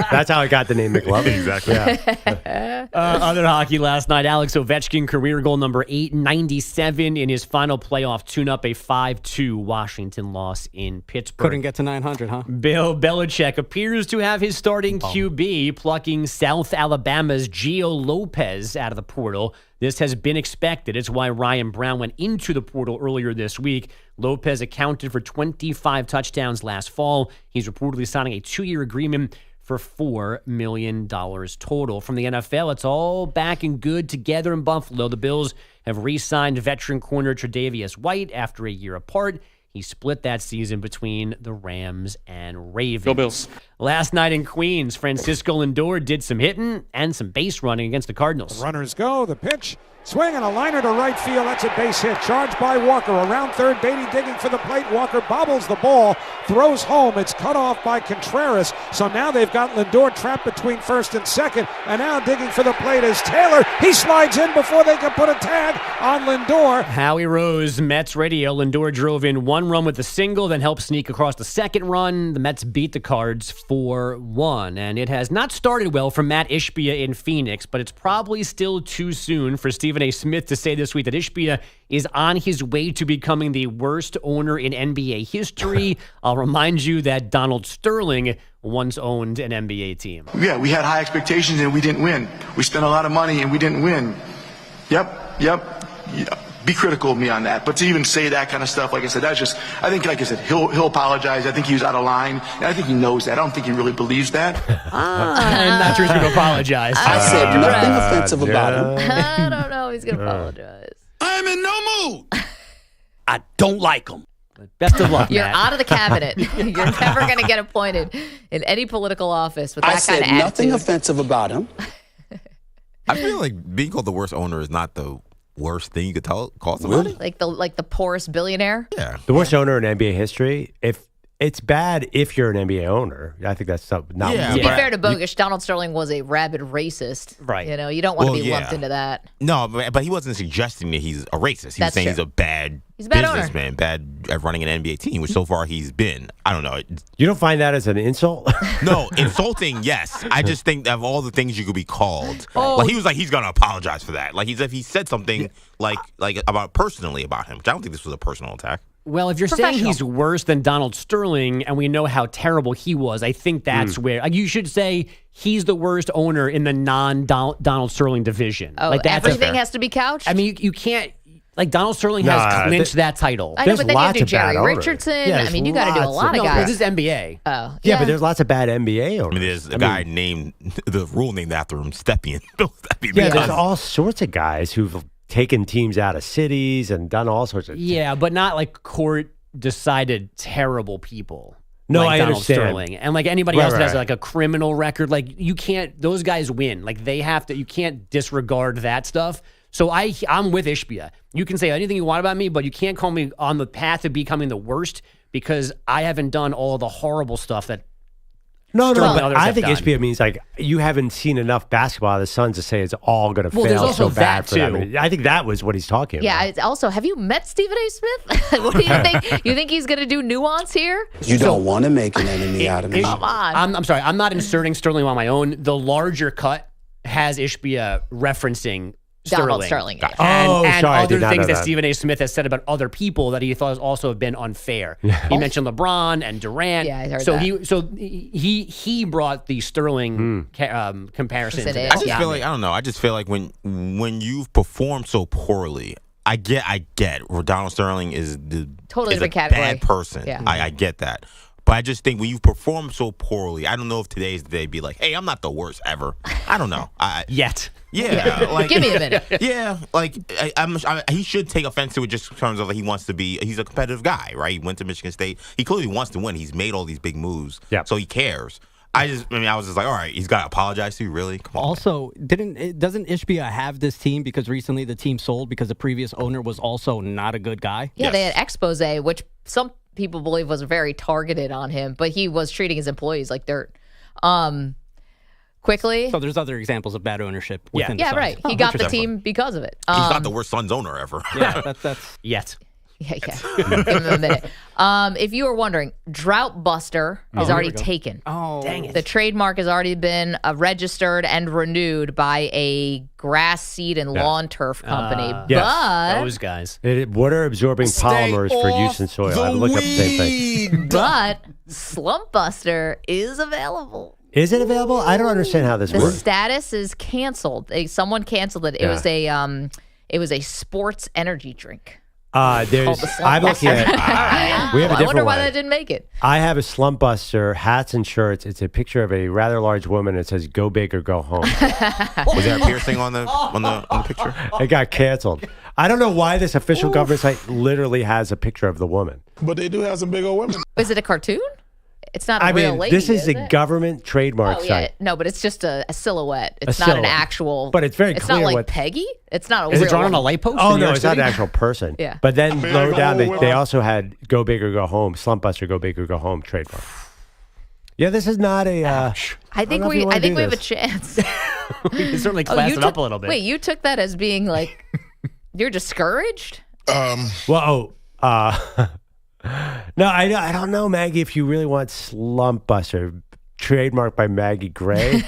That's how I got the name McLovin. Exactly. Yeah. Other hockey last night, Alex Ovechkin, career goal number 897 in his final playoff tune-up, a 5-2 Washington loss in Pittsburgh. Couldn't get to 900, huh? Bill Belichick appears to have his starting QB plucking South Alabama's Gio Lopez out of the portal. This has been expected. It's why Ryan Brown went into the portal earlier this week. Lopez accounted for 25 touchdowns last fall. He's reportedly signing a 2-year agreement for $4 million total. From the NFL, it's all back and good together in Buffalo. The Bills have re-signed veteran corner Tre'Davious White after a year apart. He split that season between the Rams and Ravens. Go Bills. Last night in Queens, Francisco Lindor did some hitting and some base running against the Cardinals. Runners go. The pitch. Swing and a liner to right field. That's a base hit. Charged by Walker. Around third, Beatty digging for the plate. Walker bobbles the ball. Throws home. It's cut off by Contreras. So now they've got Lindor trapped between first and second. And now digging for the plate is Taylor. He slides in before they can put a tag on Lindor. Howie Rose, Mets radio. Lindor drove in 1 run with a single, then helped sneak across the second run. The Mets beat the Cards 4-1. And it has not started well for Matt Ishbia in Phoenix, but it's probably still too soon for Stephen A. Smith to say this week that Ishbia is on his way to becoming the worst owner in NBA history. I'll remind you that Donald Sterling once owned an NBA team. Yeah, we had high expectations and we didn't win. We spent a lot of money and we didn't win. Yep. be critical of me on that. But to even say that kind of stuff, like I said, that's just, I think, like I said, he'll apologize. I think he was out of line. And I think he knows that. I don't think he really believes that. I'm not sure he's going to apologize. I said nothing offensive about him. I don't know if he's going to apologize. I'm in no mood. I don't like him. Best of luck, You're Matt. out of the cabinet. You're never going to get appointed in any political office with that kind of attitude. I said nothing offensive about him. I feel like being called the worst owner is not the worst thing you could call somebody. Like the poorest billionaire? Yeah. The worst owner in NBA history. If it's bad if you're an NBA owner, I think that's not. To be fair to Bogusch, Donald Sterling was a rabid racist. Right. You know, you don't want to be lumped into that. No, but he wasn't suggesting that he's a racist. He was saying he's a bad businessman, bad at running an NBA team, which so far he's been. I don't know. You don't find that as an insult? No, insulting, yes. I just think of all the things you could be called. Like he was like, he's going to apologize for that. Like if he said something like personally about him, which I don't think this was a personal attack. Well, if you're saying he's worse than Donald Sterling and we know how terrible he was, I think that's where you should say he's the worst owner in the non-Donald Sterling division. Oh, like everything has to be couched? I mean, you can't. Like Donald Sterling has clinched that title. I know, but then you have to do Jerry Richardson. I mean, you got to do a lot of guys. This is NBA. Oh, yeah, but there's lots of bad NBA owners. I mean, there's a guy named the rule named after him, Stepien. Yeah, there's all sorts of guys who've taken teams out of cities and done all sorts of. Yeah, but not like court decided terrible people. No, like I Donald understand. Sterling and like anybody else that has like a criminal record. Like you can't; those guys win. Like they have to. You can't disregard that stuff. So I'm with Ishbia. You can say anything you want about me, but you can't call me on the path of becoming the worst because I haven't done all the horrible stuff that. No, but I think Ishbia means like you haven't seen enough basketball of the Suns to say it's all going to fail so bad for them. I mean, I think that was what he's talking about. Yeah. Also, have you met Stephen A. Smith? What do you think? You think he's going to do nuance here? You don't want to make an enemy out of me. Come on. I'm sorry. I'm not inserting Sterling on my own. The larger cut has Ishbia referencing Donald Sterling. And, sorry, other things that Stephen A. Smith has said about other people that he thought also have been unfair. He mentioned LeBron and Durant. Yeah, I heard so that. He brought the Sterling comparison. I just feel like I don't know. I just feel like when you've performed so poorly, I get where Donald Sterling is totally is a category. bad person. Yeah. I get that. But I just think when you perform so poorly, I don't know if today's the day to be like, hey, I'm not the worst ever. I don't know. Yet. Yeah. Like, give me a minute. Yeah. Like, he should take offense to it just in terms of like, he's a competitive guy, right? He went to Michigan State. He clearly wants to win. He's made all these big moves. Yeah. So he cares. I was just like, all right, he's got to apologize to you, really? Come on. Also, doesn't Ishbia have this team because recently the team sold because the previous owner was also not a good guy? Yeah, they had expose, which some people believe was very targeted on him, but he was treating his employees like dirt. Quickly. So there's other examples of bad ownership within the Suns. Right. He got the team because of it. He's not the worst Suns owner ever. Yeah, that's yet. Yeah. Give him a minute. If you were wondering, Drought Buster is already taken. Oh, dang it. The trademark has already been registered and renewed by a grass seed and lawn turf company. But those guys. Water-absorbing polymers for use in soil. I looked up the same thing. But Slump Buster is available. Is it available? I don't understand how this The works. status is canceled. Someone canceled it. It was a sports energy drink. I'm looking at. We have a different I wonder why one. that didn't make it. I have a Slump Buster hats and shirts. It's a picture of a rather large woman. It says "Go big or go home." Was there a piercing on the picture? It got canceled. I don't know why this official government site literally has a picture of the woman. But they do have some big old women. Is it a cartoon? It's not a real lady. This is a government trademark site. No, but it's just a silhouette. It's not an actual. But it's very It's clear not like what Peggy. It's not a Is real it drawn woman. on a light post? Oh, no, it's not an actual person. Yeah. But then lower down, they also had Go Big or Go Home, Slump Buster, Go Big or Go Home trademark. Yeah, this is not a. I think we have a chance. We can certainly class it up a little bit. Wait, you took that as being like you're discouraged? No, I don't know, Maggie, if you really want Slump Buster, trademarked by Maggie Gray.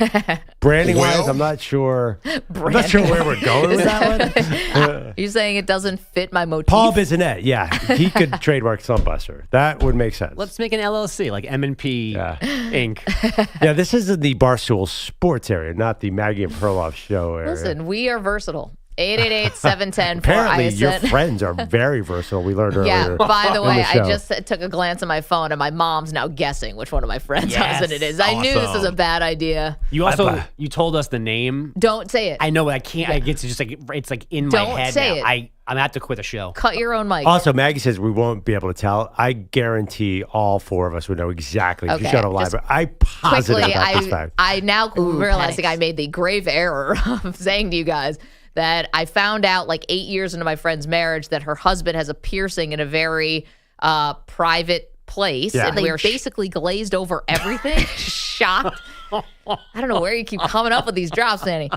Branding-wise, I'm not sure. I'm not sure where we're going with that one. You're saying it doesn't fit my motif? Paul Bissonnette, yeah. He could trademark Slump Buster. That would make sense. Let's make an LLC, like M&P Inc. Yeah, this is in the Barstool Sports area, not the Maggie and Perloff show area. Listen, we are versatile. 888-710-4ISN. Apparently, your friends are very versatile. We learned earlier. Yeah, by the way, I just took a glance at my phone, and my mom's now guessing which one of my friends' husband it is. I knew this was a bad idea. You told us the name. Don't say it. I know, I can't. I get to just it's in my head say now. it. I'm gonna have to quit the show. Cut your own mic. Also, Maggie says we won't be able to tell. I guarantee all four of us would know exactly. If you showed up live, I positive about this fact. I now realizing I made the grave error of saying to you guys that I found out like 8 years into my friend's marriage that her husband has a piercing in a very private place. Yeah. And we are basically glazed over everything. Shocked. I don't know where you keep coming up with these drops, Annie.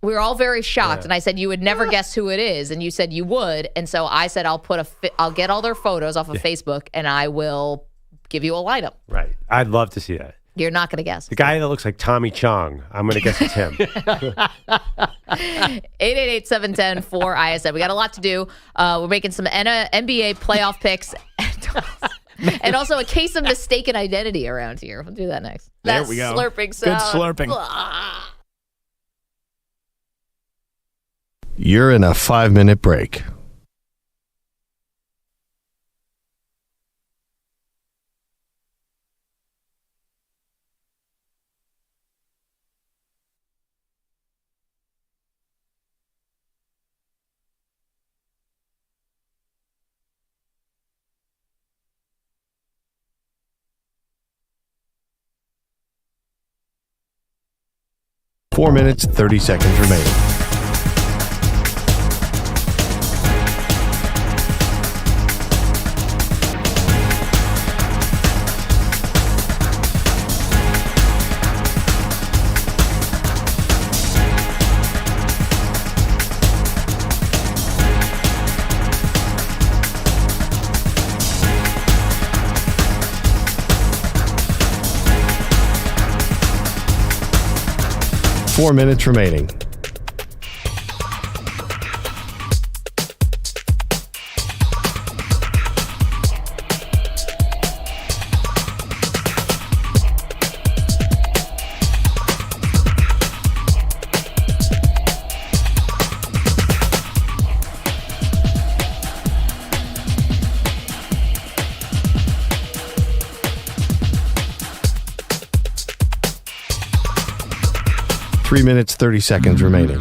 We were all very shocked, and I said you would never guess who it is, and you said you would, and so I said I'll get all their photos off of Facebook, and I will give you a lineup. Right. I'd love to see that. You're not going to guess. The guy that looks like Tommy Chong. I'm going to guess it's him. 888-710-4ISN. We got a lot to do. We're making some NBA playoff picks and also a case of mistaken identity around here. We'll do that next. There we go. Slurping sound. Good slurping. You're in a 5-minute break. Four minutes, 30 seconds remaining. Four minutes remaining. Three minutes, 30 seconds remaining.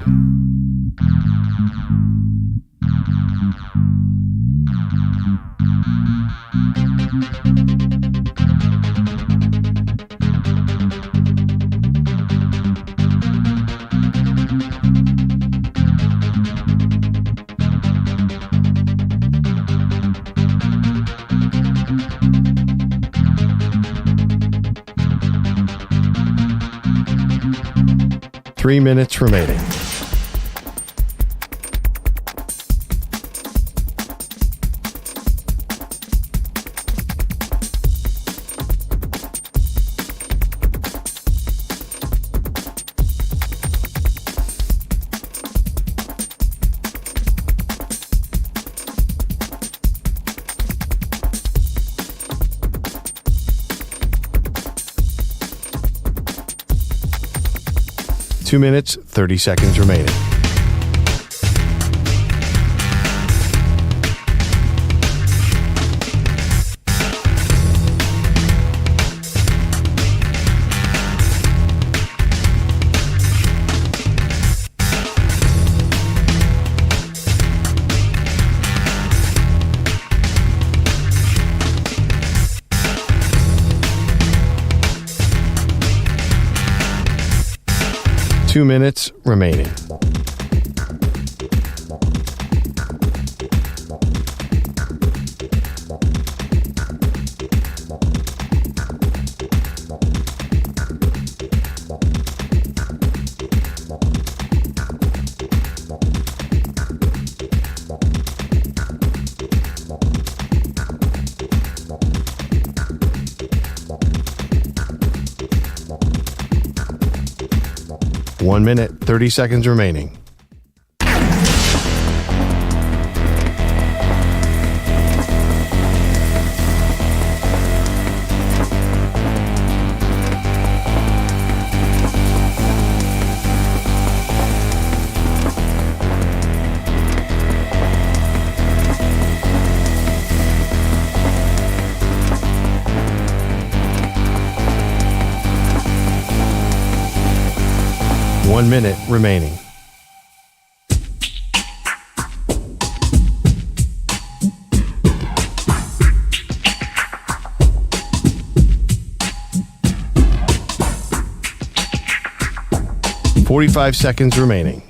Three minutes remaining. Two minutes, 30 seconds remaining. Two minutes remaining. One minute, 30 seconds remaining. 1 minute remaining. $45 seconds remaining.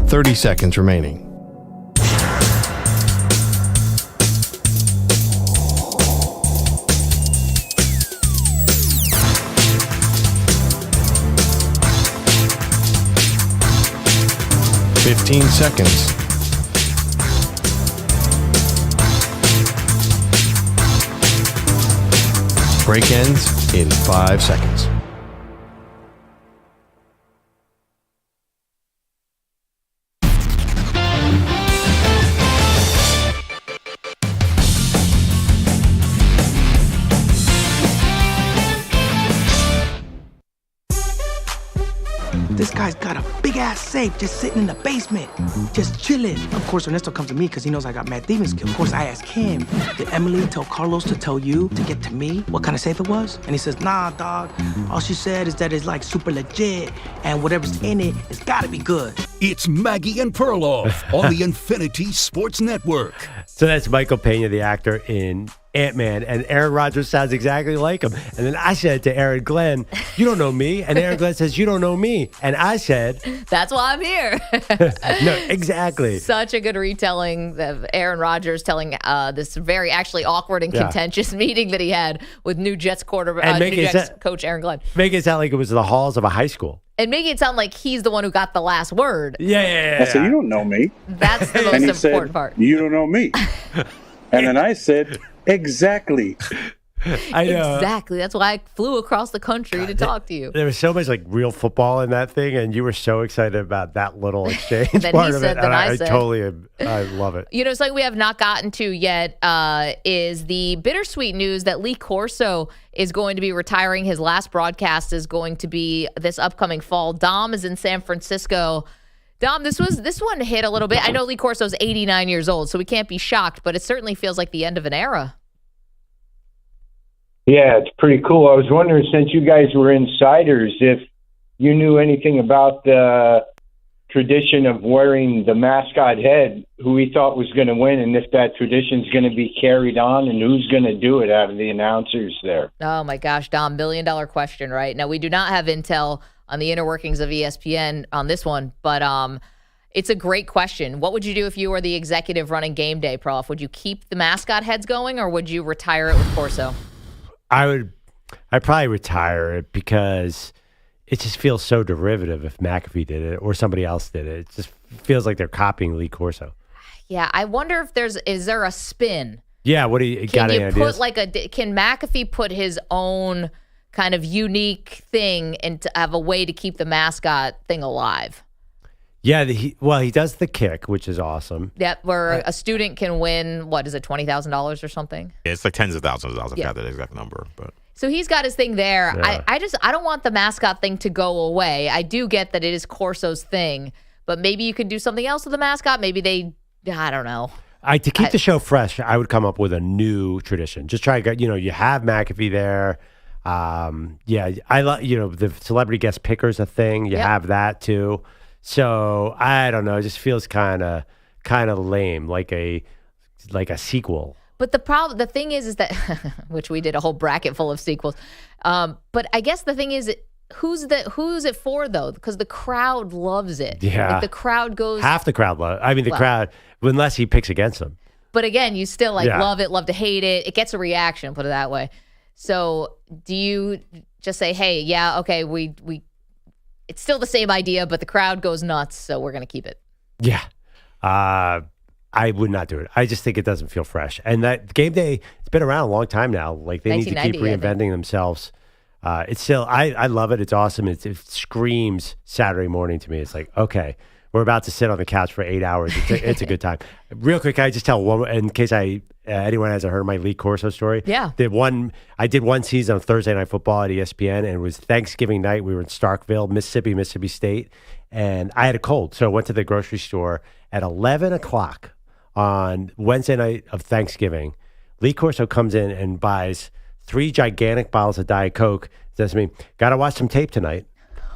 $30 seconds remaining. $15 seconds. Break ends in 5 seconds. This guy's got a big-ass safe just sitting in the basement, just chilling. Of course, Ernesto comes to me because he knows I got mad thieving skills. Of course, I ask him, did Emily tell Carlos to tell you to get to me what kind of safe it was? And he says, nah, dog. All she said is that it's like super legit, and whatever's in it, it's gotta be good. It's Maggie and Perloff on the Infinity Sports Network. So that's Michael Pena, the actor in Ant-Man, and Aaron Rodgers sounds exactly like him. And then I said to Aaron Glenn, you don't know me. And Aaron Glenn says, you don't know me. And I said, that's why I'm here. No, exactly. Such a good retelling of Aaron Rodgers telling this very actually awkward and contentious meeting that he had with new Jets quarterback, new Jets coach Aaron Glenn. Make it sound like it was the halls of a high school. And make it sound like he's the one who got the last word. Yeah. I said, you don't know me. That's the and he most important said, part. You don't know me. And then I said, exactly. I know. Exactly. That's why I flew across the country to talk to you. There was so much like real football in that thing, and you were so excited about that little exchange Then part he of said, it. then And I I said. I love it. You know, something we have not gotten to yet is the bittersweet news that Lee Corso is going to be retiring. His last broadcast is going to be this upcoming fall. Dom is in San Francisco. Dom, this one hit a little bit. I know Lee Corso's 89 years old, so we can't be shocked, but it certainly feels like the end of an era. Yeah, it's pretty cool. I was wondering, since you guys were insiders, if you knew anything about the tradition of wearing the mascot head, who he thought was going to win, and if that tradition's going to be carried on, and who's going to do it out of the announcers there. Oh, my gosh, Dom, $1 billion question, right? Now, we do not have intel on the inner workings of ESPN on this one, but it's a great question. What would you do if you were the executive running GameDay, Prof? Would you keep the mascot heads going, or would you retire it with Corso? I'd probably retire it because it just feels so derivative if McAfee did it or somebody else did it. It just feels like they're copying Lee Corso. Yeah, I wonder if is there a spin? Yeah, what do you got any ideas? Can McAfee put his own kind of unique thing and to have a way to keep the mascot thing alive? Yeah, he does the kick, which is awesome. That where a student can win, what is it, $20,000 or something? Yeah, it's like tens of thousands of dollars. I forgot that exact number, but. So he's got his thing there. Yeah. I don't want the mascot thing to go away. I do get that it is Corso's thing, but maybe you could do something else with the mascot. Maybe I don't know. To keep the show fresh, I would come up with a new tradition. Just try to get, you have McAfee there. I love, the celebrity guest picker's a thing. You have that too. So I don't know. It just feels kind of lame, like a sequel. But the thing is that, which we did a whole bracket full of sequels. But I guess the thing is, who's it for though? Because the crowd loves it. Yeah, like the crowd goes. Half the crowd loves. I mean, the crowd, unless he picks against them. But again, you still love it, love to hate it. It gets a reaction. Put it that way. So do you just say, hey, yeah, okay, we it's still the same idea, but the crowd goes nuts, so we're going to keep it? Yeah. I would not do it. I just think it doesn't feel fresh. And that GameDay, it's been around a long time now. Like they need to keep reinventing themselves. It's still, I love it. It's awesome. It screams Saturday morning to me. It's like, okay, we're about to sit on the couch for 8 hours. It's a good time. Real quick, can I just tell one, in case anyone hasn't heard my Lee Corso story? Yeah. I did one season of Thursday Night Football at ESPN, and it was Thanksgiving night. We were in Starkville, Mississippi State. and I had a cold. So I went to the grocery store at 11 o'clock on Wednesday night of Thanksgiving. Lee Corso comes in and buys 3 gigantic bottles of Diet Coke. Says to me, got to watch some tape tonight.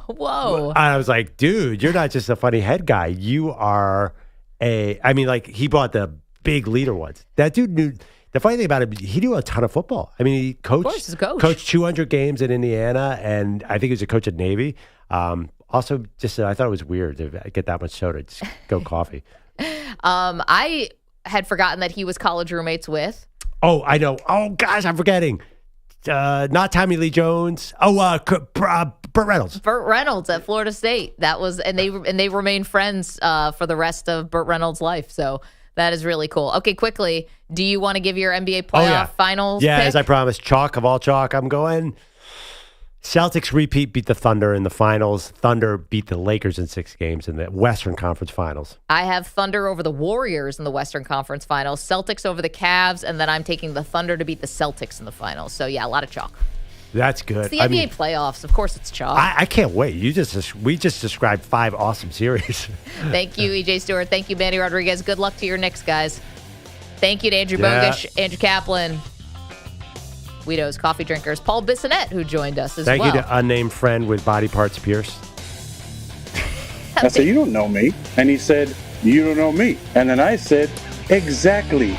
Whoa. And I was like, dude, you're not just a funny head guy. You are he bought the big leader ones. That dude knew. The funny thing about it, he knew a ton of football. I mean, he coached 200 games in Indiana, and I think he was a coach at Navy. Also, just I thought it was weird to get that much soda. Just go coffee. I had forgotten that he was college roommates with. Oh, I know. Oh, gosh, I'm forgetting. Not Tommy Lee Jones. Burt Reynolds. Burt Reynolds at Florida State. That was, and they remained friends for the rest of Burt Reynolds' life. So that is really cool. Okay, quickly, do you want to give your NBA playoff finals? Yeah, pick? as I promised, chalk of all chalk. I'm going. Celtics repeat, beat the Thunder in the finals. Thunder beat the Lakers in 6 games in the Western Conference Finals. I have Thunder over the Warriors in the Western Conference Finals, Celtics over the Cavs, and then I'm taking the Thunder to beat the Celtics in the finals. So, yeah, a lot of chalk. That's good. It's the NBA playoffs. Of course it's chalk. I can't wait. We just described 5 awesome series. Thank you, EJ Stewart. Thank you, Manny Rodriguez. Good luck to your Knicks, guys. Thank you to Andrew Bogusch, Andrew Kaplan, Guido's Coffee Drinkers, Paul Bissonnette, who joined us as well. Thank you to unnamed friend with body parts pierced. I said, you don't know me. And he said, you don't know me. And then I said, exactly.